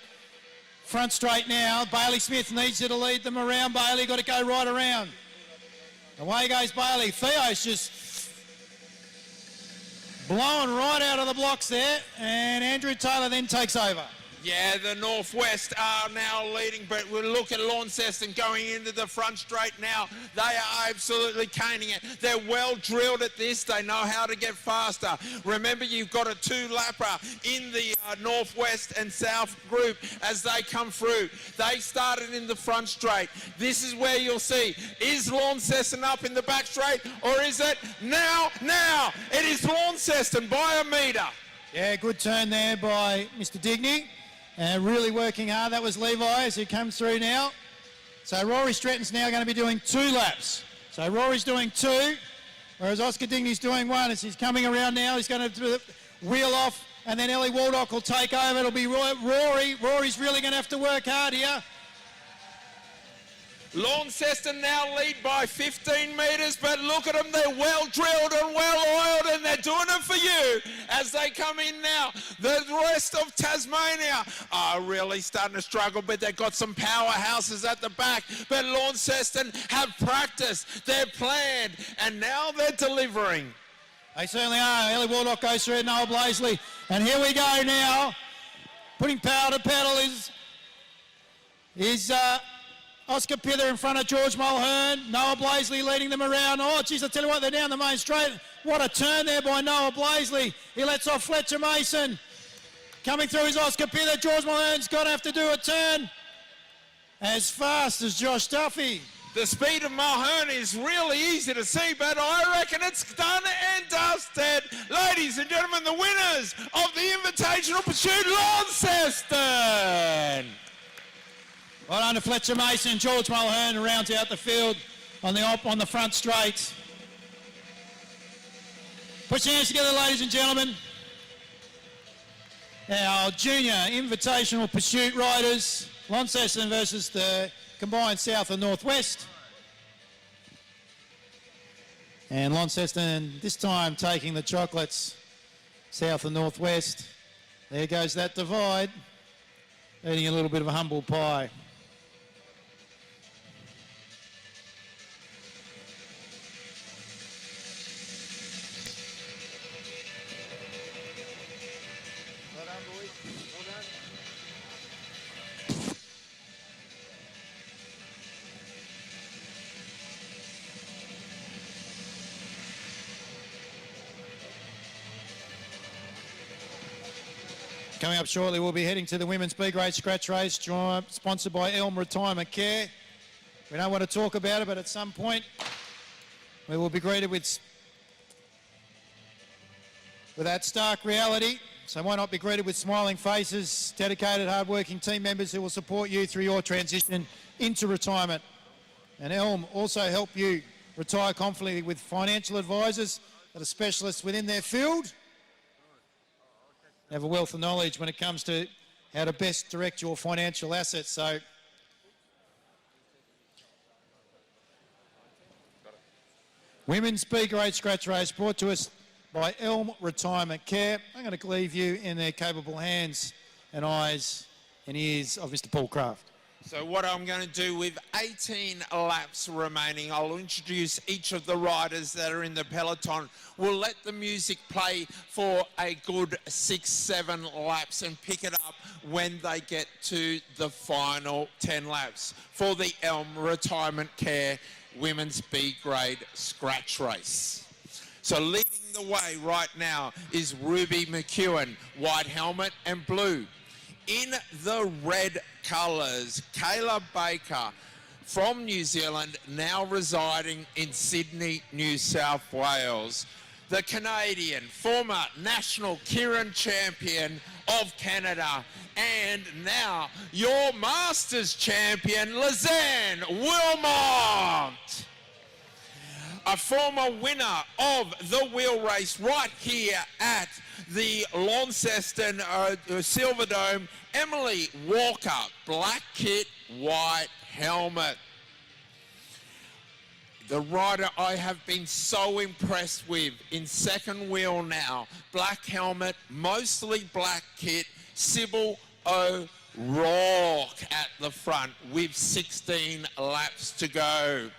front straight now. Bailey Smith needs you to lead them around. Bailey, got to go right around. Away goes Bailey. Theo's just blowing right out of the blocks there, and Andrew Taylor then takes over. Yeah, the Northwest are now leading, but we'll look at Launceston going into the front straight now. They are absolutely caning it. They're well drilled at this. They know how to get faster. Remember, you've got a 2-lapper in the Northwest and South group as they come through. They started in the front straight. This is where you'll see, is Launceston up in the back straight, or is it now? It is Launceston by a metre. Yeah, good turn there by Mr. Digney. Really working hard. That was Levi as he comes through now. So Rory Stratton's now going to be doing 2 laps. So Rory's doing 2, whereas Oscar Digney's doing 1 as he's coming around now. He's going to wheel off, and then Ellie Waldock will take over. It'll be Rory. Rory's really going to have to work hard here. Launceston now lead by 15 metres, but look at them, they're well drilled and well oiled, and they're doing it for you as they come in now. The rest of Tasmania are really starting to struggle, but they've got some powerhouses at the back. But Launceston have practiced, they're planned, and now they're delivering. They certainly are. Ellie Waldock goes through Noah Blaisley, and here we go now. Putting power to pedal is Oscar Pither in front of George Mulhern. Noah Blaisley leading them around. Oh, geez, I tell you what, they're down the main straight. What a turn there by Noah Blaisley. He lets off Fletcher Mason. Coming through is Oscar Pither. George Mulhern's going to have to do a turn as fast as Josh Duffy. The speed of Mulhern is really easy to see, but I reckon it's done and dusted. Ladies and gentlemen, the winners of the Invitational Pursuit, Launceston. Well done to Fletcher Mason. George Mulhern rounds out the field on the front straight. Put your hands together, ladies and gentlemen. Our junior invitational pursuit riders, Launceston versus the combined South and Northwest. And Launceston this time taking the chocolates, South and Northwest. There goes that divide, eating a little bit of a humble pie. Coming up shortly, we'll be heading to the Women's B-Grade Scratch Race, sponsored by Elm Retirement Care. We don't want to talk about it, but at some point, we will be greeted with that stark reality. So why not be greeted with smiling faces, dedicated, hard-working team members who will support you through your transition into retirement. And Elm also help you retire confidently with financial advisors that are specialists within their field. Have a wealth of knowledge when it comes to how to best direct your financial assets. So Women's B-Grade Scratch Race brought to us by Elm Retirement Care. I'm going to leave you in their capable hands and eyes and ears of Mr. Paul Craft. So what I'm going to do with 18 laps remaining, I'll introduce each of the riders that are in the peloton. We'll let the music play for a good 6-7 laps and pick it up when they get to the final 10 laps for the Elm Retirement Care Women's B Grade Scratch Race. So leading the way right now is Ruby McEwen, white helmet and blue. In the red colours, Kayla Baker from New Zealand, now residing in Sydney, New South Wales. The Canadian, former national Kieran champion of Canada, and now your Masters champion, Lizanne Wilmot. A former winner of the wheel race right here at the Launceston Silverdome, Emily Walker, black kit, white helmet. The rider I have been so impressed with in second wheel now, black helmet, mostly black kit, Sybil O'Rourke at the front with 16 laps to go.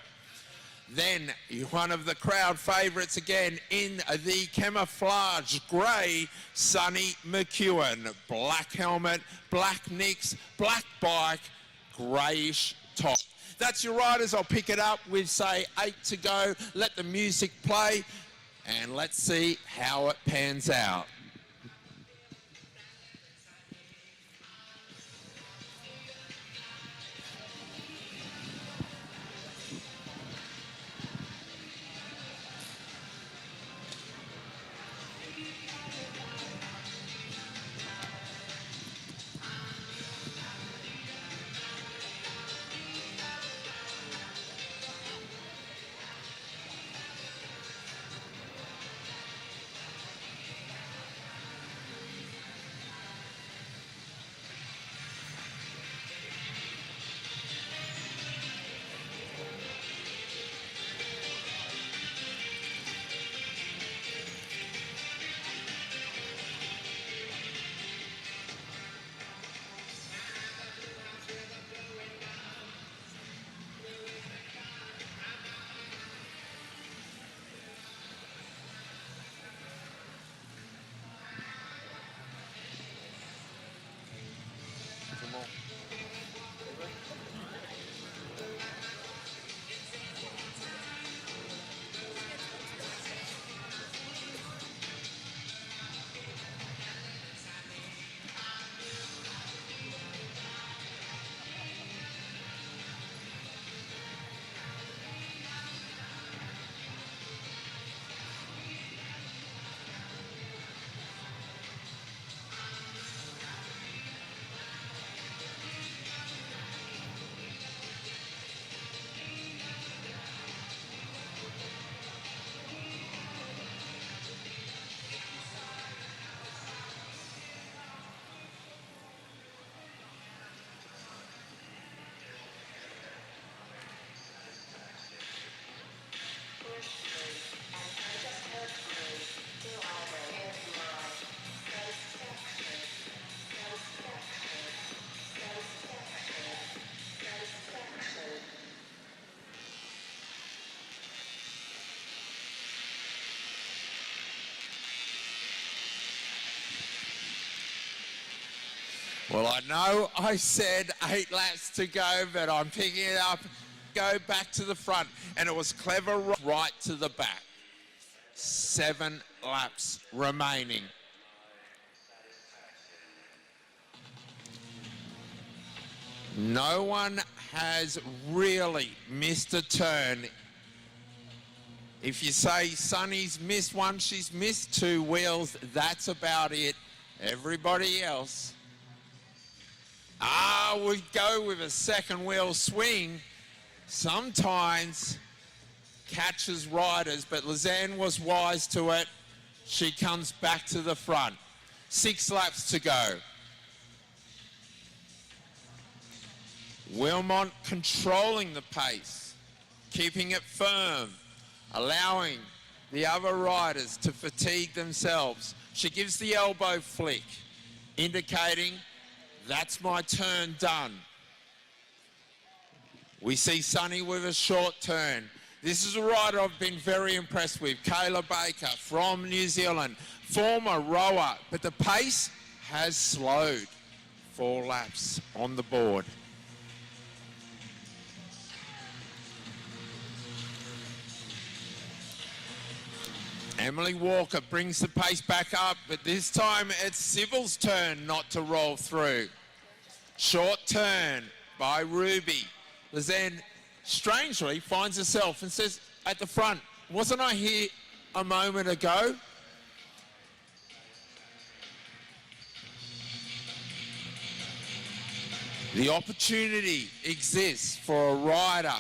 Then one of the crowd favourites again in the camouflage grey, Sonny McEwen. Black helmet, black nicks, black bike, greyish top. That's your riders. I'll pick it up with, say, 8 to go. Let the music play and let's see how it pans out. Well, I know I said 8 laps to go, but I'm picking it up, go back to the front, and it was clever right to the back. 7 laps remaining. No one has really missed a turn. If you say Sonny's missed one, she's missed 2 wheels, that's about it. Everybody else. We go with a second wheel swing. Sometimes catches riders, but Lizanne was wise to it. She comes back to the front. 6 laps to go. Wilmot controlling the pace, keeping it firm, allowing the other riders to fatigue themselves. She gives the elbow flick, indicating that's my turn done. We see Sonny with a short turn. This is a rider I've been very impressed with, Kayla Baker from New Zealand, former rower, but the pace has slowed. 4 laps on the board. Emily Walker brings the pace back up, but this time it's Sybil's turn not to roll through. Short turn by Ruby. Lizanne strangely finds herself and says at the front, wasn't I here a moment ago? The opportunity exists for a rider.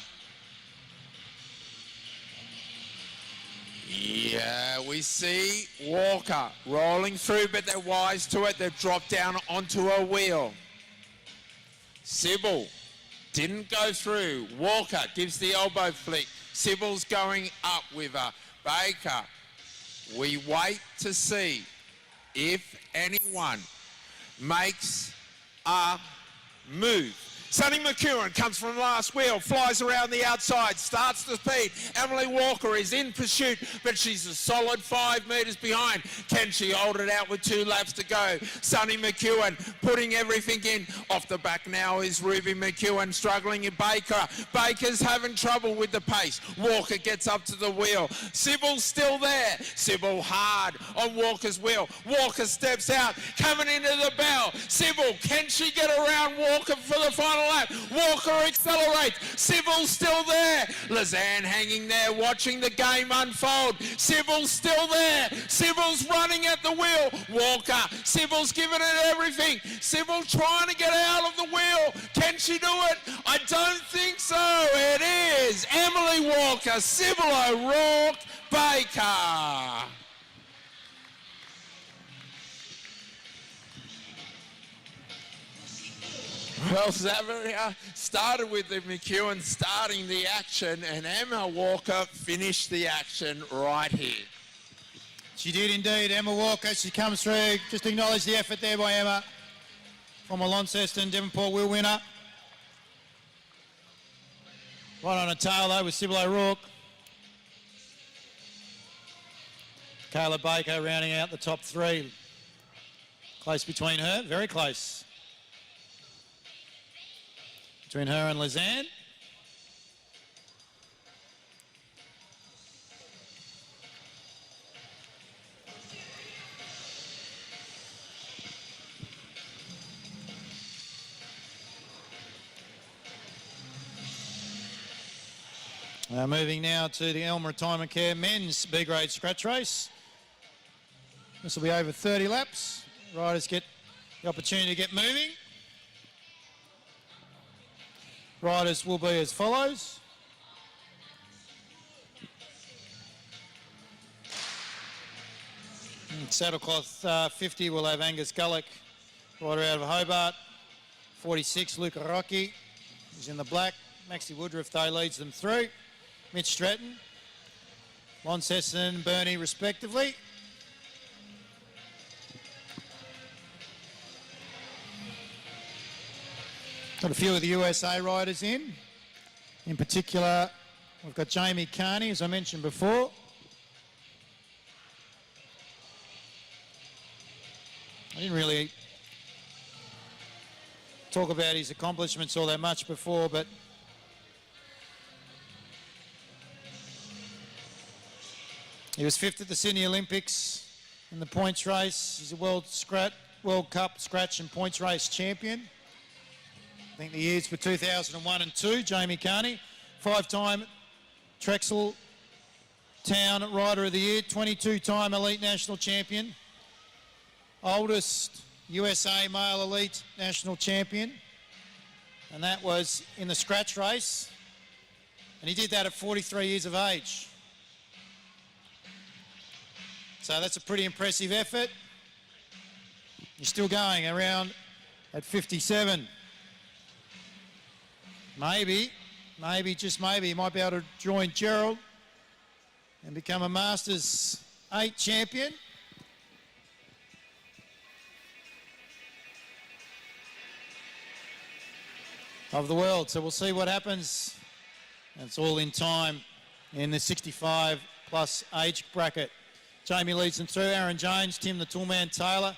Yeah, we see Walker rolling through, but they're wise to it. They've dropped down onto a wheel. Sybil didn't go through. Walker gives the elbow flick. Sybil's going up with her. Baker, we wait to see if anyone makes a move. Sonny McEwen comes from last wheel, flies around the outside, starts the speed. Emily Walker is in pursuit, but she's a solid 5 metres behind. Can she hold it out with 2 laps to go? Sonny McEwen putting everything in. Off the back now is Ruby McEwen struggling in Baker. Baker's having trouble with the pace. Walker gets up to the wheel. Sybil's still there. Sybil hard on Walker's wheel. Walker steps out, coming into the bell. Sybil, can she get around Walker for the final lap? Walker accelerates. Sybil's still there. Lizanne hanging there watching the game unfold. Sybil's still there. Sybil's running at the wheel. Walker, Sybil's giving it everything. Sybil trying to get out of the wheel. Can she do it? I don't think so. It is Emily Walker, Sybil O'Rourke, Baker. Well, Xavier started with the McEwen starting the action, and Emma Walker finished the action right here. She did indeed, Emma Walker. She comes through. Just acknowledge the effort there by Emma. Former Launceston Devonport wheel winner. Right on a tail though with Sybil O'Rourke. Kayla Baker rounding out the top 3. Close between her, very close. Between her and Lizanne. Moving now to the Elm Retirement Care men's B-grade scratch race. This will be over 30 laps. Riders get the opportunity to get moving. Riders will be as follows. Saddlecloth 50 will have Angus Gullick, rider out of Hobart. 46, Luca Rocchi is in the black. Maxie Woodruff, though, leads them through. Mitch Stratton, Launceston, Bernie, respectively. Got a few of the USA riders in. In particular, we've got Jamie Carney, as I mentioned before. I didn't really talk about his accomplishments all that much before, but he was 5th at the Sydney Olympics in the points race. He's a World Cup scratch and points race champion. I think the years were 2001 and 2, Jamie Carney. 5-time Trexel Town Rider of the Year, 22-time Elite National Champion. Oldest USA Male Elite National Champion. And that was in the scratch race. And he did that at 43 years of age. So that's a pretty impressive effort. He's still going around at 57. Maybe, just maybe, he might be able to join Gerald and become a Masters 8 champion. of the world. So we'll see what happens. And it's all in time in the 65 plus age bracket. Jamie leads them through. Aaron Jones, Tim the Toolman Taylor.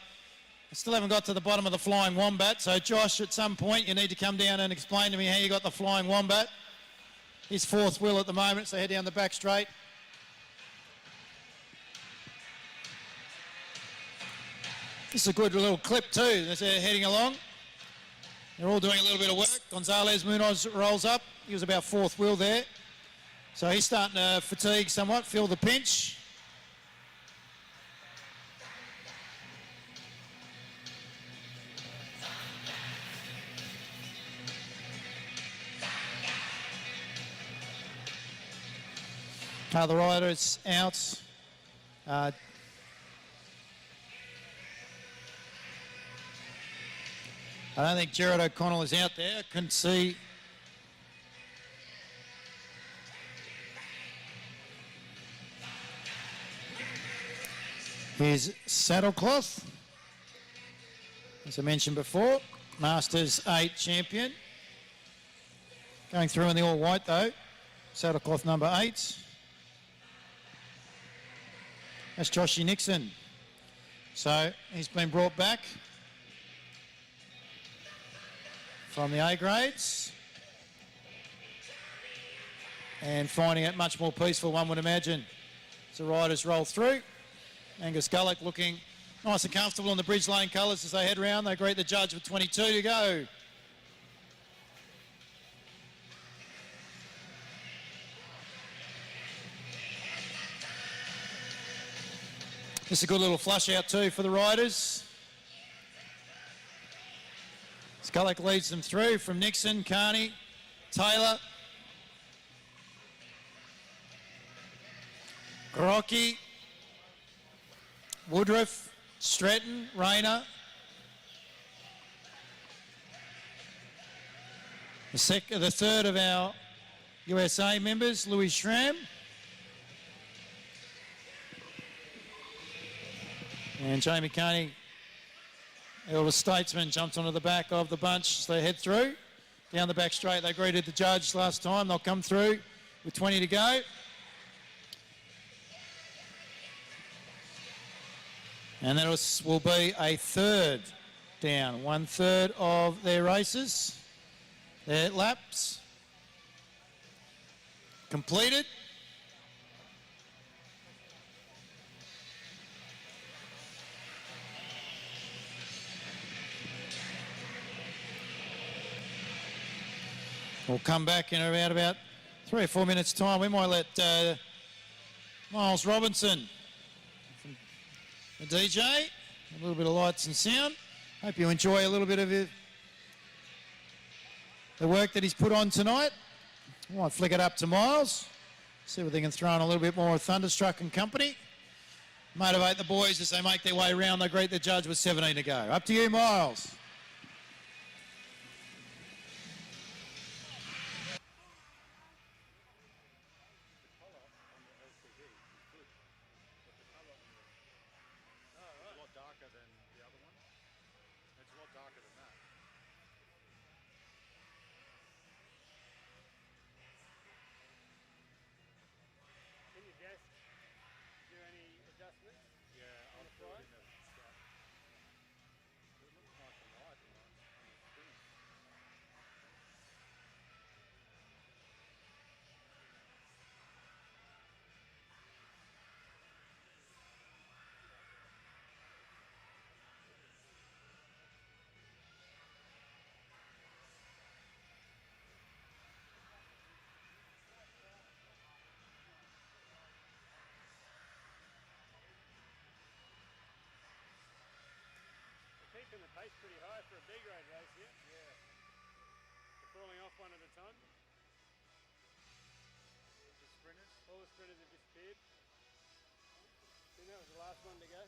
I still haven't got to the bottom of the Flying Wombat. So Josh, at some point you need to come down and explain to me how you got the Flying Wombat. He's fourth wheel at the moment, so head down the back straight. This is a good little clip too as they're heading along. They're all doing a little bit of work. Gonzalez Munoz rolls up. He was about fourth wheel there. So he's starting to fatigue somewhat, feel the pinch. The riders out. I don't think Jared O'Connell is out there. I couldn't see. His saddlecloth, as I mentioned before, Masters 8 champion. Going through in the all white though, saddlecloth number 8. That's Joshy Nixon. So he's been brought back from the A grades and finding it much more peaceful, one would imagine, as the riders roll through. Angus Gullick looking nice and comfortable in the Bridge Lane colours as they head round. They greet the judge with 22 to go. This is a good little flush out too for the riders. Skullick leads them through from Nixon, Carney, Taylor, Grocki, Woodruff, Stretton, Rayner. The third of our USA members, Louis Schramm. And Jamie Carney, elder statesman, jumped onto the back of the bunch as they head through. Down the back straight, they greeted the judge last time. They'll come through with 20 to go. And that will be a third down, 1/3 of their races. Their laps completed. We'll come back in about 3 or 4 minutes' time. We might let Miles Robinson, the DJ, a little bit of lights and sound. Hope you enjoy a little bit of the work that he's put on tonight. I might flick it up to Miles, see if they can throw in a little bit more Thunderstruck and company. Motivate the boys as they make their way around. They greet the judge with 17 to go. Up to you, Miles. Keeping the pace pretty high for a B grade race here. Yeah. They're falling off one at a time. The sprinters? All the sprinters have disappeared. I think that was the last one to go.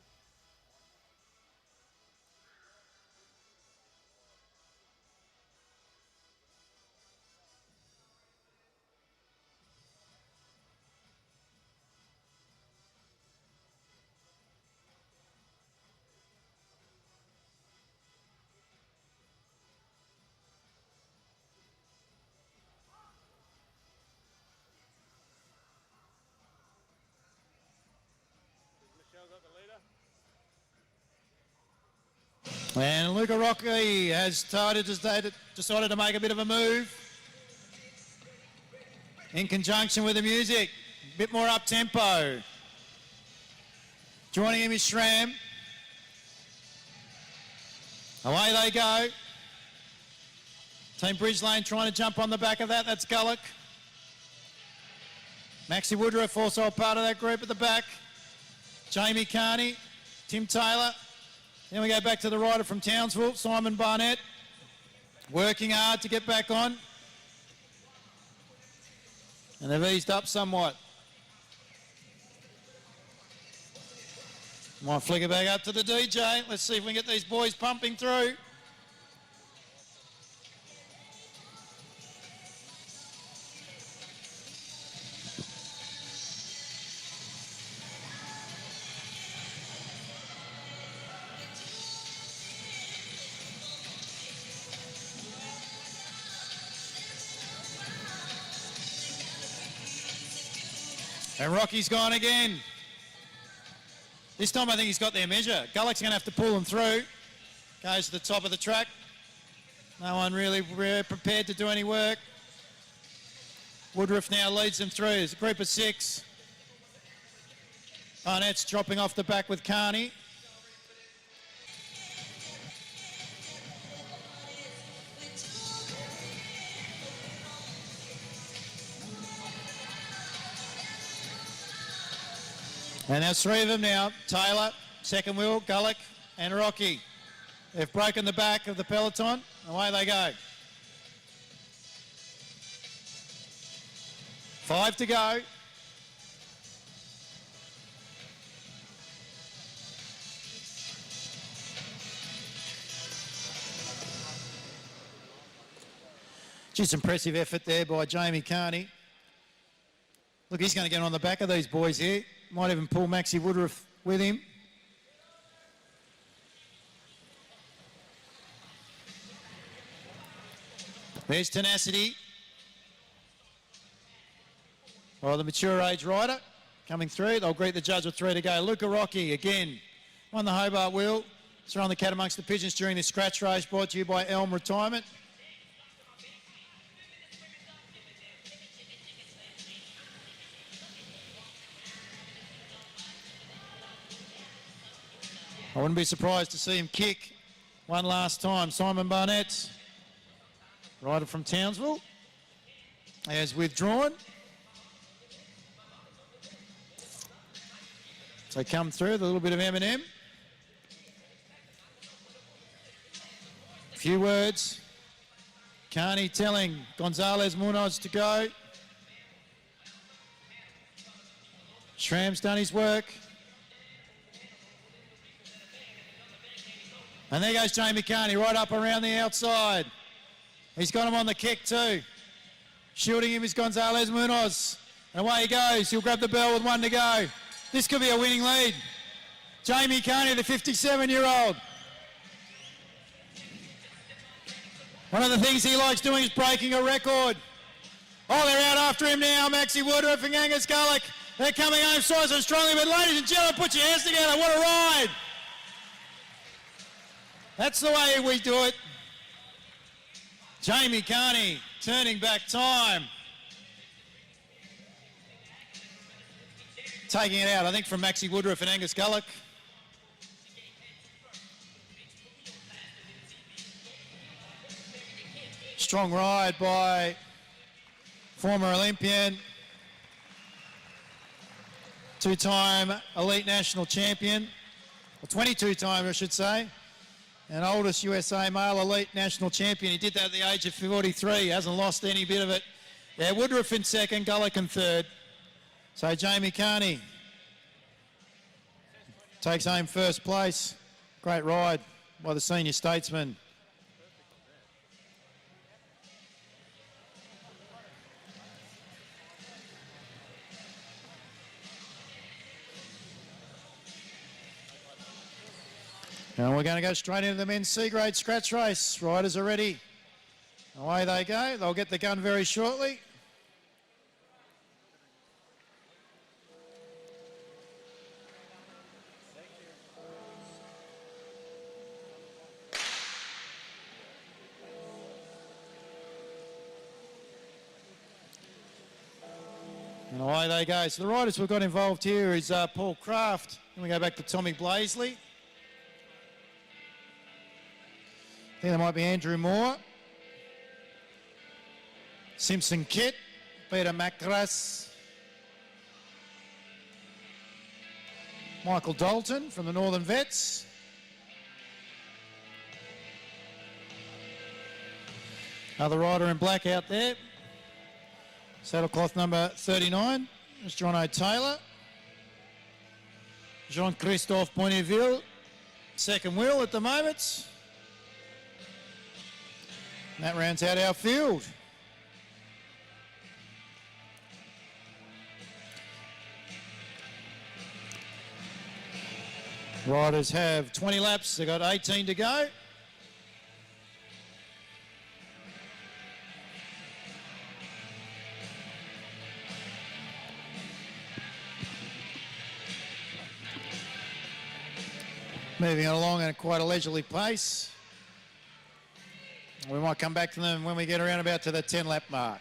And Luca Rocchi has decided to make a bit of a move in conjunction with the music. A bit more up-tempo. Joining him is Schramm. Away they go. Team Bridge Lane trying to jump on the back of that. That's Gullick. Maxi Woodruff also a part of that group at the back. Jamie Carney, Tim Taylor. Then we go back to the rider from Townsville, Simon Barnett. Working hard to get back on. And they've eased up somewhat. Might flick it back up to the DJ. Let's see if we can get these boys pumping through. And Rocky's gone again. This time I think he's got their measure. Gullick's going to have to pull them through. Goes to the top of the track. No one really prepared to do any work. Woodruff now leads them through. It's a group of 6. Barnett's dropping off the back with Carney. And there's 3 of them now. Taylor, second wheel, Gullick and Rocky. They've broken the back of the peloton. Away they go. 5 to go. Just impressive effort there by Jamie Carney. Look, he's going to get on the back of these boys here. Might even pull Maxi Woodruff with him. There's Tenacity. Well, the mature age rider coming through. They'll greet the judge with 3 to go. Luca Rocchi again on the Hobart wheel. Throwing the cat amongst the pigeons during this scratch race brought to you by Elm Retirement. I wouldn't be surprised to see him kick one last time. Simon Barnett, rider from Townsville, has withdrawn. So come through with a little bit of M&M. A few words. Carney telling Gonzalez Munoz to go. Schramm's done his work. And there goes Jamie Carney right up around the outside. He's got him on the kick too. Shielding him is Gonzalez Munoz. And away he goes. He'll grab the bell with 1 to go. This could be a winning lead. Jamie Carney, the 57-year-old. One of the things he likes doing is breaking a record. Oh, they're out after him now. Maxi Woodruff and Angus Gullick. They're coming home so strongly. But ladies and gentlemen, put your hands together. What a ride. That's the way we do it. Jamie Carney turning back time. Taking it out, I think, from Maxi Woodruff and Angus Gullick. Strong ride by former Olympian, 2-time elite national champion, or 22-time, I should say. And oldest USA male elite national champion. He did that at the age of 43. Hasn't lost any bit of it. Yeah, Woodruff in second, Gullick in third. So Jamie Carney takes home first place. Great ride by the senior statesman. And we're going to go straight into the men's C-grade scratch race. Riders are ready. Away they go. They'll get the gun very shortly. And away they go. So the riders we've got involved here is Paul Craft. Then we go back to Tommy Blaisley. I think there might be Andrew Moore. Simpson Kit, Peter Macras. Michael Dalton from the Northern Vets. Another rider in black out there. Saddlecloth number 39 is John O'Taylor. Jean-Christophe Bonneville, second wheel at the moment. And that rounds out our field. Riders have 20 laps, they've got 18 to go. Moving along at quite a leisurely pace. We might come back to them when we get around about to the 10 lap mark.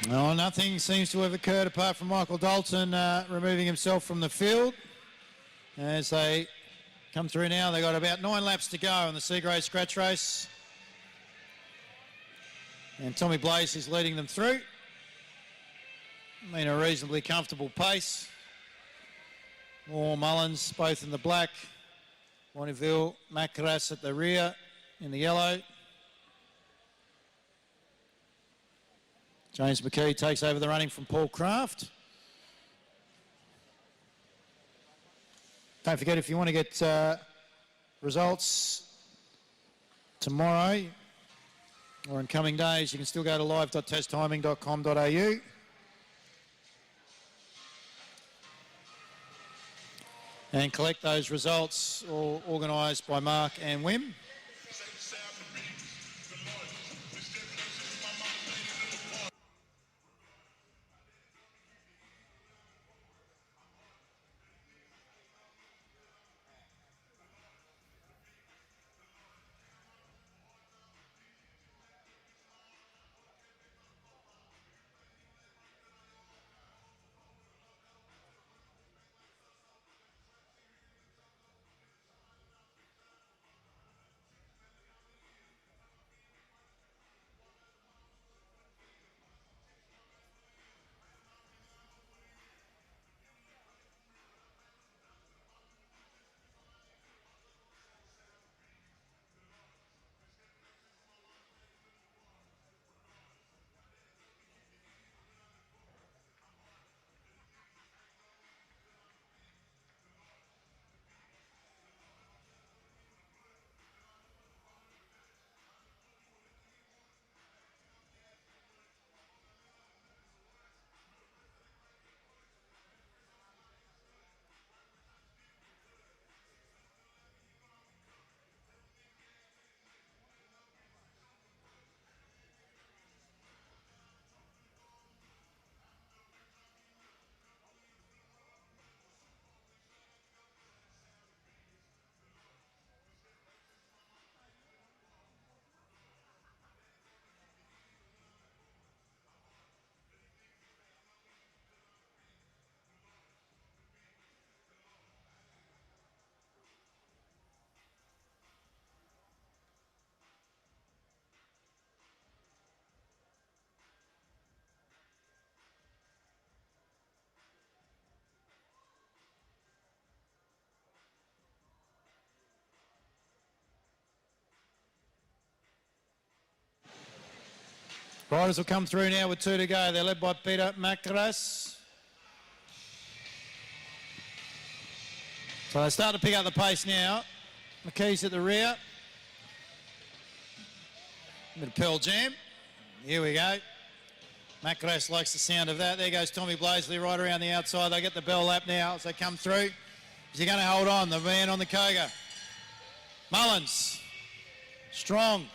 No, nothing seems to have occurred apart from Michael Dalton removing himself from the field. As they come through now, they've got about 9 laps to go in the Seagrave Scratch Race. And Tommy Blaze is leading them through. In a reasonably comfortable pace. Moore, Mullins, both in the black. Bonneville, Macras at the rear in the yellow. James McKee takes over the running from Paul Craft. Don't forget, if you want to get results tomorrow or in coming days, you can still go to live.tastiming.com.au. and collect those results, all organised by Mark and Wim. Riders will come through now with 2 to go. They're led by Peter Macras. So they start to pick up the pace now. McKee's at the rear. A bit of Pearl Jam. Here we go. Macras likes the sound of that. There goes Tommy Blazley right around the outside. They get the bell lap now as they come through. Is he going to hold on? The man on the Koga. Mullins. Strong.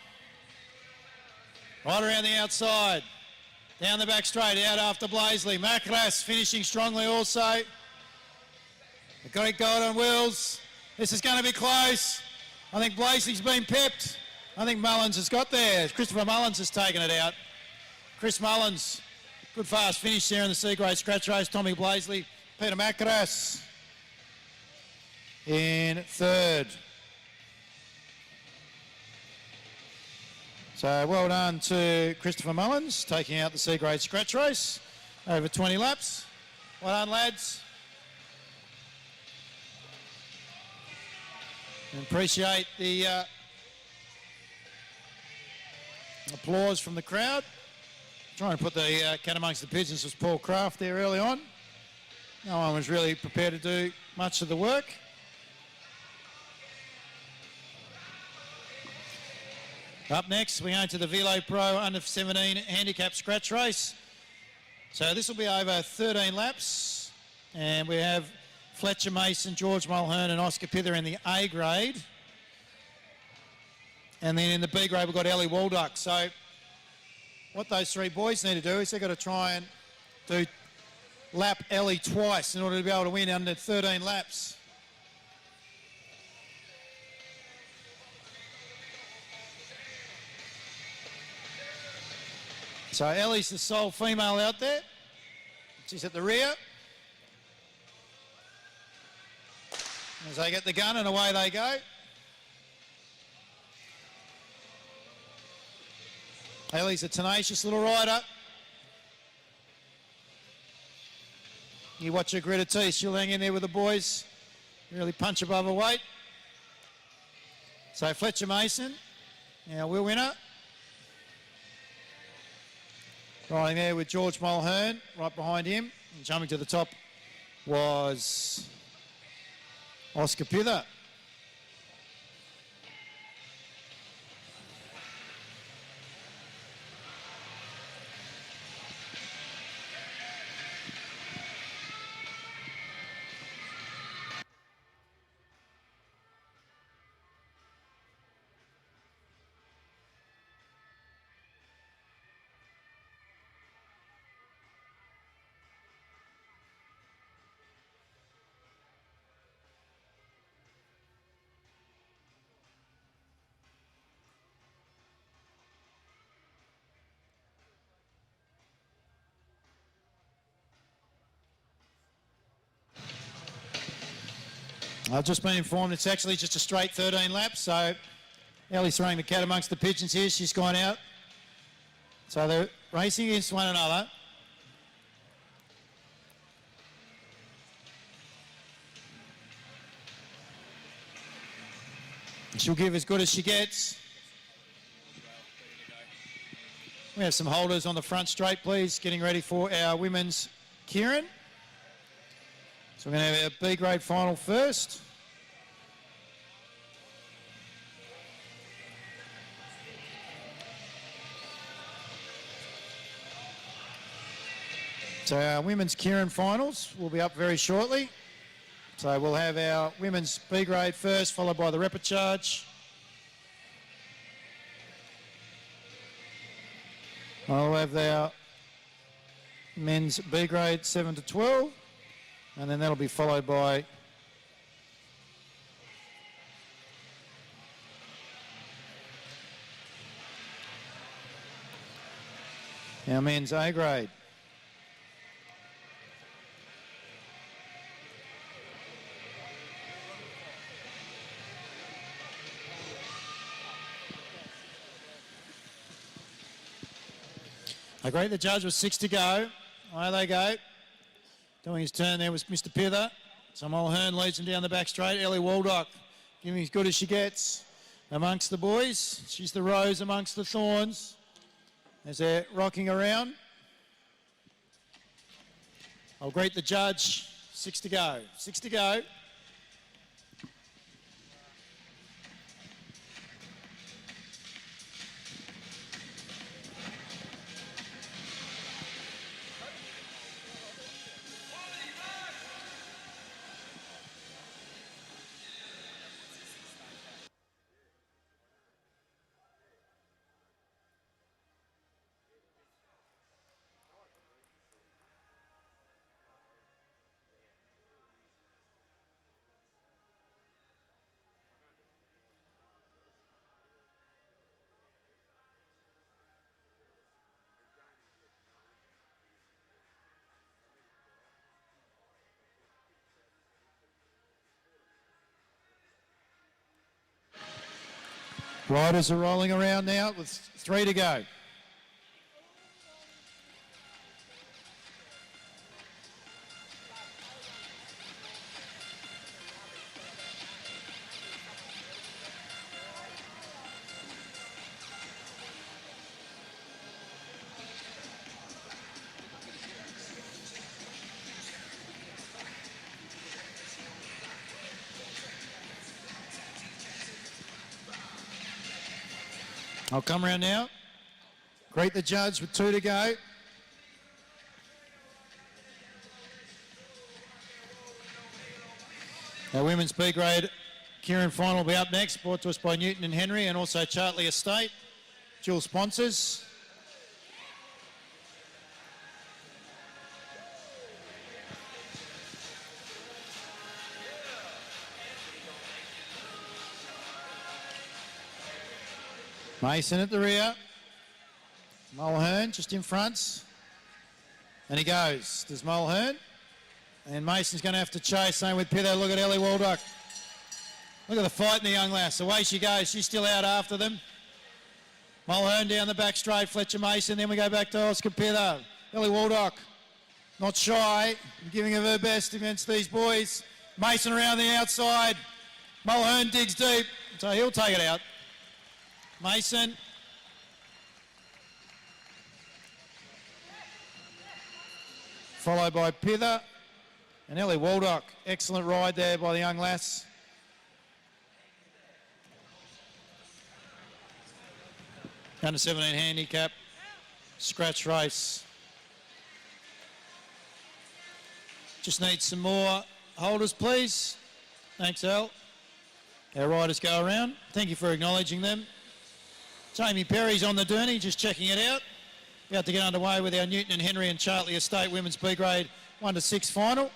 Right around the outside. Down the back straight, out after Blazley. Macras finishing strongly also. The Greek Gold on wheels. This is going to be close. I think Blazley's been pipped. I think Mullins has got there. Christopher Mullins has taken it out. Chris Mullins, good fast finish there in the C-grade scratch race. Tommy Blazley, Peter Macras in third. So well done to Christopher Mullins, taking out the C-grade scratch race over 20 laps. Well done, lads. And appreciate the applause from the crowd. Trying to put the cat amongst the pigeons was Paul Kraft there early on. No one was really prepared to do much of the work. Up next, we go to the Velo Pro Under 17 Handicap Scratch Race. So this will be over 13 laps. And we have Fletcher Mason, George Mulhern and Oscar Pither in the A grade. And then in the B grade, we've got Ellie Walduck. So what those three boys need to do is they've got to try and do lap Ellie twice in order to be able to win under 13 laps. So Ellie's the sole female out there. She's at the rear. As they get the gun and away they go. Ellie's a tenacious little rider. You watch her grit her teeth, she'll hang in there with the boys. Really punch above her weight. So Fletcher Mason, our wheel winner. Riding there with George Mulhern, right behind him. And jumping to the top was Oscar Pither. I've just been informed it's actually just a straight 13 laps, so Ellie's throwing the cat amongst the pigeons here. She's gone out. So they're racing against one another. She'll give as good as she gets. We have some holders on the front straight, please, getting ready for our women's Kieran. So we're going to have our B grade final first. So our women's Kieran finals will be up very shortly. So we'll have our women's B grade first, followed by the repechage. I'll have our men's B grade 7 to 12, and then that'll be followed by our men's A grade. Great, the judge was 6 to go. Away they go. Doing his turn there was Mr. Pither. So Mulhern leads him down the back straight. Ellie Waldock giving as good as she gets amongst the boys. She's the rose amongst the thorns as they're rocking around. I'll greet the judge. 6 to go. 6 to go. Riders are rolling around now with 3 to go. I'll come around now. Greet the judge with 2 to go. Our women's B grade Kieran final will be up next, brought to us by Newton and Henry and also Chartley Estate, dual sponsors. Mason at the rear. Mulhern just in front. And he goes. There's Mulhern. And Mason's going to have to chase. Same with Pither. Look at Ellie Waldock. Look at the fight in the young lass. Away she goes. She's still out after them. Mulhern down the back straight. Fletcher Mason. Then we go back to Oscar Pither. Ellie Waldock. Not shy. Giving her best against these boys. Mason around the outside. Mulhern digs deep. So he'll take it out. Mason. Followed by Pither and Ellie Waldock. Excellent ride there by the young lass. Under 17 handicap. Scratch race. Just need some more holders, please. Thanks, Al. Our riders go around. Thank you for acknowledging them. Jamie Perry's on the Derny, just checking it out. About to get underway with our Newton and Henry and Chartley Estate Women's B grade 1 to 6 final.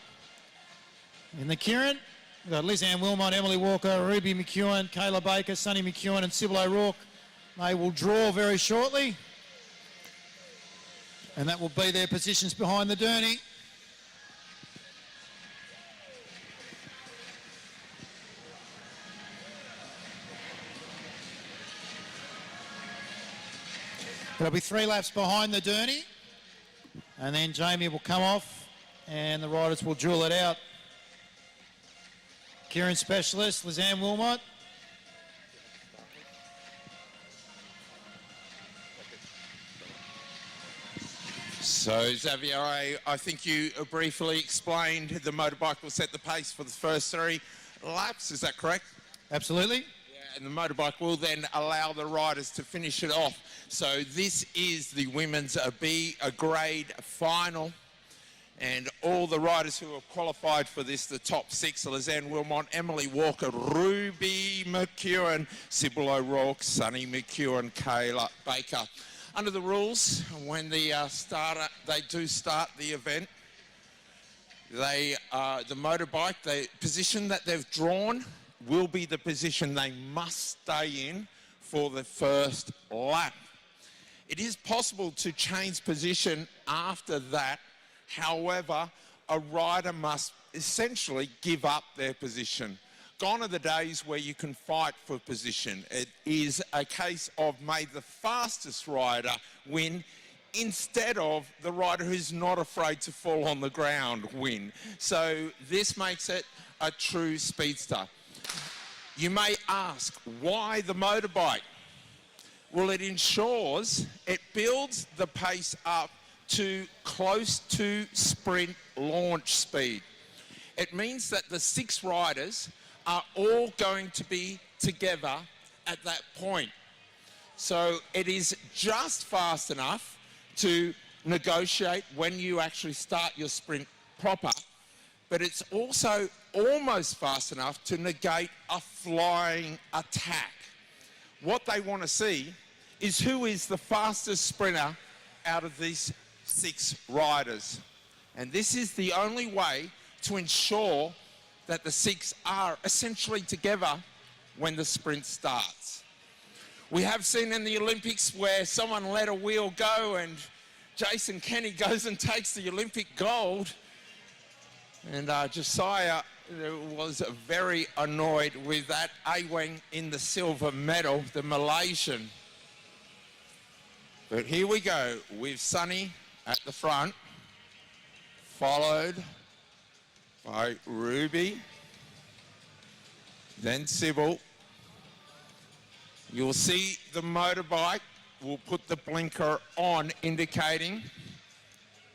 In the Kieran, we've got Liz Ann Wilmot, Emily Walker, Ruby McEwen, Kayla Baker, Sonny McEwen and Sybil O'Rourke. They will draw very shortly. And that will be their positions behind the Derny. It'll be 3 laps behind the Derny, and then Jamie will come off and the riders will duel it out. Kieran specialist, Lizanne Wilmot. So, Xavier, I think you briefly explained the motorbike will set the pace for the first 3 laps. Is that correct? Absolutely. Yeah, and the motorbike will then allow the riders to finish it off. So this is the women's B grade final. And all the riders who have qualified for this, the top 6, Lizanne Wilmot, Emily Walker, Ruby McEwen, Sybil O'Rourke, Sunny McEwen, Kayla Baker. Under the rules, when they do start the event, the motorbike, the position that they've drawn will be the position they must stay in for the first lap. It is possible to change position after that. However, a rider must essentially give up their position. Gone are the days where you can fight for position. It is a case of may the fastest rider win instead of the rider who's not afraid to fall on the ground win. So this makes it a true speedster. You may ask, why the motorbike? Well, it ensures it builds the pace up to close to sprint launch speed. It means that the 6 riders are all going to be together at that point. So it is just fast enough to negotiate when you actually start your sprint proper, but it's also almost fast enough to negate a flying attack. What they want to see is who is the fastest sprinter out of these 6 riders. And this is the only way to ensure that the 6 are essentially together when the sprint starts. We have seen in the Olympics where someone let a wheel go and Jason Kenny goes and takes the Olympic gold. And Josiah was very annoyed with that. Aweng in the silver medal, the Malaysian. But here we go with Sunny at the front, followed by Ruby, then Sybil. You'll see the motorbike will put the blinker on, indicating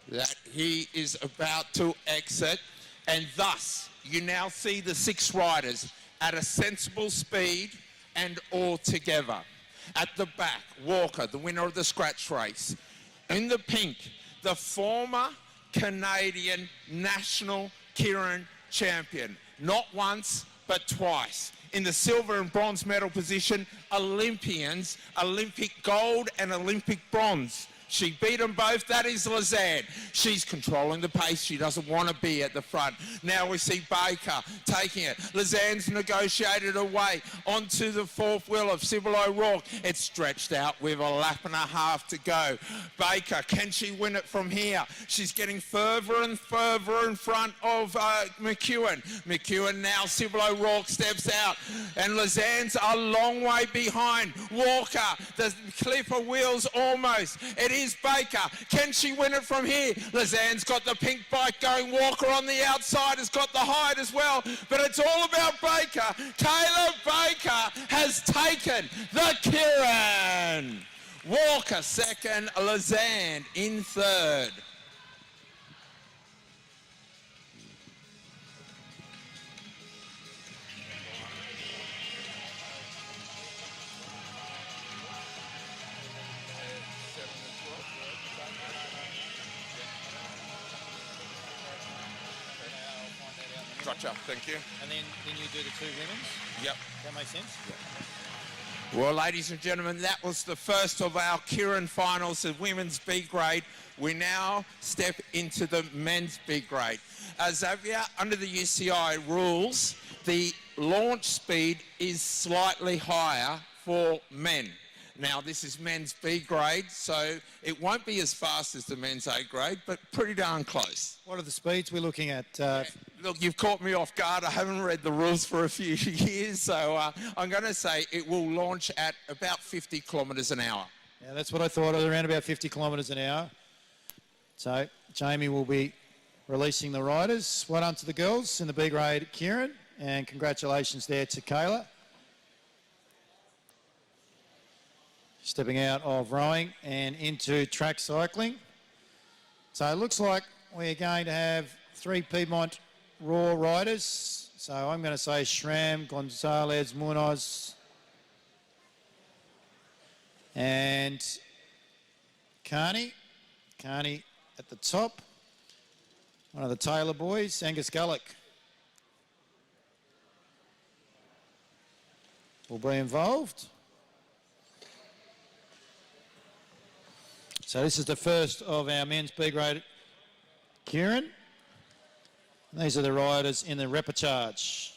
that he is about to exit, and thus you now see the 6 riders at a sensible speed and all together. At the back, Walker, the winner of the scratch race. In the pink, the former Canadian national Kieran champion, not once but twice. In the silver and bronze medal position, Olympians, Olympic gold and Olympic bronze. She beat them both. That is Lizanne. She's controlling the pace. She doesn't want to be at the front. Now we see Baker taking it. Lizanne's negotiated away onto the 4th wheel of Sybil O'Rourke. It's stretched out with a lap and a half to go. Baker, can she win it from here? She's getting further and further in front of McEwen. McEwen now, Sybil O'Rourke steps out. And Lizanne's a long way behind. Walker, the clipper wheels almost. It is Baker. Can she win it from here? Lizanne's got the pink bike going. Walker on the outside has got the height as well. But it's all about Baker. Kayla Baker has taken the Kieran. Walker second, Lizanne in third. Gotcha, thank you. And then you do the 2 women's? Yep. That makes sense? Well, ladies and gentlemen, that was the first of our Kieran finals, the women's B grade. We now step into the men's B grade. Xavier, under the UCI rules, the launch speed is slightly higher for men. Now, this is men's B grade, so it won't be as fast as the men's A grade, but pretty darn close. What are the speeds we're looking at? Look, you've caught me off guard. I haven't read the rules for a few years, so I'm going to say it will launch at about 50 kilometres an hour. Yeah, that's what I thought, around about 50 kilometres an hour. So Jamie will be releasing the riders. Well done to the girls in the B grade, Kieran, and congratulations there to Kayla. Stepping out of rowing and into track cycling. So it looks like we're going to have 3 Piedmont Raw riders. So I'm going to say Schramm, Gonzalez, Munoz, and Carney. Carney at the top. One of the Taylor boys, Angus Gullick, will be involved. So this is the first of our men's B grade, Kieran. And these are the riders in the repercharge.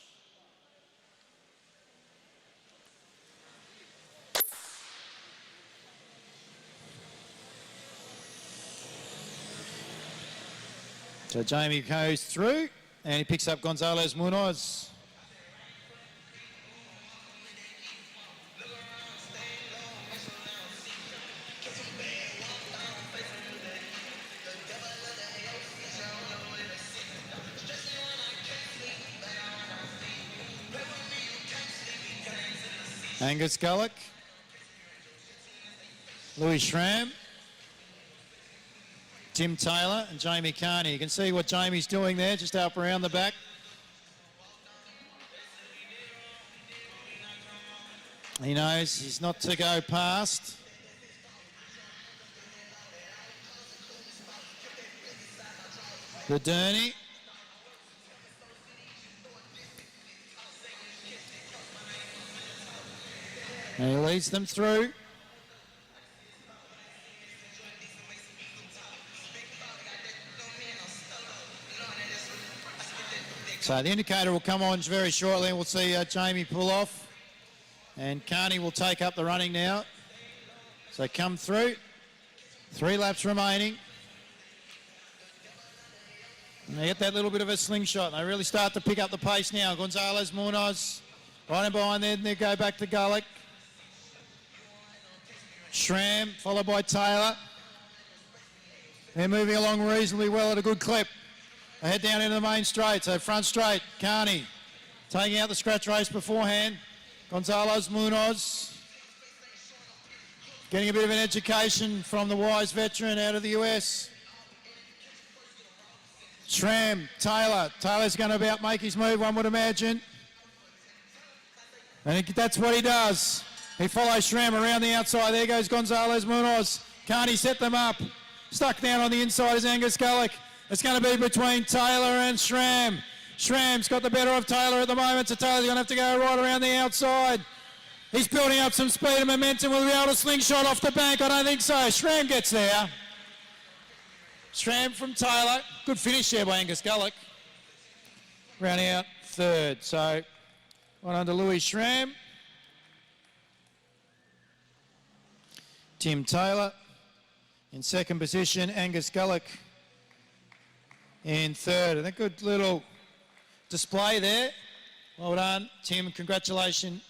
So Jamie goes through and he picks up Gonzalez Munoz. Angus Gullick, Louis Schramm, Tim Taylor and Jamie Carney. You can see what Jamie's doing there, just up around the back. He knows he's not to go past. The Derny. And he leads them through. So the indicator will come on very shortly and we'll see Jamie pull off. And Carney will take up the running now. So come through. 3 laps remaining. And they get that little bit of a slingshot. And they really start to pick up the pace now. Gonzalez, Munoz, right in behind there. And they go back to Gullick. Schramm, followed by Taylor. They're moving along reasonably well at a good clip. They head down into the main straight, so front straight, Carney taking out the scratch race beforehand. Gonzalez Munoz getting a bit of an education from the wise veteran out of the US. Schramm, Taylor. Taylor's going to about make his move, one would imagine. And that's what he does. He follows Schramm around the outside. There goes Gonzalez Munoz. Carney set them up. Stuck down on the inside is Angus Gullick. It's going to be between Taylor and Schramm. Schramm's got the better of Taylor at the moment, so Taylor's going to have to go right around the outside. He's building up some speed and momentum. Will he be able to slingshot off the bank? I don't think so. Schramm gets there. Schramm from Taylor. Good finish there by Angus Gullick. Rounding out third. So, one under Louis Schramm. Tim Taylor in second position. Angus Gullick in third. And a good little display there. Well done, Tim. Congratulating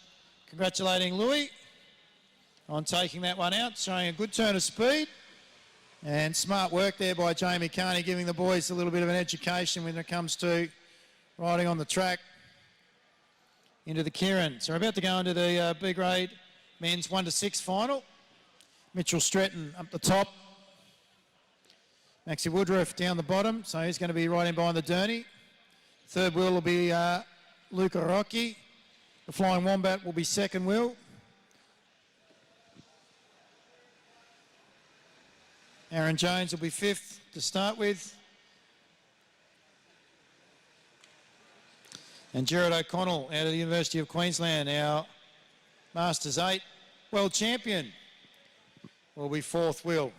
Louis on taking that one out, showing a good turn of speed. And smart work there by Jamie Carney, giving the boys a little bit of an education when it comes to riding on the track into the Kieran. So we're about to go into the B grade men's 1 to 6 final. Mitchell Stretton up the top. Maxie Woodruff down the bottom, so he's going to be right in behind the Derny. Third wheel will be Luca Rocchi. The Flying Wombat will be second wheel. Aaron Jones will be fifth to start with. And Gerard O'Connell out of the University of Queensland, our Masters 8 world champion, will be fourth wheel.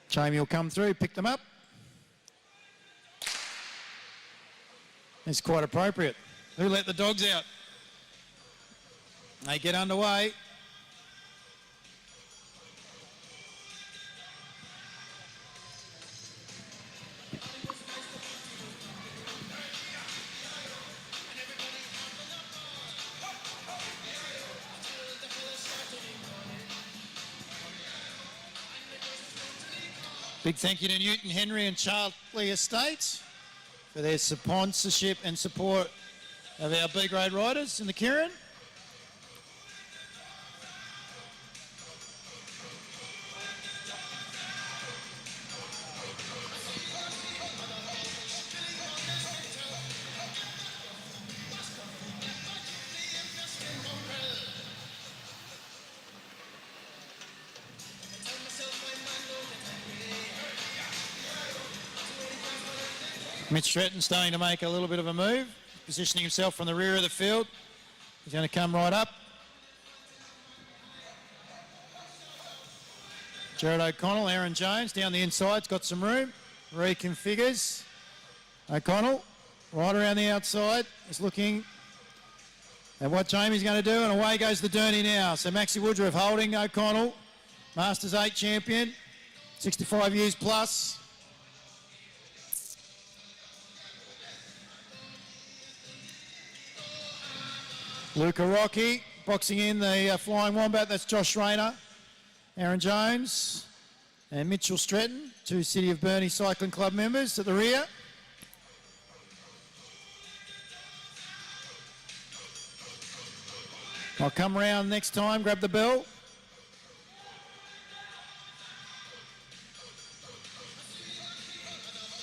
Jamie will come through, pick them up. It's quite appropriate. Who let the dogs out? They get underway. Big thank you to Newton, Henry and Chartley Estates for their sponsorship and support of our B-grade riders in the Kieran. Mitch Stretton starting to make a little bit of a move, positioning himself from the rear of the field. He's going to come right up. Jared O'Connell, Aaron Jones down the inside's got some room. Reconfigures. O'Connell right around the outside is looking at what Jamie's going to do, and away goes the Derny now. So Maxi Woodruff holding O'Connell, Masters 8 champion, 65 years plus. Luca Rocky boxing in the Flying Wombat, that's Josh Rayner. Aaron Jones and Mitchell Stretton, two City of Burnie Cycling Club members at the rear. I'll come round next time, grab the bell.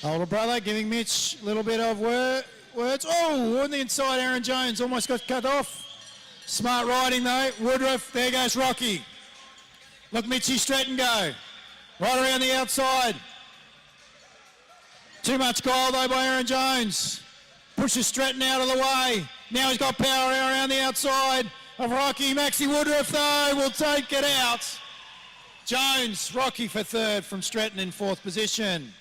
Older brother giving Mitch a little bit of words. Oh, on the inside, Aaron Jones almost got cut off. Smart riding though. Woodruff, there goes Rocky. Look Mitchy Stretton go. Right around the outside. Too much guile though by Aaron Jones. Pushes Stretton out of the way. Now he's got power around the outside of Rocky. Maxi Woodruff though will take it out. Jones, Rocky for third from Stretton in fourth position.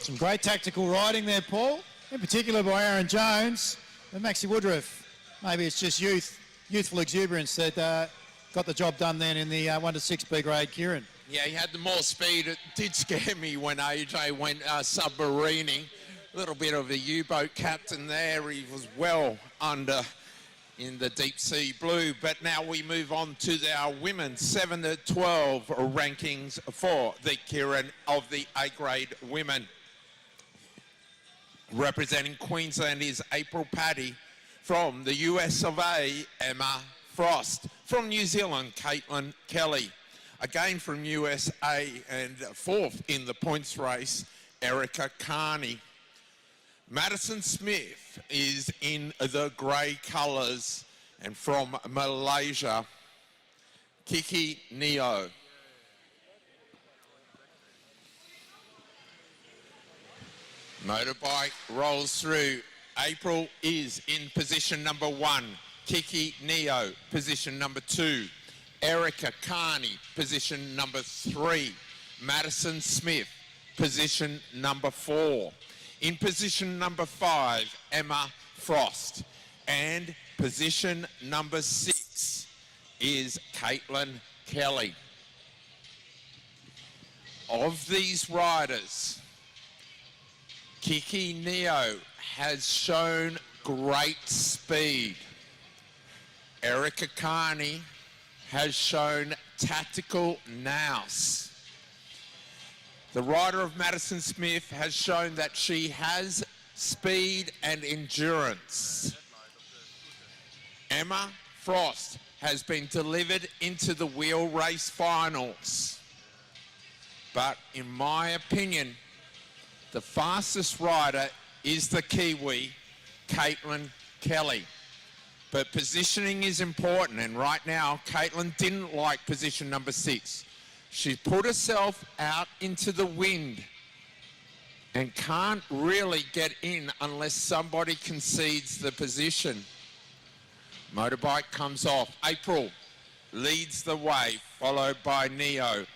Some great tactical riding there, Paul, in particular by Aaron Jones and Maxi Woodruff. Maybe it's just youthful exuberance that got the job done then in the 1 to 6 B grade Kieran. Yeah, he had the more speed. It did scare me when AJ went submarining. A little bit of a U-boat captain there. He was well under in the deep sea blue. But now we move on to our women's 7 to 12 rankings for the Kieran of the A grade women. Representing Queensland is April Paddy. From the US of A, Emma Frost. From New Zealand, Caitlin Kelly. Again from USA and fourth in the points race, Erica Carney. Madison Smith is in the grey colours, and from Malaysia, Kiki Neo. Motorbike rolls through. April is in position number 1. Kiki Neo, position number 2. Erica Carney, position number 3. Madison Smith, position number 4. In position number 5, Emma Frost. And position number 6 is Caitlin Kelly. Of these riders, Kiki Neo has shown great speed. Erica Carney has shown tactical nous. The rider of Madison Smith has shown that she has speed and endurance. Emma Frost has been delivered into the wheel race finals. But in my opinion, the fastest rider is the Kiwi, Caitlin Kelly. But positioning is important, and right now, Caitlin didn't like position number 6. She put herself out into the wind and can't really get in unless somebody concedes the position. Motorbike comes off. April leads the way, followed by Neo.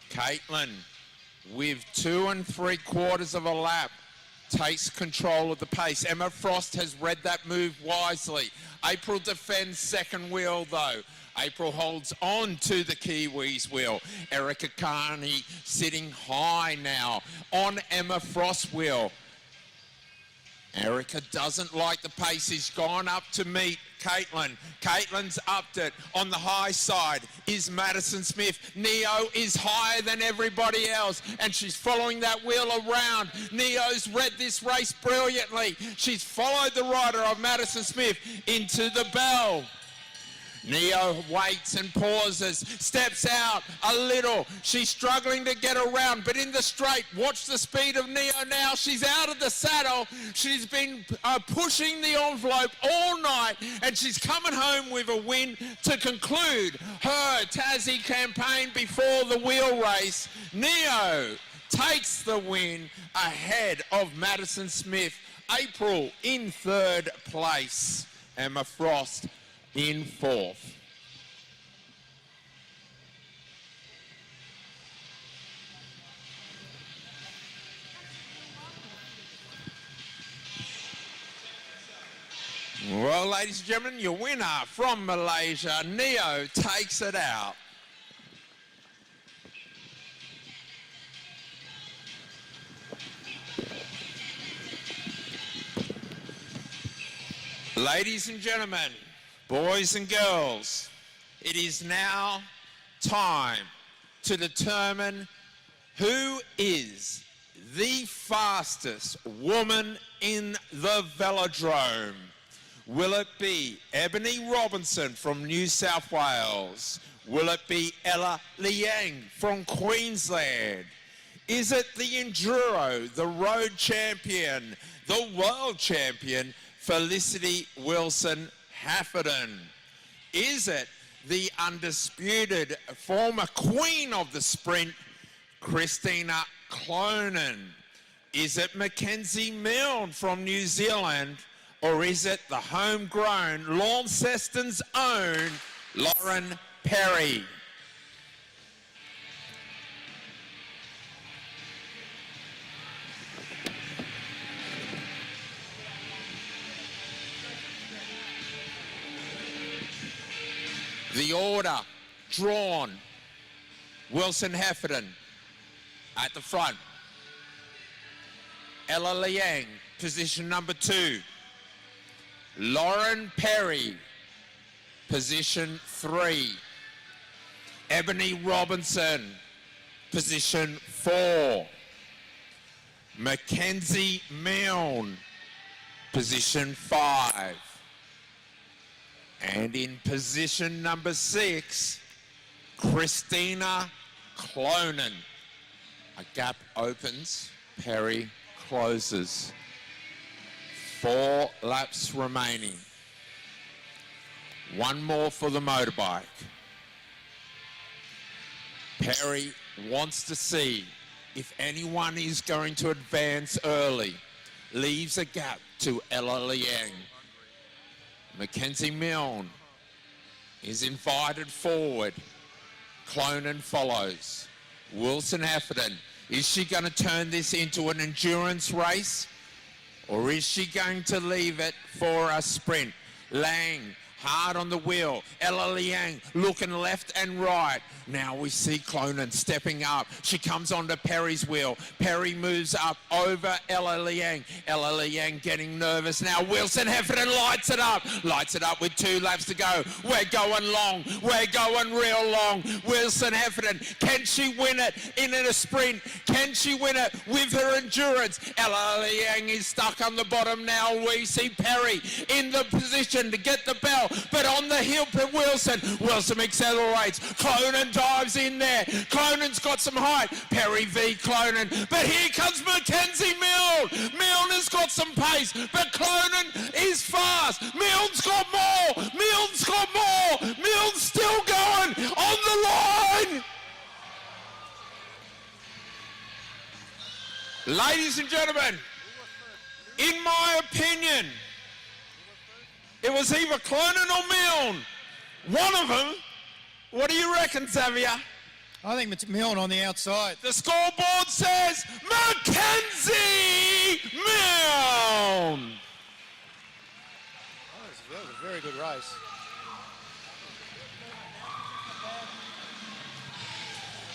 Caitlin, with 2 3/4 of a lap, takes control of the pace. Emma Frost has read that move wisely. April defends second wheel though. April holds on to the Kiwis wheel. Erica Carney sitting high now on Emma Frost's wheel. Erica doesn't like the pace. He's gone up to meet Caitlin. Caitlin's upped it on the high side. Is Madison Smith. Neo is higher than everybody else, and she's following that wheel around. Neo's read this race brilliantly. She's followed the rider of Madison Smith into the bell. Neo waits and pauses, steps out a little. She's struggling to get around, but in the straight, watch the speed of Neo now. She's out of the saddle. She's been pushing the envelope all night, and she's coming home with a win to conclude her Tassie campaign before the wheel race. Neo takes the win ahead of Madison Smith. April in third place. Emma Frost in fourth. Well, ladies and gentlemen, your winner from Malaysia, Neo, takes it out. Ladies and gentlemen, boys and girls, it is now time to determine who is the fastest woman in the velodrome. Will it be Ebony Robinson from New South Wales? Will it be Ella Liang from Queensland? Is it the Enduro, the road champion, the world champion, Felicity Wilson-Hafferton? Is it the undisputed former queen of the sprint, Christina Clonan? Is it Mackenzie Milne from New Zealand? Or is it the homegrown Launceston's own Lauren Perry? The order drawn. Wilson-Hafferton at the front. Ella Liang, position number 2. Lauren Perry, position 3. Ebony Robinson, position 4. Mackenzie Milne, position 5. And in position number 6, Christina Clonan. A gap opens, Perry closes. 4 laps remaining. One more for the motorbike. Perry wants to see if anyone is going to advance early. Leaves a gap to Ella Liang. Mackenzie Milne is invited forward. Clonan follows. Wilson-Hafferton, is she going to turn this into an endurance race? Or is she going to leave it for a sprint? Lang, hard on the wheel. Ella Liang looking left and right. Now we see Clonan stepping up. She comes onto Perry's wheel. Perry moves up over Ella Liang. Ella Liang getting nervous now. Wilson-Hafferton lights it up. Lights it up with 2 laps to go. We're going long. We're going real long. Wilson-Hafferton, can she win it in a sprint? Can she win it with her endurance? Ella Liang is stuck on the bottom now. We see Perry in the position to get the bell, but on the hill for Wilson. Wilson accelerates. Clonan dives in there. Clonan's got some height. Perry v. Clonan. But here comes Mackenzie Milne. Milne has got some pace, but Clonan is fast. Milne's got more. Milne's got more. Milne's still going on the line. Ladies and gentlemen, in my opinion, it was either Clonan or Milne. One of them. What do you reckon, Xavier? I think it's Milne on the outside. The scoreboard says Mackenzie Milne. That was a very good race.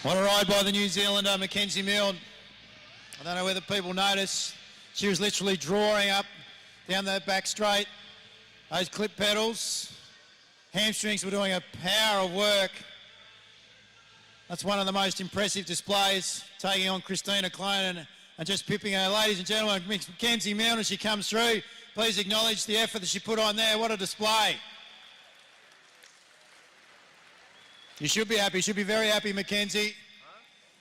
What a ride by the New Zealander, Mackenzie Milne. I don't know whether people notice. She was literally drawing up down that back straight. Those clip pedals, hamstrings were doing a power of work. That's one of the most impressive displays, taking on Christina Clonan and just pipping her. Ladies and gentlemen, Mackenzie Milne as she comes through. Please acknowledge the effort that she put on there. What a display. You should be happy. You should be very happy, Mackenzie.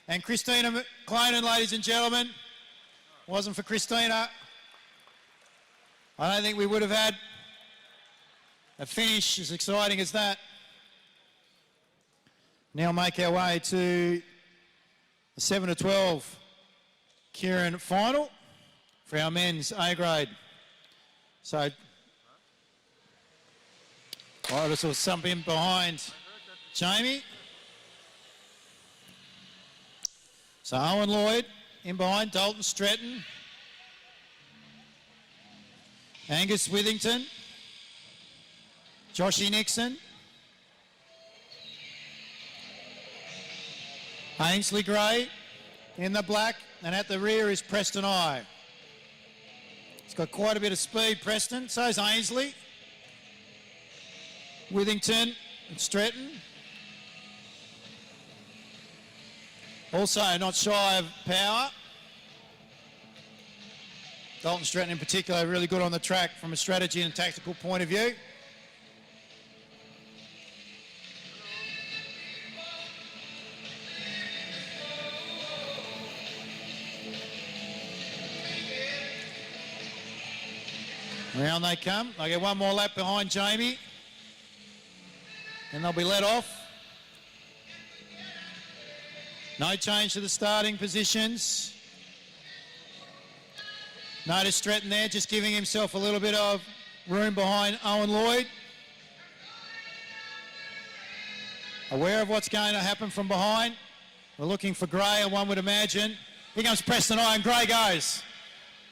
And Christina Clonan, ladies and gentlemen, wasn't for Christina, I don't think we would have had a finish as exciting as that. Now make our way to the 7 to 12 Kieran final for our men's A grade. So, this will sump in behind Jamie. So Owen Lloyd in behind, Dalton Stretton, Angus Withington, Joshy Nixon, Ainsley Gray in the black, and at the rear is Preston I. He's got quite a bit of speed, Preston. So's Ainsley, Withington and Stretton. Also not shy of power. Dalton Stretton in particular, really good on the track from a strategy and tactical point of view. Round they come. They get one more lap behind Jamie. And they'll be let off. No change to the starting positions. Notice Stretton there, just giving himself a little bit of room behind Owen Lloyd. Aware of what's going to happen from behind. We're looking for Gray, one would imagine. Here comes Preston I, and Gray goes.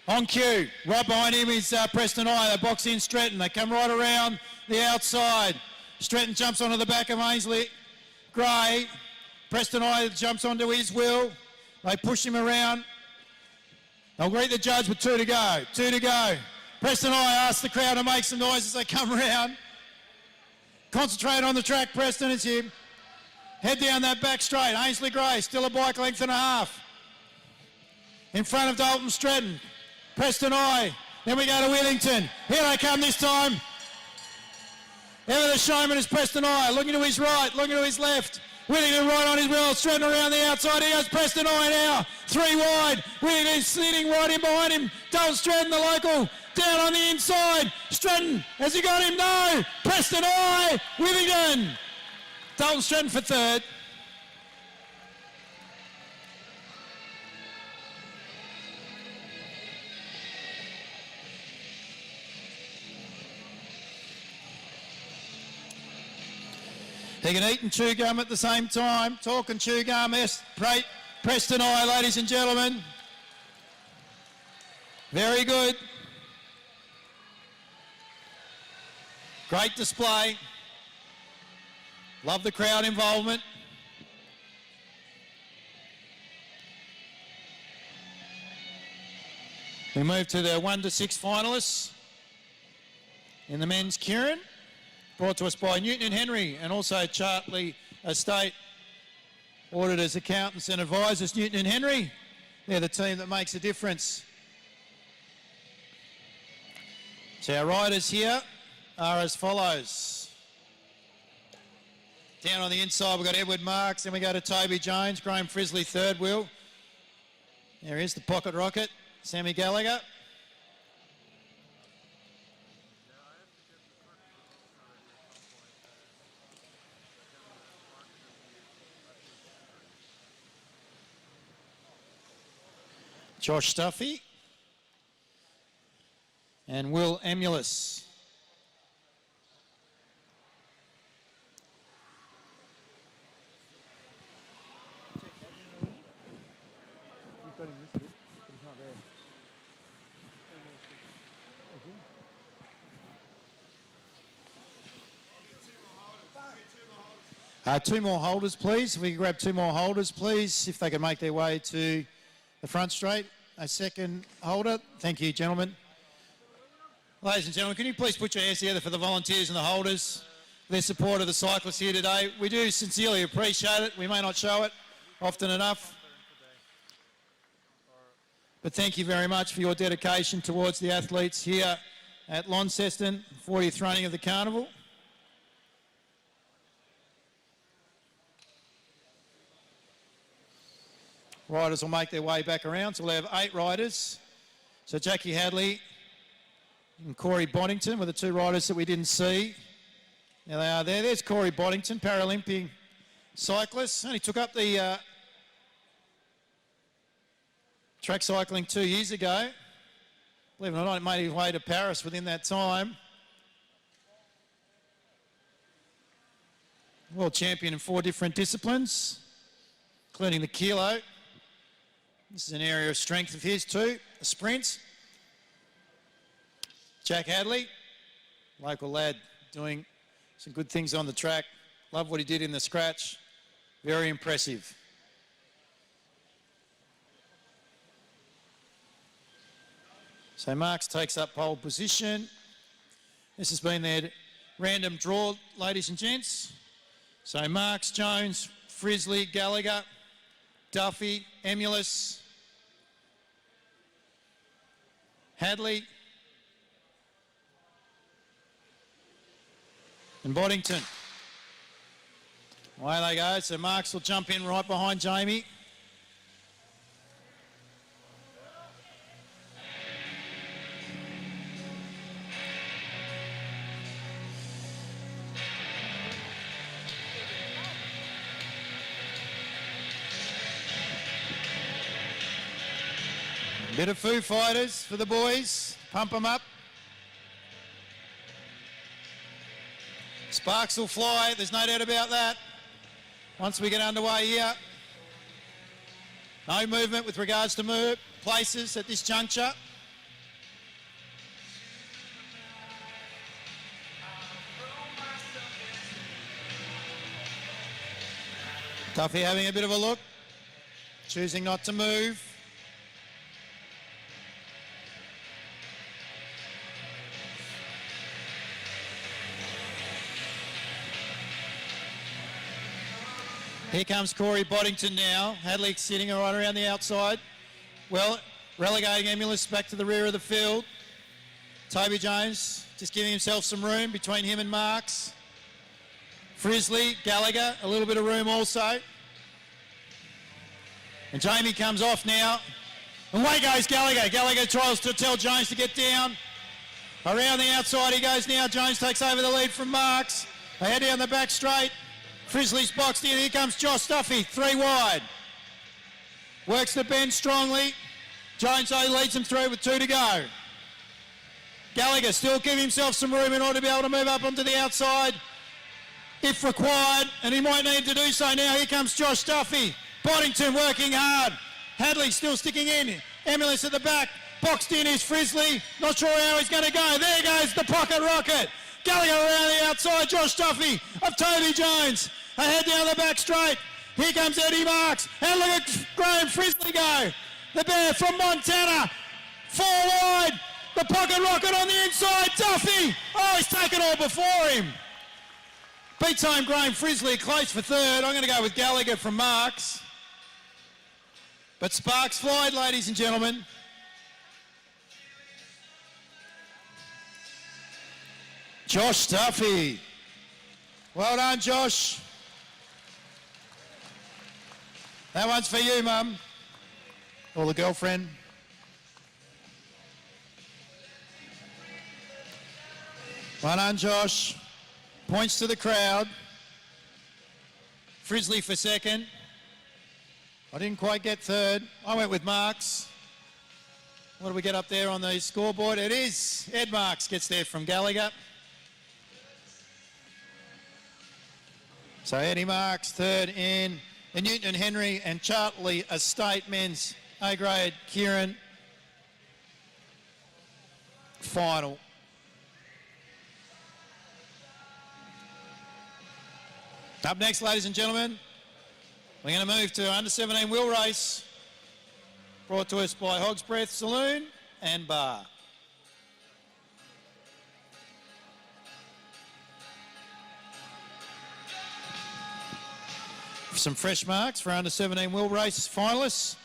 On cue, right behind him is Preston I. They box in Stretton. They come right around the outside. Stretton jumps onto the back of Ainsley Gray. Preston I jumps onto his wheel. They push him around. They'll greet the judge with 2 to go. 2 to go. Preston I asks the crowd to make some noise as they come around. Concentrate on the track, Preston, as you head down that back straight. Ainsley Gray, still a bike length and a half. In front of Dalton Stretton. Preston I. Then we go to Withington. Here they come this time. Ever the showman is Preston I. Looking to his right, looking to his left. Withington right on his wheel, Stretton around the outside. Here goes Preston I now. 3 wide. Withington sitting right in behind him. Dalton Stretton, the local, down on the inside. Stretton, has he got him? No. Preston I. Withington. Dalton Stretton for third. He can eat and chew gum at the same time. Talk and chew gum. Preston I, ladies and gentlemen. Very good. Great display. Love the crowd involvement. We move to the 1 to 6 finalists in the men's Kieran. Brought to us by Newton and Henry and also Chartley Estate Auditors, Accountants and Advisors. Newton and Henry, they're the team that makes a difference. So our riders here are as follows. Down on the inside we've got Edward Marks, then we go to Toby Jones, Graham Frisley third wheel. There is the pocket rocket, Sammy Gallagher. Josh Stuffy and Will Emulus. Two more holders, please. If we can grab 2 more holders, please, if they can make their way to the front straight. A second holder. Thank you, gentlemen. Ladies and gentlemen, can you please put your hands together for the volunteers and the holders, their support of the cyclists here today. We do sincerely appreciate it. We may not show it often enough. But thank you very much for your dedication towards the athletes here at Launceston, 40th running of the carnival. Riders will make their way back around, so we'll have 8 riders. So Jackie Hadley and Corey Boddington were the 2 riders that we didn't see. Now they are there. There's Corey Boddington, Paralympic cyclist. Only took up the track cycling 2 years ago. Believe it or not, it made his way to Paris within that time. World champion in 4 different disciplines, including the kilo. This is an area of strength of his too, the sprint. Jack Hadley, local lad, doing some good things on the track. Love what he did in the scratch. Very impressive. So Marks takes up pole position. This has been their random draw, ladies and gents. So Marks, Jones, Frisley, Gallagher, Duffy, Emulus, Hadley, and Boddington. Away they go. So Marks will jump in right behind Jamie. Bit of Foo Fighters for the boys. Pump them up. Sparks will fly, there's no doubt about that. Once we get underway here. No movement with regards to places at this juncture. Duffy having a bit of a look, choosing not to move. Here comes Corey Boddington now. Hadley sitting right around the outside. Well, relegating Emulus back to the rear of the field. Toby Jones just giving himself some room between him and Marks. Frisley, Gallagher, a little bit of room also. And Jamie comes off now. And away goes Gallagher. Gallagher tries to tell Jones to get down. Around the outside he goes now. Jones takes over the lead from Marks. They head down the back straight. Frisley's boxed in. Here comes Josh Duffy, 3 wide. Works the bend strongly. Jones though leads him through with 2 to go. Gallagher still giving himself some room in order to be able to move up onto the outside if required, and he might need to do so now. Here comes Josh Duffy. Boddington working hard. Hadley still sticking in. Emulus at the back. Boxed in is Frisley. Not sure how he's going to go. There goes the pocket rocket. Gallagher around the outside. Josh Duffy of Toby Jones. Ahead down the back straight. Here comes Eddie Marks. And look at Graham Frisley go. The bear from Montana. 4 wide. The pocket rocket on the inside. Duffy. Oh, he's taken all before him. Beats home Graham Frisley. Close for 3rd. I'm going to go with Gallagher from Marks. But sparks flied, ladies and gentlemen. Josh Duffy. Well done, Josh. That one's for you, Mum. Or the girlfriend. Well done, Josh. Points to the crowd. Frisley for 2nd. I didn't quite get 3rd. I went with Marks. What do we get up there on the scoreboard? It is Ed Marks gets there from Gallagher. So Eddie Marks 3rd in the Newton Henry and Chartley Estate men's A-grade Kieran final. Up next, ladies and gentlemen, we're going to move to under-17 wheel race, brought to us by Hog's Breath Saloon and Bar. some fresh marks for under 17 wheel race finalists.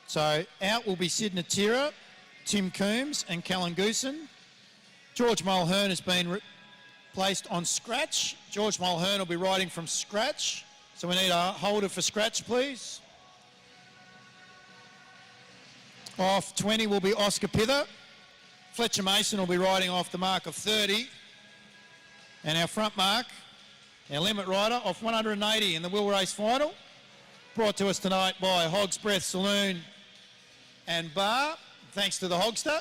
So out will be Sid Natira, Tim Coombs and Callan Goosen. George Mulhern has been placed on scratch. George Mulhern will be riding from scratch. So we need a holder for scratch, please. Off 20 will be Oscar Pither. Fletcher Mason will be riding off the mark of 30. And our front mark, our limit rider, off 180 in the wheel race final. Brought to us tonight by Hog's Breath Saloon and Bar. Thanks to the Hogster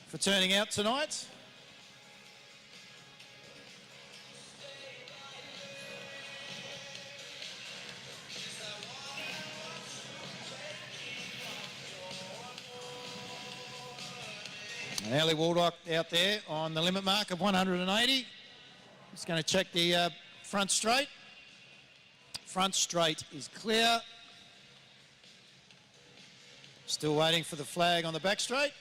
for turning out tonight. And Ellie Waldock out there on the limit mark of 180. Just going to check the front straight. Front straight is clear. Still waiting for the flag on the back straight.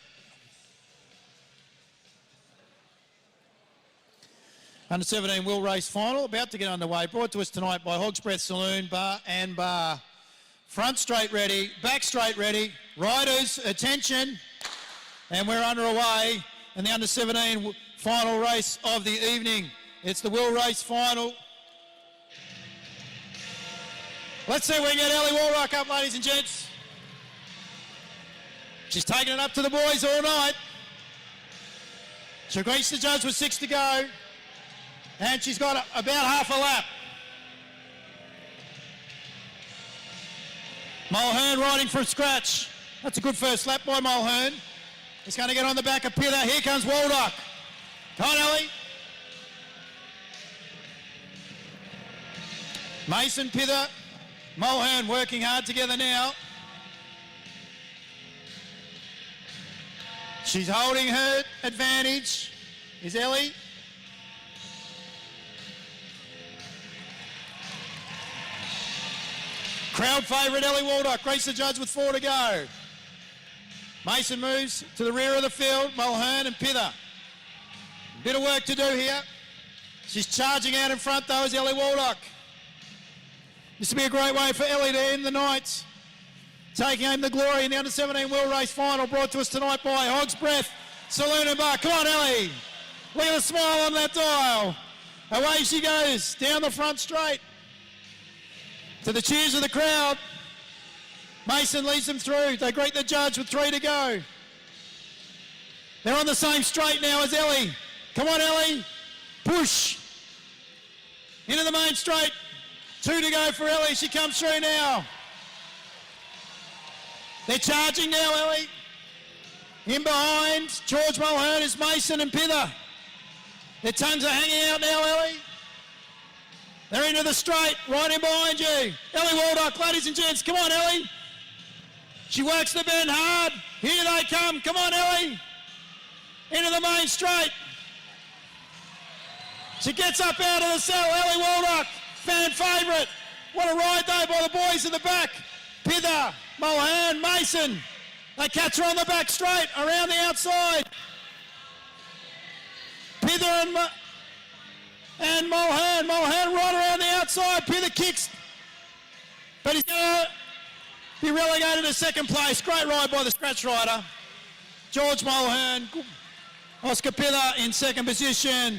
Under 17 wheel race final about to get underway. Brought to us tonight by Hog's Breath Saloon, Bar and Bar. Front straight ready, back straight ready. Riders, attention. And we're underway in the under 17 final race of the evening. It's the wheel race final. Let's see if we can get Ellie Waldock up, ladies and gents. She's taking it up to the boys all night. She greets the judge with 6 to go. And she's got about half a lap. Mulhern riding from scratch. That's a good first lap by Mulhern. He's going to get on the back of Pither. Here comes Waldock. Come on, Ellie. Mason, Pither, Mulhern working hard together now. She's holding her advantage. Is Ellie. Crowd favourite Ellie Waldock. Greets the judge with 4 to go. Mason moves to the rear of the field. Mulhern and Pither. Bit of work to do here. She's charging out in front though is Ellie Waldock. This will be a great way for Ellie to end the night. Taking home the glory in the under 17 wheel race final brought to us tonight by Hog's Breath Saloon and Bar. Come on, Ellie. Look at the smile on that dial. Away she goes down the front straight. To the cheers of the crowd. Mason leads them through. They greet the judge with 3 to go. They're on the same straight now as Ellie. Come on, Ellie. Push. Into the main straight. 2 to go for Ellie. She comes through now. They're charging now, Ellie. In behind, George Mulhern is Mason and Pither. Their tongues are hanging out now, Ellie. They're into the straight, right in behind you. Ellie Waldock, ladies and gents, come on, Ellie. She works the bend hard. Here they come. Come on, Ellie. Into the main straight. She gets up out of the cell. Ellie Waldock, fan favourite. What a ride though by the boys in the back. Pither, Mulhern, Mason. They catch her on the back straight, around the outside. Pither and Mulhern. Mulhern right around the outside. Pither kicks. But he's going to be relegated to second place. Great ride by the scratch rider. George Mulhern. Oscar Pither in second position.